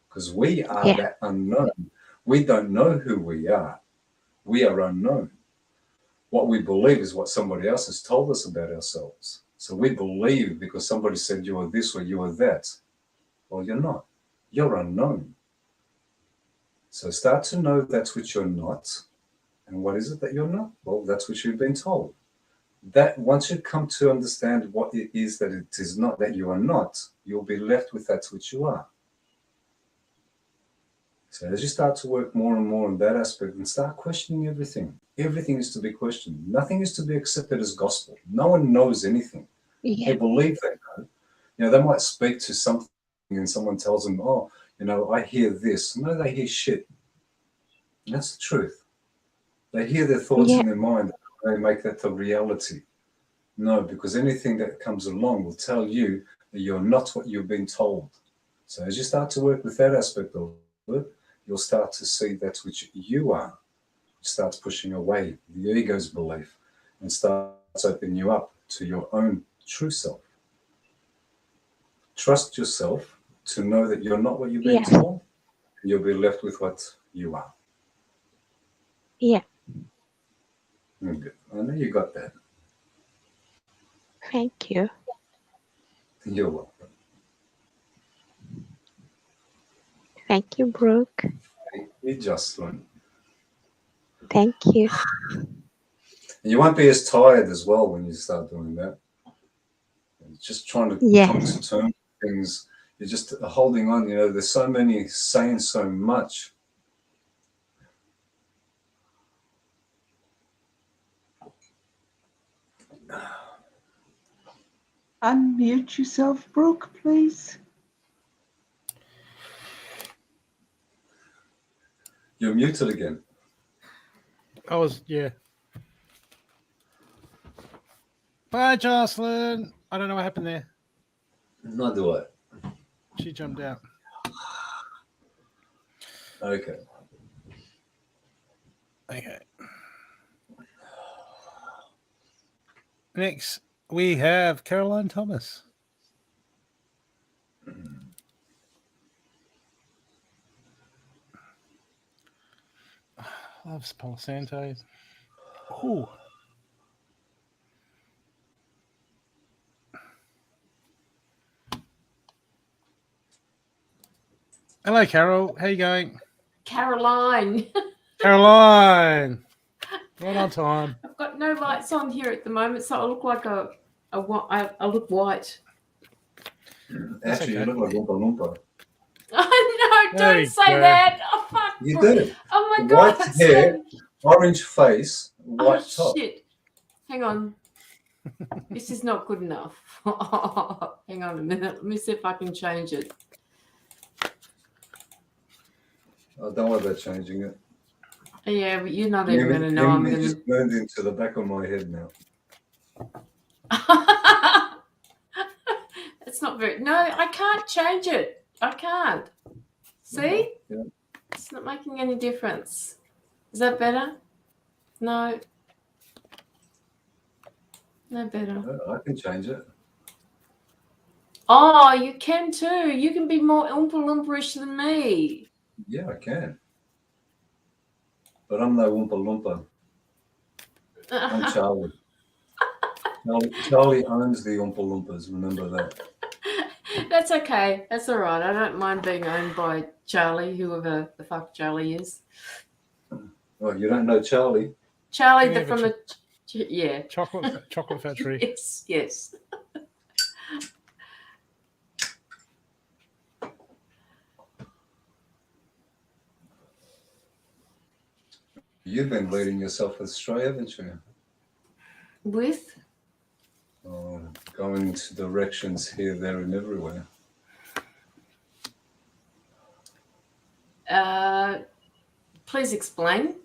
because we are that unknown. We don't know who we are. We are unknown. What we believe is what somebody else has told us about ourselves. So we believe because somebody said you are this or you are that. Well, you're not. You're unknown. So start to know that's what you're not. And what is it that you're not? Well, that's what you've been told. That once you come to understand what it is that it is not, that you are not, you'll be left with that's what you are. So as you start to work more and more on that aspect and start questioning everything, everything is to be questioned. Nothing is to be accepted as gospel. No one knows anything. They believe they know. You know, they might speak to something and someone tells them, oh, you know, I hear this. No, they hear shit. That's the truth. They hear their thoughts in their mind. They make that the reality. No, because anything that comes along will tell you that you're not what you've been told. So as you start to work with that aspect of it, you'll start to see that's which you are. It starts pushing away the ego's belief and starts opening you up to your own true self. Trust yourself to know that you're not what you've been told. And you'll be left with what you are. Yeah. Good. I know you got that. Thank you. You're welcome. Thank you, Brooke. Thank you, Jocelyn. Thank you. And you won't be as tired as well when you start doing that. It's just trying to come to terms with things. You're just holding on. You know, there's so many saying so much. Unmute yourself, Brooke, please. You're muted again. I was, yeah. Bye, Jocelyn. I don't know what happened there. Not do it. She jumped out. Okay. Okay. Next, we have Caroline Thomas. Loves Palo Santo. Ooh. Hello, Carol. How you going? Caroline. Caroline. Right on time. I've got no lights on here at the moment, so I look like I look white. That's Actually, okay. you look like Oompa Loompa. Oh no! There Don't you say go. that. Oh fuck! You do. Oh my White god! hair, orange face, white Oh top. shit! Hang on. This is not good enough. Hang on a minute. Let me see if I can change it. Oh, don't worry about changing it. Yeah, but you're not even going to know I'm going to. just burned into the back of my head now. It's not very. No, I can't change it. I can't. See? Yeah. It's not making any difference. Is that better? No. No better. I can change it. Oh, you can too. You can be more Oompa Loompa-ish than me. Yeah, I can. But I'm no Oompa Loompa. I'm Charlie. Charlie owns the Oompa Loompas. Remember that. That's okay. That's all right. I don't mind being owned by Charlie, whoever the fuck Charlie is. Oh, you don't know Charlie? Charlie, Yeah, from the yeah, chocolate factory. Yes, yes. You've been leading yourself astray, haven't you? With? Going to directions here, there, and everywhere. Please explain.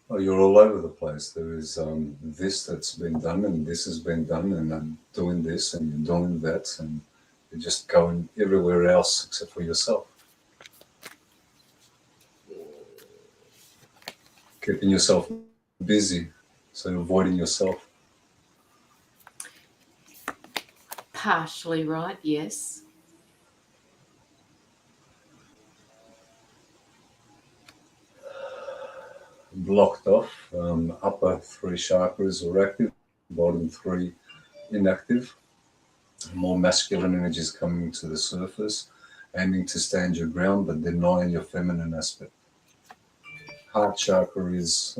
Oh, you're all over the place. There is this that's been done, and this has been done, and I'm doing this, and you're doing that, and you're just going everywhere else except for yourself. Keeping yourself busy, so you're avoiding yourself. Partially right, yes. Blocked off. Upper 3 chakras are active, bottom 3 inactive. More masculine energies coming to the surface, aiming to stand your ground but denying your feminine aspect. Heart chakra is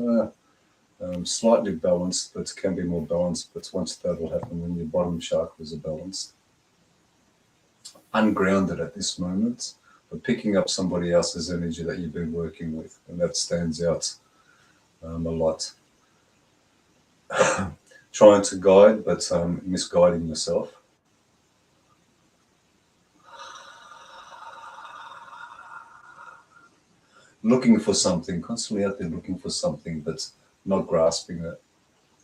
slightly balanced, but can be more balanced. But once that will happen when your bottom chakras are balanced. Ungrounded at this moment, but picking up somebody else's energy that you've been working with, and that stands out a lot. Trying to guide, but misguiding yourself. Looking for something, constantly out there looking for something, but not grasping it.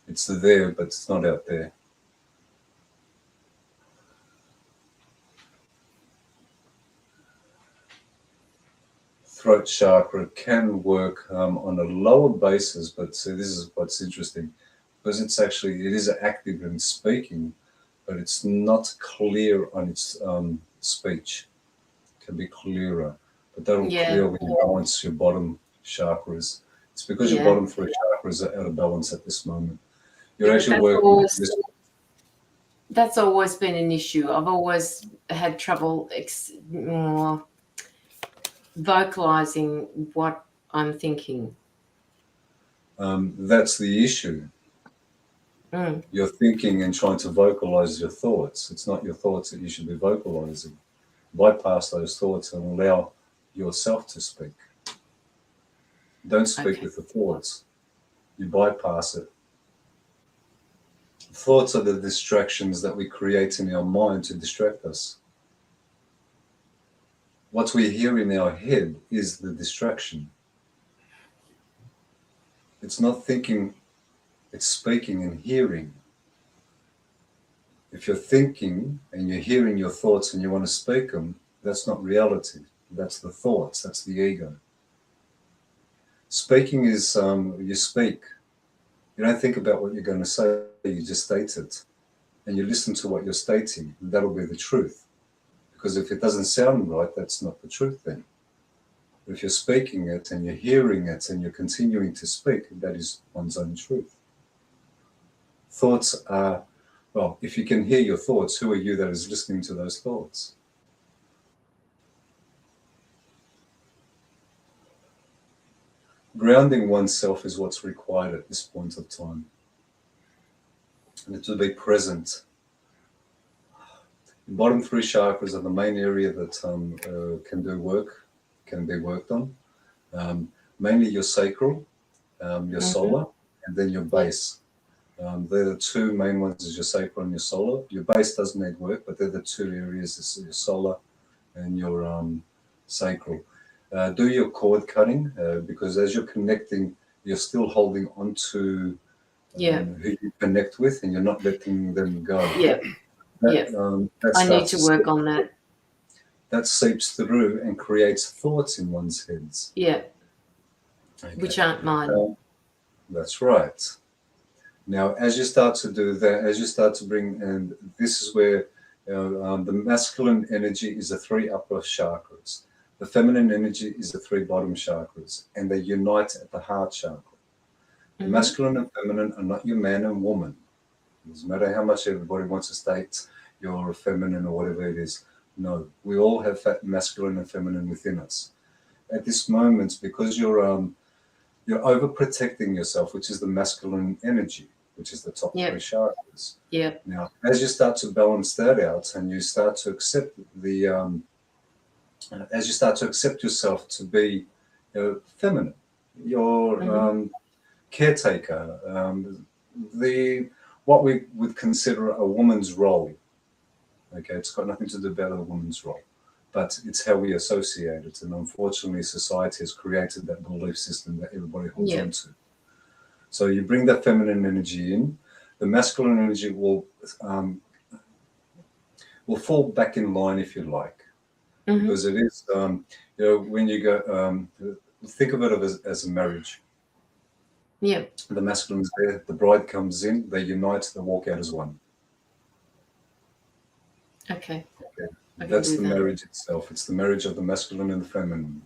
It's there, but it's not out there. Throat chakra can work on a lower basis, but this is what's interesting, because it is active in speaking, but it's not clear on its speech. It can be clearer. But that'll clear when you balance your bottom chakras. It's because your bottom 3 chakras are out of balance at this moment. You're actually working with this. That's always been an issue. I've always had trouble vocalizing what I'm thinking. That's the issue. You're thinking and trying to vocalize your thoughts. It's not your thoughts that you should be vocalizing. Bypass those thoughts and allow yourself to speak. Don't speak with the thoughts. You bypass it. Thoughts are the distractions that we create in our mind to distract us. What we hear in our head is the distraction. It's not thinking, it's speaking and hearing. If you're thinking and you're hearing your thoughts and you want to speak them, that's not reality. That's the thoughts, that's the ego. Speaking is, you speak. You don't think about what you're going to say, you just state it. And you listen to what you're stating, and that'll be the truth. Because if it doesn't sound right, that's not the truth then. But if you're speaking it and you're hearing it and you're continuing to speak, that is one's own truth. Thoughts are, well, if you can hear your thoughts, who are you that is listening to those thoughts? grounding oneself is what's required at this point of time. And to be present. The bottom 3 chakras are the main area that can be worked on. Mainly your sacral, your solar, and then your base. They're the 2 main ones, is your sacral and your solar. Your base does need work, but they're the 2 areas, is your solar and your sacral. Do your cord cutting, because as you're connecting, you're still holding on to who you connect with, and you're not letting them go. I need to work on that. That seeps through and creates thoughts in one's heads. Yeah. Okay. Which aren't mine. That's right. Now, as you start to do that, as you start to bring, and this is where the masculine energy is the 3 upper chakras. The feminine energy is the 3 bottom chakras, and they unite at the heart chakra. The masculine and feminine are not your man and woman. It doesn't matter how much everybody wants to state you're feminine or whatever it is. No, we all have masculine and feminine within us. At this moment, because you're overprotecting yourself, which is the masculine energy, which is the top 3 chakras. Now, as you start to balance that out, and you start to accept as you start to accept yourself to be feminine, your caretaker, what we would consider a woman's role. Okay, it's got nothing to do about a woman's role, but it's how we associate it. And unfortunately, society has created that belief system that everybody holds on to. So you bring that feminine energy in, the masculine energy will fall back in line, if you like, because it is, when you go, think of it as a marriage. Yeah. The masculine is there, the bride comes in, they unite, they walk out as one. Okay. That's the marriage itself. It's the marriage of the masculine and the feminine.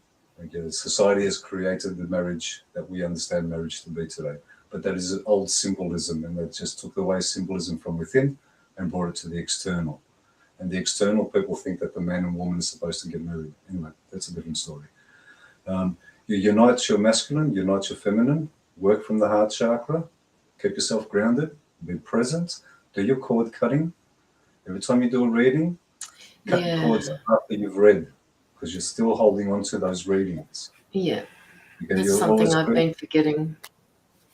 Okay. Society has created the marriage that we understand marriage to be today. But that is an old symbolism, and that just took away symbolism from within and brought it to the external. And the external, people think that the man and woman is supposed to get married. Anyway, that's a different story. You unite your masculine, unite your feminine, work from the heart chakra, keep yourself grounded, be present, do your cord cutting. Every time you do a reading, cut the cords after you've read, because you're still holding on to those readings. Yeah. Okay, That's something I've been forgetting.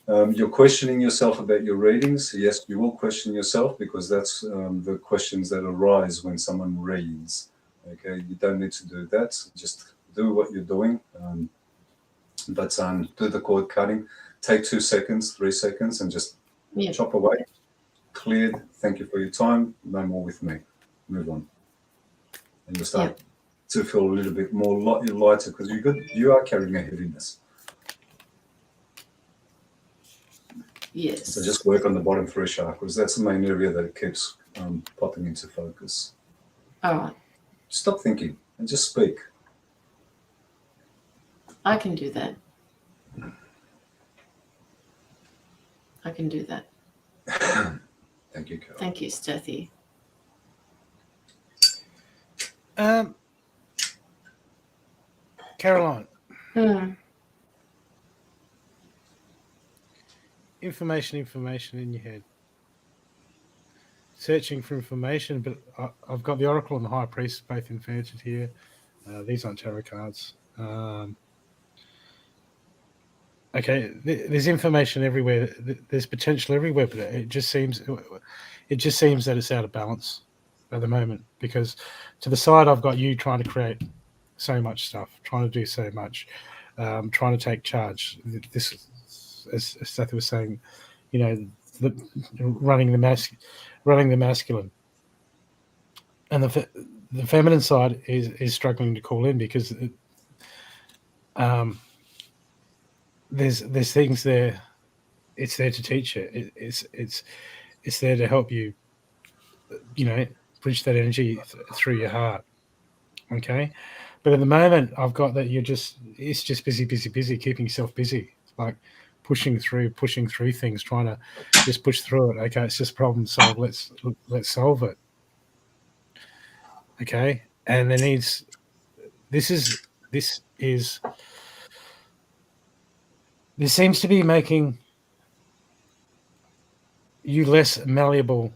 You're questioning yourself about your readings. Yes, you will question yourself, because that's the questions that arise when someone reads. Okay, you don't need to do that. Just do what you're doing. But do the cord cutting. Take 2 seconds, 3 seconds, and just chop away. Cleared. Thank you for your time. No more with me. Move on. And you'll start to feel a little bit more lighter, because you are carrying a heaviness. Yes. So just work on the bottom 3 chakras. That's the main area that it keeps popping into focus. All right. Stop thinking and just speak. I can do that. I can do that. Thank you, Carol. Thank you, Stathi. Caroline. Information in your head. Searching for information, but I've got the Oracle and the High Priest both inverted here. These aren't tarot cards. Okay, there's information everywhere. There's potential everywhere, but it just seems that it's out of balance at the moment, because to the side I've got you trying to create so much stuff, trying to do so much, trying to take charge. This, as Stathi was saying, running the masculine, and the feminine side is struggling to call in, because there's things there. It's there to teach you. It's there to help you. Bridge that energy through your heart. Okay, but at the moment I've got that it's just busy, keeping yourself busy. It's like pushing through things, trying to just push through it. Okay, it's just problem solved. Let's solve it. Okay, and there needs. This is this seems to be making you less malleable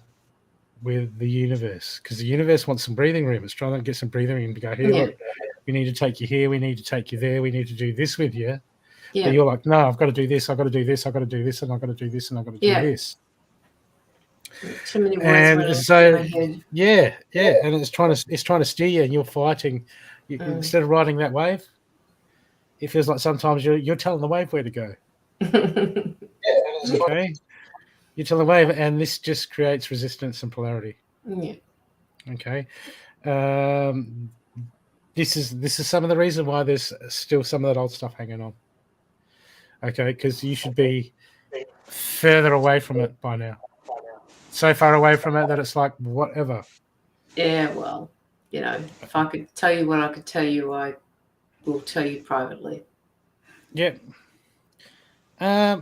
with the universe, because the universe wants some breathing room. It's trying to get some breathing room to go, here, look, we need to take you here, we need to take you there, we need to do this with you. Yeah. But you're like, no, I've got to do this, I've got to do this, I've got to do this, and I've got to do this, and I've got to do this. Too many words And running so, through my head. yeah, and it's trying to steer you, and you're fighting. Instead of riding that wave, it feels like sometimes you're telling the wave where to go. Okay, you're telling the wave, and this just creates resistance and polarity. Yeah. Okay, this is some of the reason why there's still some of that old stuff hanging on. Okay, because you should be further away from it by now. So far away from it that it's like whatever. Yeah, well, if I could tell you what I could tell you, I will tell you privately. Yeah. That's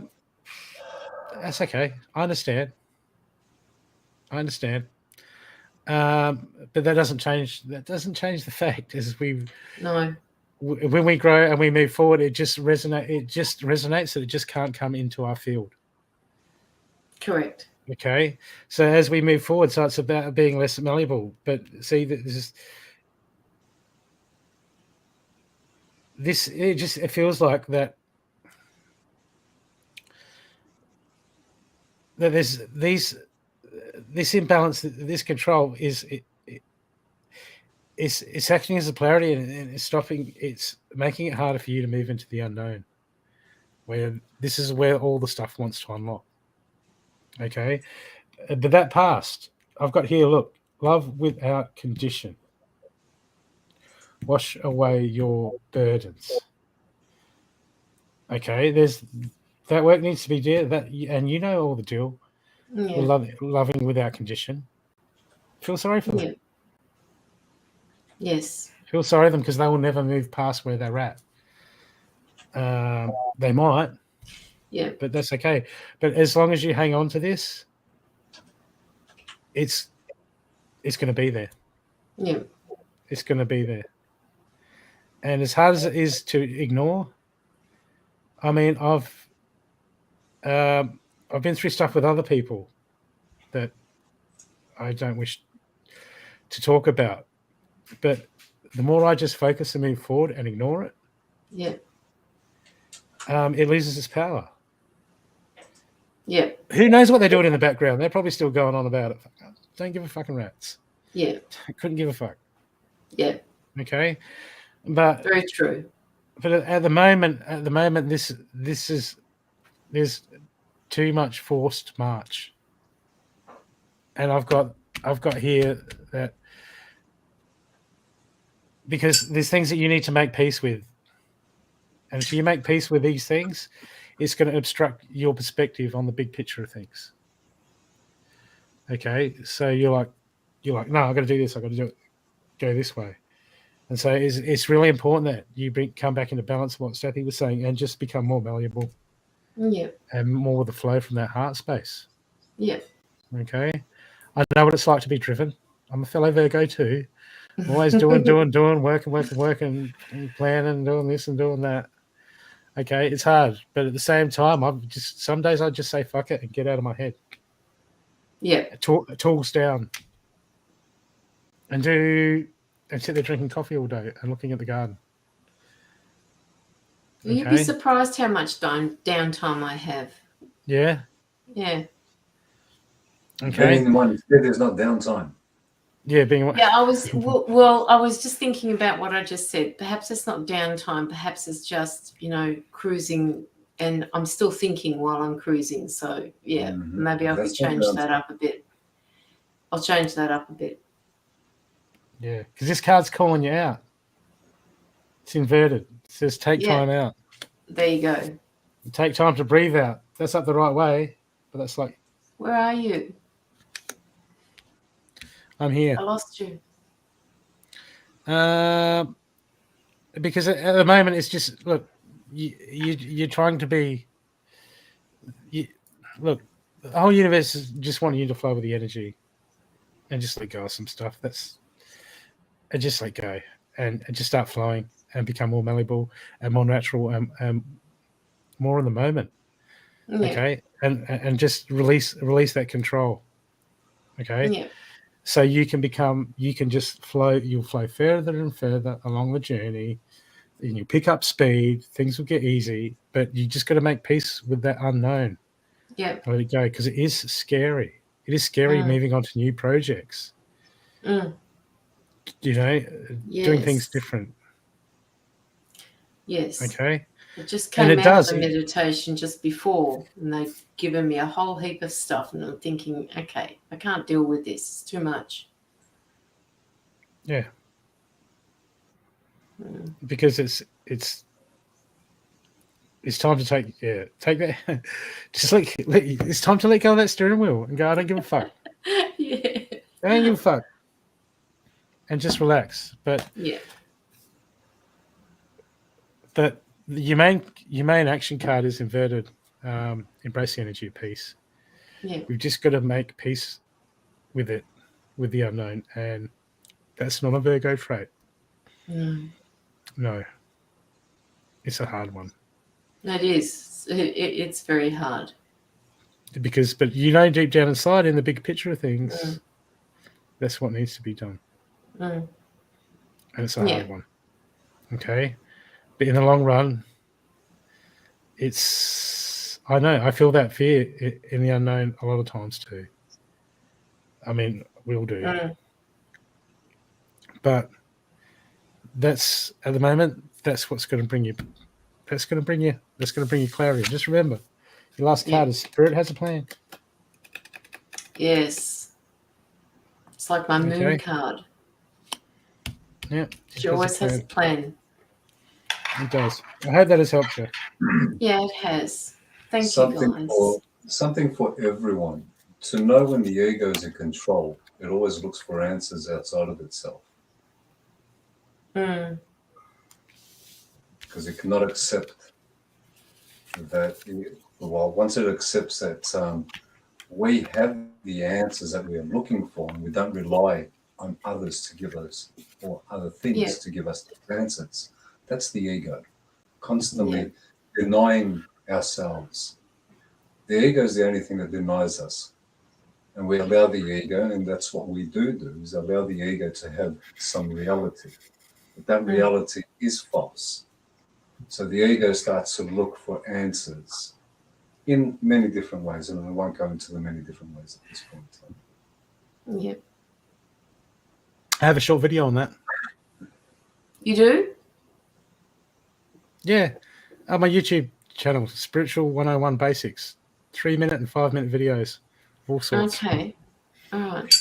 okay. I understand. But that doesn't change the fact is when we grow and we move forward, it just resonates that it just can't come into our field. Correct. Okay, so as we move forward, so it's about being less malleable. But see, it feels like that there's this imbalance, this control is it's acting as a polarity, and it's stopping. It's making it harder for you to move into the unknown, where this is where all the stuff wants to unlock. Okay, but that past, I've got here, look, love without condition. Wash away your burdens. Okay, there's that work needs to be there. And you know all the deal. Yeah. Loving without condition. Feel sorry for them. Yes. Feel sorry for them because they will never move past where they're at. They might. Yeah. But that's okay. But as long as you hang on to this, it's going to be there. Yeah. It's going to be there. And as hard as it is to ignore, I mean, I've been through stuff with other people that I don't wish to talk about. But the more I just focus and move forward and ignore it, it loses its power. Yeah. Who knows what they're doing in the background? They're probably still going on about it. Don't give a fucking rat's. Yeah. Couldn't give a fuck. Yeah. Okay. But very true. But at the moment, there's too much forced march. And I've got here that because there's things that you need to make peace with. And if you make peace with these things, it's going to obstruct your perspective on the big picture of things. Okay, so you're like, no, I've got to do this. I've got to go this way. And so it's really important that you come back into balance of what Stathi was saying and just become more malleable. Yeah. And more with the flow from that heart space. Yeah. Okay. I know what it's like to be driven. I'm a fellow Virgo too. I'm always doing, working, and planning, doing this and doing that. Okay, it's hard, but at the same time, some days I just say fuck it and get out of my head. Yeah. Tools down, and sit there drinking coffee all day and looking at the garden. Okay. You'd be surprised how much downtime I have. Yeah. Yeah. Okay. Bearing in mind, there's not downtime. Yeah, I was just thinking about what I just said. Perhaps it's not downtime. Perhaps it's just cruising, and I'm still thinking while I'm cruising. So yeah, maybe I could change that up a bit. I'll change that up a bit. Yeah, because this card's calling you out. It's inverted. It says take time out. There you go. Take time to breathe out. That's not the right way, but that's like. Where are you? I'm here. I lost you. Because at the moment it's just look, you're trying to be. Look, the whole universe is just wanting you to flow with the energy, and just let go of some stuff. And just let go and just start flowing and become more malleable and more natural and more in the moment. Yeah. Okay, and just release that control. Okay, Yeah. so you can just flow. You'll flow further and further along the journey, and you pick up speed. Things will get easy, but you just got to make peace with that unknown. Yeah. Let it go, because it is scary. It is scary moving on to new projects. Mm. You know, doing things Yes. different. Yes. Okay. It just And came it out does. of the meditation just before, and they've given me a whole heap of stuff, and I'm thinking, okay, I can't deal with this. It's too much. Yeah. Because it's time to take that. Just it's time to let go of that steering wheel and go, I don't give a fuck. Yeah. I don't give a fuck. And just relax. But Yeah. your main action card is inverted. Embrace the energy of peace. Yeah. We've just got to make peace with it, with the unknown, and that's not a Virgo trait. No, it's a hard one. It is. It's very hard. But deep down inside, in the big picture of things, that's what needs to be done. And it's a hard one. Okay, but in the long run, I know, I feel that fear in the unknown a lot of times too. I mean, we all do. But that's, at the moment, that's what's going to bring you. That's going to bring you clarity. Just remember, your last card is Spirit has a plan. Yes. It's like my moon card. Yeah. She always has a plan. It does. I hope that has helped you. Yeah, it has. Thank you, guys. Something for everyone. To know when the ego is in control, it always looks for answers outside of itself. Because it cannot accept that. Well, once it accepts that we have the answers that we are looking for, and we don't rely on others to give us, or other things to give us the answers, that's the ego. Constantly denying ourselves. The ego is the only thing that denies us. And we allow the ego, and that's what we do, is allow the ego to have some reality. But that reality is false. So the ego starts to look for answers in many different ways, and I won't go into the many different ways at this point in time. Yeah. I have a short video on that. You do? Yeah. On my YouTube channel, Spiritual 101 Basics. 3-minute and 5-minute videos. All sorts. Okay. All right.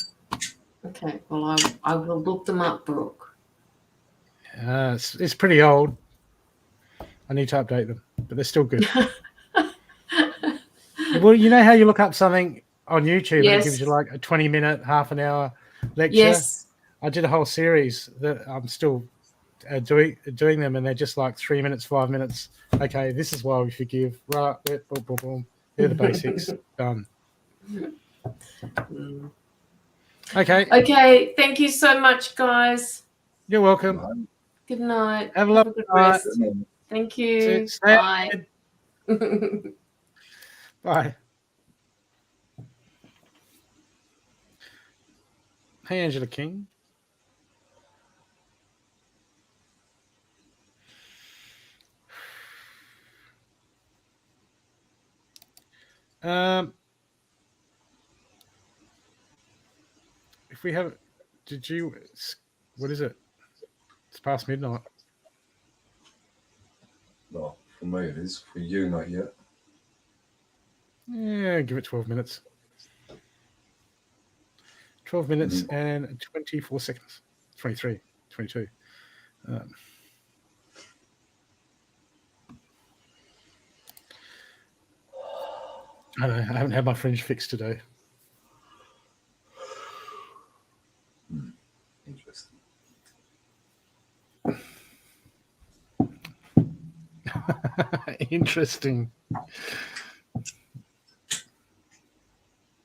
Okay. Well, I will look them up, Brooke. It's pretty old. I need to update them, but they're still good. Well, you know how you look up something on YouTube and it gives you like a 20-minute, half an hour lecture? Yes. I did a whole series that I'm still doing them, and they're just like 3 minutes, 5 minutes. Okay, this is why we forgive. Right, boom, boom, boom. They're the basics. Done. Okay. Okay. Thank you so much, guys. You're welcome. Good night. Have a good night. rest. Thank you. Stay Bye. Bye. Hey, Angela King. If we have, what is it? It's past midnight. Well, for me it is. For you, not yet. Yeah, give it 12 minutes. 12 minutes and 24 seconds. 23, 22. I don't know. I haven't had my fringe fixed today. Interesting. Interesting.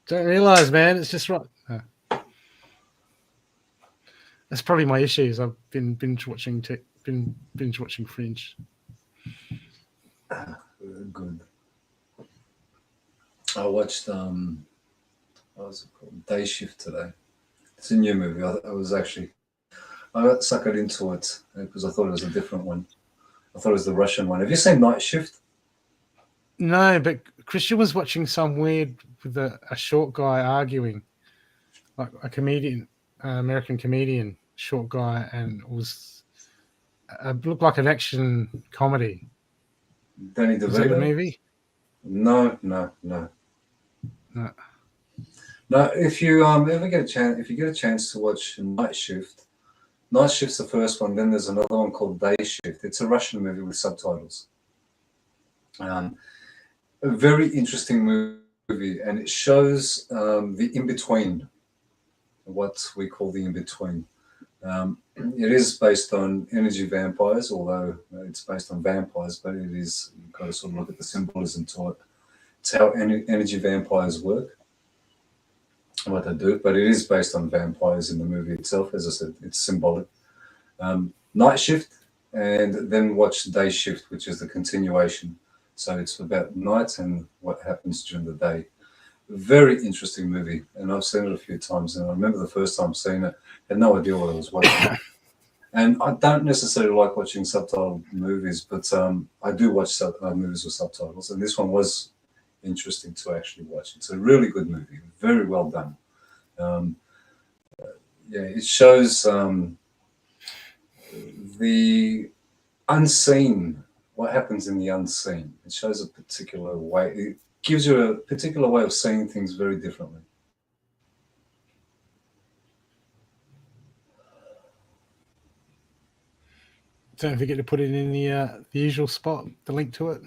Don't realize, man. It's just right. That's probably my issues. I've been binge watching Fringe. good. I watched what was it called? Day Shift today. It's a new movie. I got suckered into it because I thought it was a different one. I thought it was the Russian one. Have you seen Night Shift? No, but Christian was watching some weird with a short guy arguing, like a comedian, American comedian, short guy, and it was looked like an action comedy. Danny Is that a DeVito? movie? No. No, if you ever get a chance, if you get a chance to watch Night Shift, Night Shift's the first one. Then there's another one called Day Shift. It's a Russian movie with subtitles. A very interesting movie, and it shows the in between, what we call the in between. It is based on energy vampires, although it's based on vampires, but it is, you've got to sort of look at the symbolism to it. It's how energy vampires work, what they do, but it is based on vampires in the movie itself. As I said, it's symbolic. Night Shift, and then watch Day Shift, which is the continuation. So it's about night and what happens during the day. Very interesting movie, and I've seen it a few times, and I remember the first time seeing it, had no idea what I was watching. And I don't necessarily like watching subtitled movies, but I do watch movies with subtitles, and this one was interesting to actually watch. It's a really good movie, very well done. It shows the unseen, what happens in the unseen. It shows a particular way. It gives you a particular way of seeing things very differently. Don't forget to put it in the usual spot, the link to it.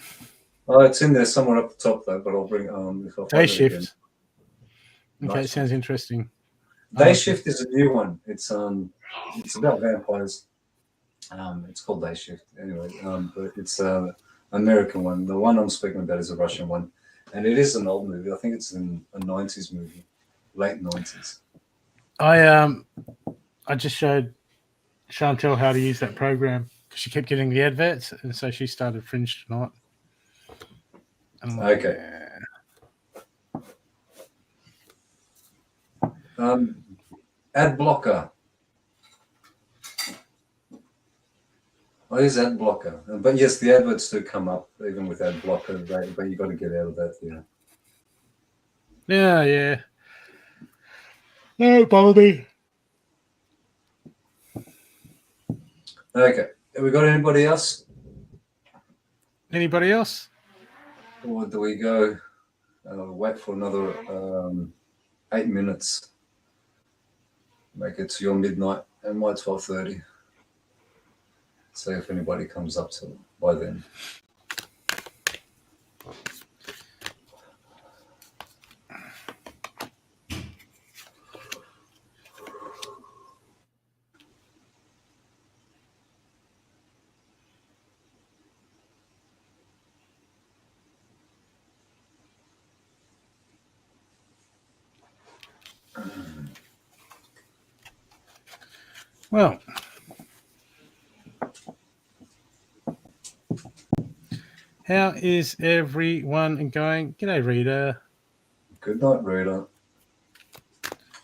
Oh, it's in there somewhere up the top though, but I'll bring if I Day find it Shift. again. Okay, Night it sounds interesting. Day Shift is a new one. It's about vampires. It's called Day Shift anyway, but it's an American one. The one I'm speaking about is a Russian one, and it is an old movie. I think it's in a 90s movie, late 90s. I just showed Chantel how to use that program because she kept getting the adverts, and so she started Fringe tonight. And I'm like, Okay. Ad blocker. I use ad blocker, but yes, the adverts do come up even with ad blocker. But you got to get out of that. Yeah. No, Bobby. Okay. Have we got anybody else? Anybody else? Or do we go wait for another 8 minutes? Make it to your midnight and my 12:30. See if anybody comes up to it by then. Well, how is everyone going? G'day, Rita. Good night, Rita.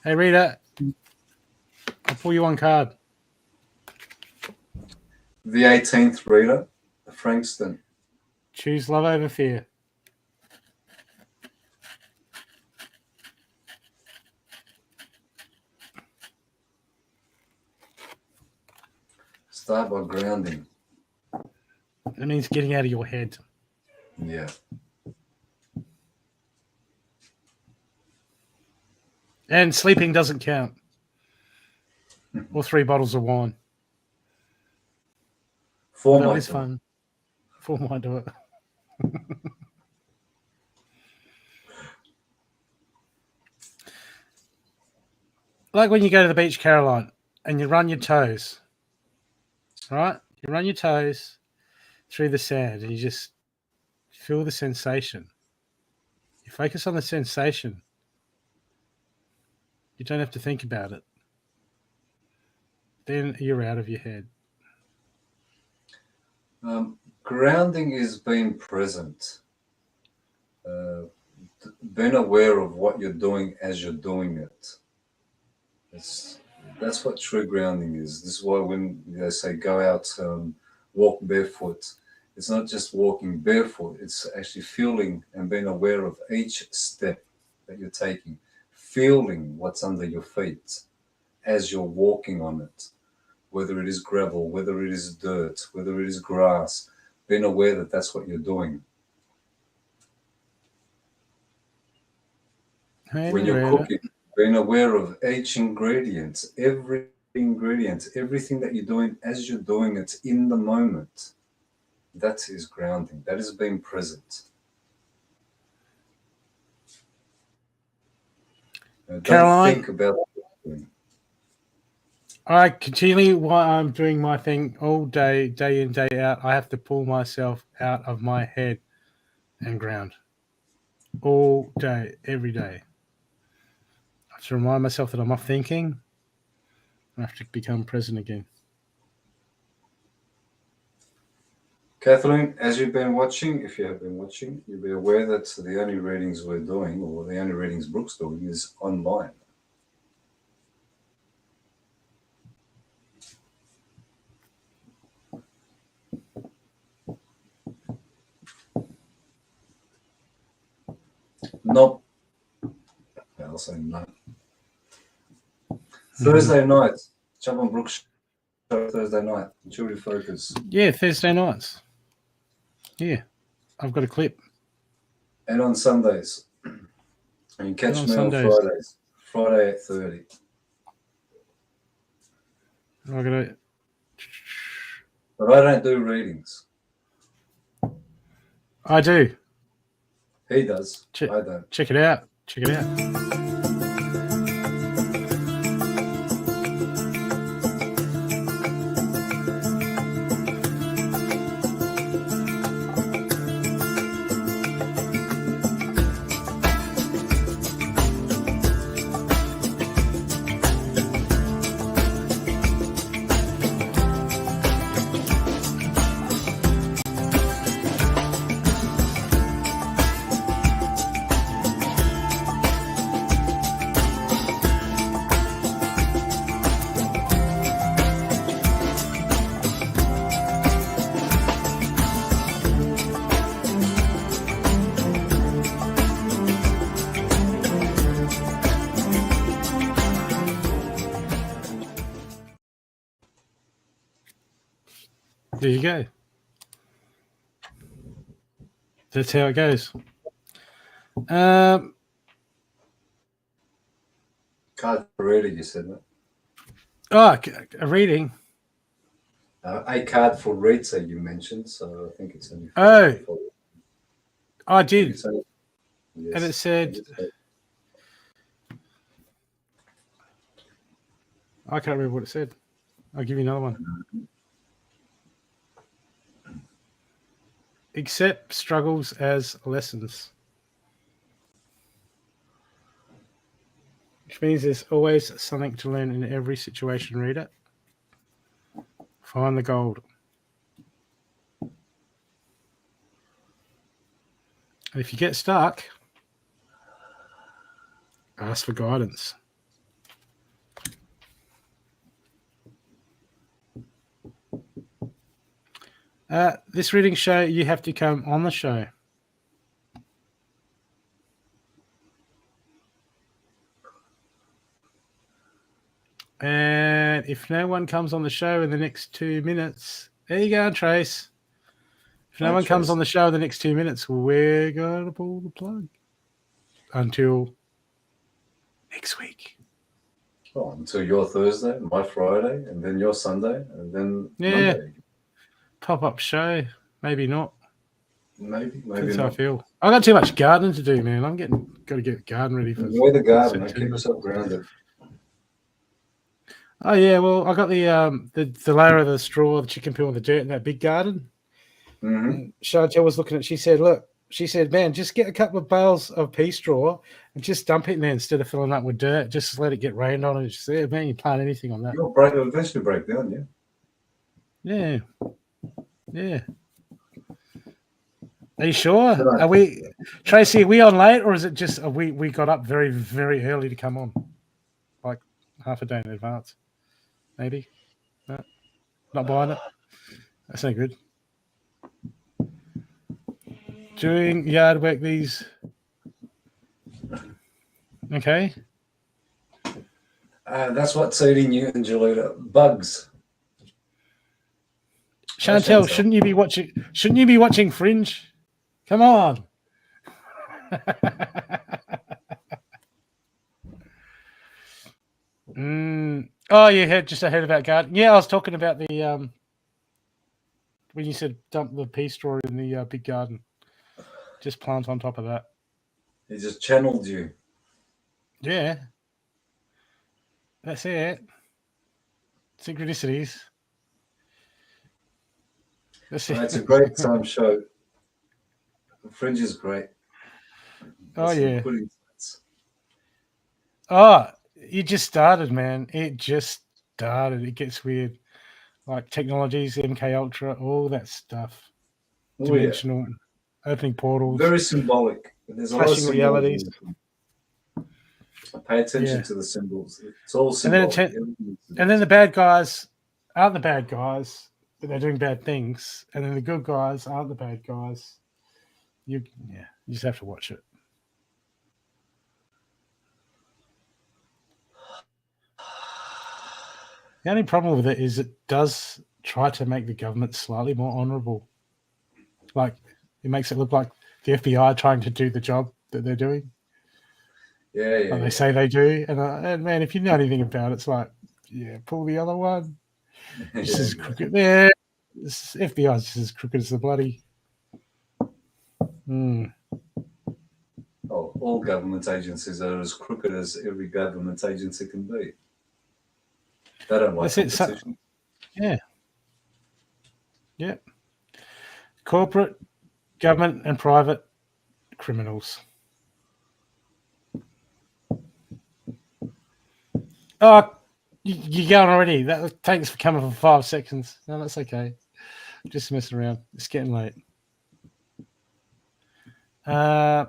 Hey, Rita. I'll pull you one card. The 18th, Rita. Frankston. Choose love over fear. Start by grounding. That means getting out of your head. Yeah. And sleeping doesn't count. Or 3 bottles of wine. 4 That might is do it. fun. 4 might do it. Like when you go to the beach, Caroline, and you run your toes. Right? You run your toes through the sand and you just feel the sensation. You focus on the sensation. You don't have to think about it. Then you're out of your head. Grounding is being present, being aware of what you're doing as you're doing it. That's what true grounding is. This is why when they say go out, walk barefoot, it's not just walking barefoot, it's actually feeling and being aware of each step that you're taking, feeling what's under your feet as you're walking on it, whether it is gravel, whether it is dirt, whether it is grass, being aware that that's what you're doing. When you're cooking, being aware of each ingredient, every ingredient, everything that you're doing as you're doing it in the moment. That is grounding. That is being present. Don't think about what you're doing. I continually, while I'm doing my thing all day, day in, day out, I have to pull myself out of my head and ground. All day, every day. I have to remind myself that I'm not thinking. I have to become present again. Kathleen, as you've been watching, if you have been watching, you'll be aware that the only readings we're doing, or the only readings Brooke's doing, is online. Not, I'll say no. Thursday night, jump on Brooke's show Thursday night, Children Focus. Yeah, Thursday nights. Yeah, I've got a clip. And on Sundays. And you catch me on Fridays. Friday at 30. I got it. But I don't do readings. I do. He does. I don't. Check it out. Check it out. There you go. That's how it goes. Card for reading, you said that. Oh, a reading. A card for Rita you mentioned, so I think it's only. I did. Yes. And it said, I can't remember what it said. I'll give you another one. Accept struggles as lessons. Which means there's always something to learn in every situation. Read it. Find the gold. And if you get stuck, ask for guidance. This reading show, you have to come on the show. And if no one comes on the show in the next 2 minutes, there you go, Trace. If no one comes on the show in the next 2 minutes, we're going to pull the plug until next week. Oh, until your Thursday, my Friday, and then your Sunday, and then Monday. Pop-up show, maybe not. Maybe That's not. how I feel. I've got too much gardening to do, man. Got to get the garden ready for. Enjoy the garden. Keep yourself grounded. Oh yeah, well, I got the layer of the straw, the chicken peel, and the dirt in that big garden. Mm-hmm. Chantel was looking at. She said, man, just get a couple of bales of pea straw and just dump it in there instead of filling up with dirt. Just let it get rained on. And she said, man, you plant anything on that. It'll eventually break down, yeah. Yeah. Yeah. Are you sure? No. Are we, Tracy? Are we on late, or is it just we got up very very early to come on, like half a day in advance? Maybe. No, not buying it. That's no good. Doing yard work these. Okay. That's what's eating you, Angelita. Bugs. Chantel, shouldn't you be watching? Shouldn't you be watching Fringe? Come on. Oh, you heard just ahead about garden. Yeah, I was talking about the when you said dump the pea straw in the big garden, just plant on top of that. He just channeled you. Yeah, that's it. Synchronicities. That's it. It's a great show. Fringe is great. Oh yeah. Good insights. Oh, it just started, man. It just started. It gets weird. Like technologies, MK Ultra, all that stuff. Oh, Dimensional, opening portals. Very symbolic. There's a lot of flashing realities. Pay attention to the symbols. It's all symbolic. And then the bad guys aren't the bad guys, but they're doing bad things. And then the good guys aren't the bad guys. You just have to watch it. The only problem with it is it does try to make the government slightly more honourable. Like, it makes it look like the FBI trying to do the job that they're doing. Yeah. Like they say they do. And man, if you know anything about it, it's like, yeah, pull the other one. This is crooked. Yeah, this FBI is just as crooked as the bloody. Oh, all government agencies are as crooked as every government agency can be. They don't like competition. Yeah. Corporate, government, and private criminals. Oh, you're going already. Thanks for coming for 5 seconds. No, that's okay. Just messing around. It's getting late.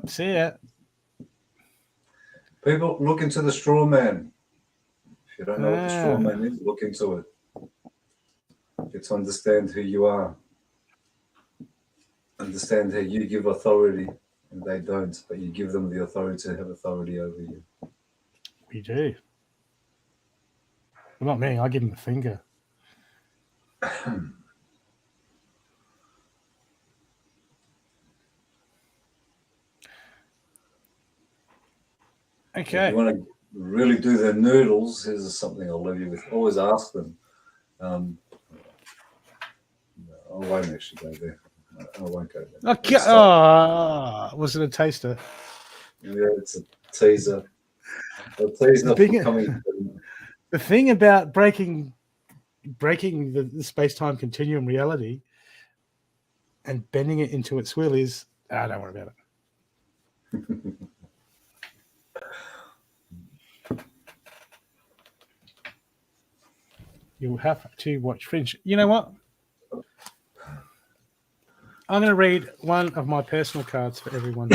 See ya. People, look into the straw man. If you don't know what the straw man is, look into it. Get to understand who you are. Understand how you give authority, and they don't, but you give them the authority to have authority over you. We do. Well, not me. I give him the finger. Okay. If you want to really do their noodles, here's something I'll leave you with. Always ask them. I won't actually go there. I won't go there. Okay. Was it a taster? Yeah, it's a teaser. A teaser for coming. The thing about breaking the space-time continuum reality and bending it into its will is, don't worry about it. You'll have to watch Fringe. You know what? I'm going to read one of my personal cards for everyone.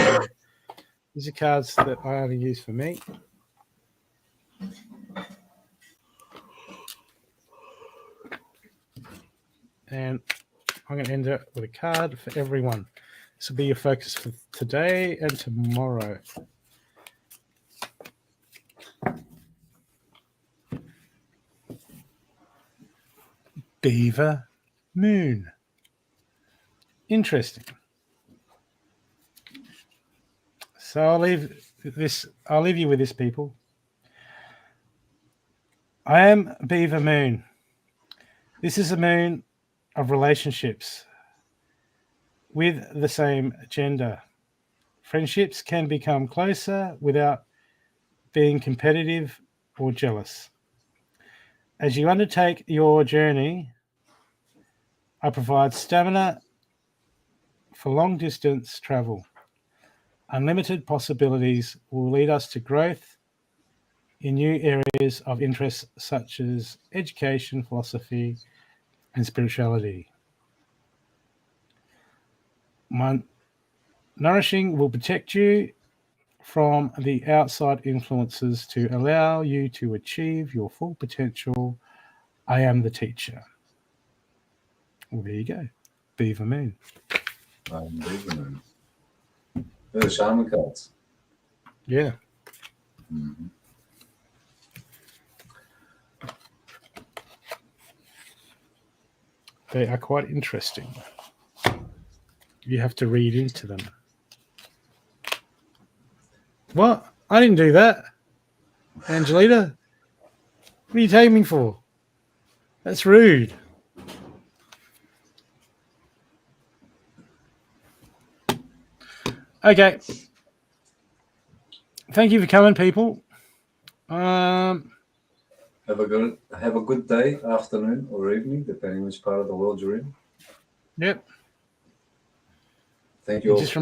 These are cards that I only use for me. And I'm going to end it with a card for everyone. This will be your focus for today and tomorrow. Beaver Moon. Interesting. So I'll leave you with this, people. I am Beaver Moon. This is a moon of relationships with the same gender. Friendships can become closer without being competitive or jealous. As you undertake your journey, I provide stamina for long-distance travel. Unlimited possibilities will lead us to growth in new areas of interest such as education, philosophy, and spirituality. Nourishing will protect you from the outside influences to allow you to achieve your full potential. I am the teacher. Well, there you go. Beaver Moon. Beaver Moon. They're the shaman cards. Yeah. Mm-hmm. They are quite interesting. You have to read into them. What? I didn't do that. Angelita? What are you taking me for? That's rude. Okay. Thank you for coming, people. Have a good day, afternoon, or evening, depending which part of the world you're in. Yep. Thank you all. Just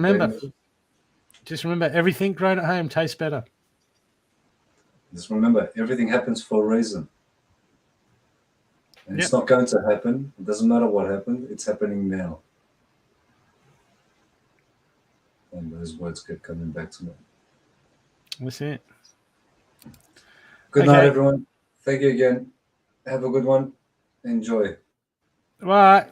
remember, everything grown at home tastes better. Just remember, everything happens for a reason. And it's not going to happen. It doesn't matter what happened. It's happening now. And those words kept coming back to me. That's it. Good night, everyone. Thank you again. Have a good one. Enjoy. Bye.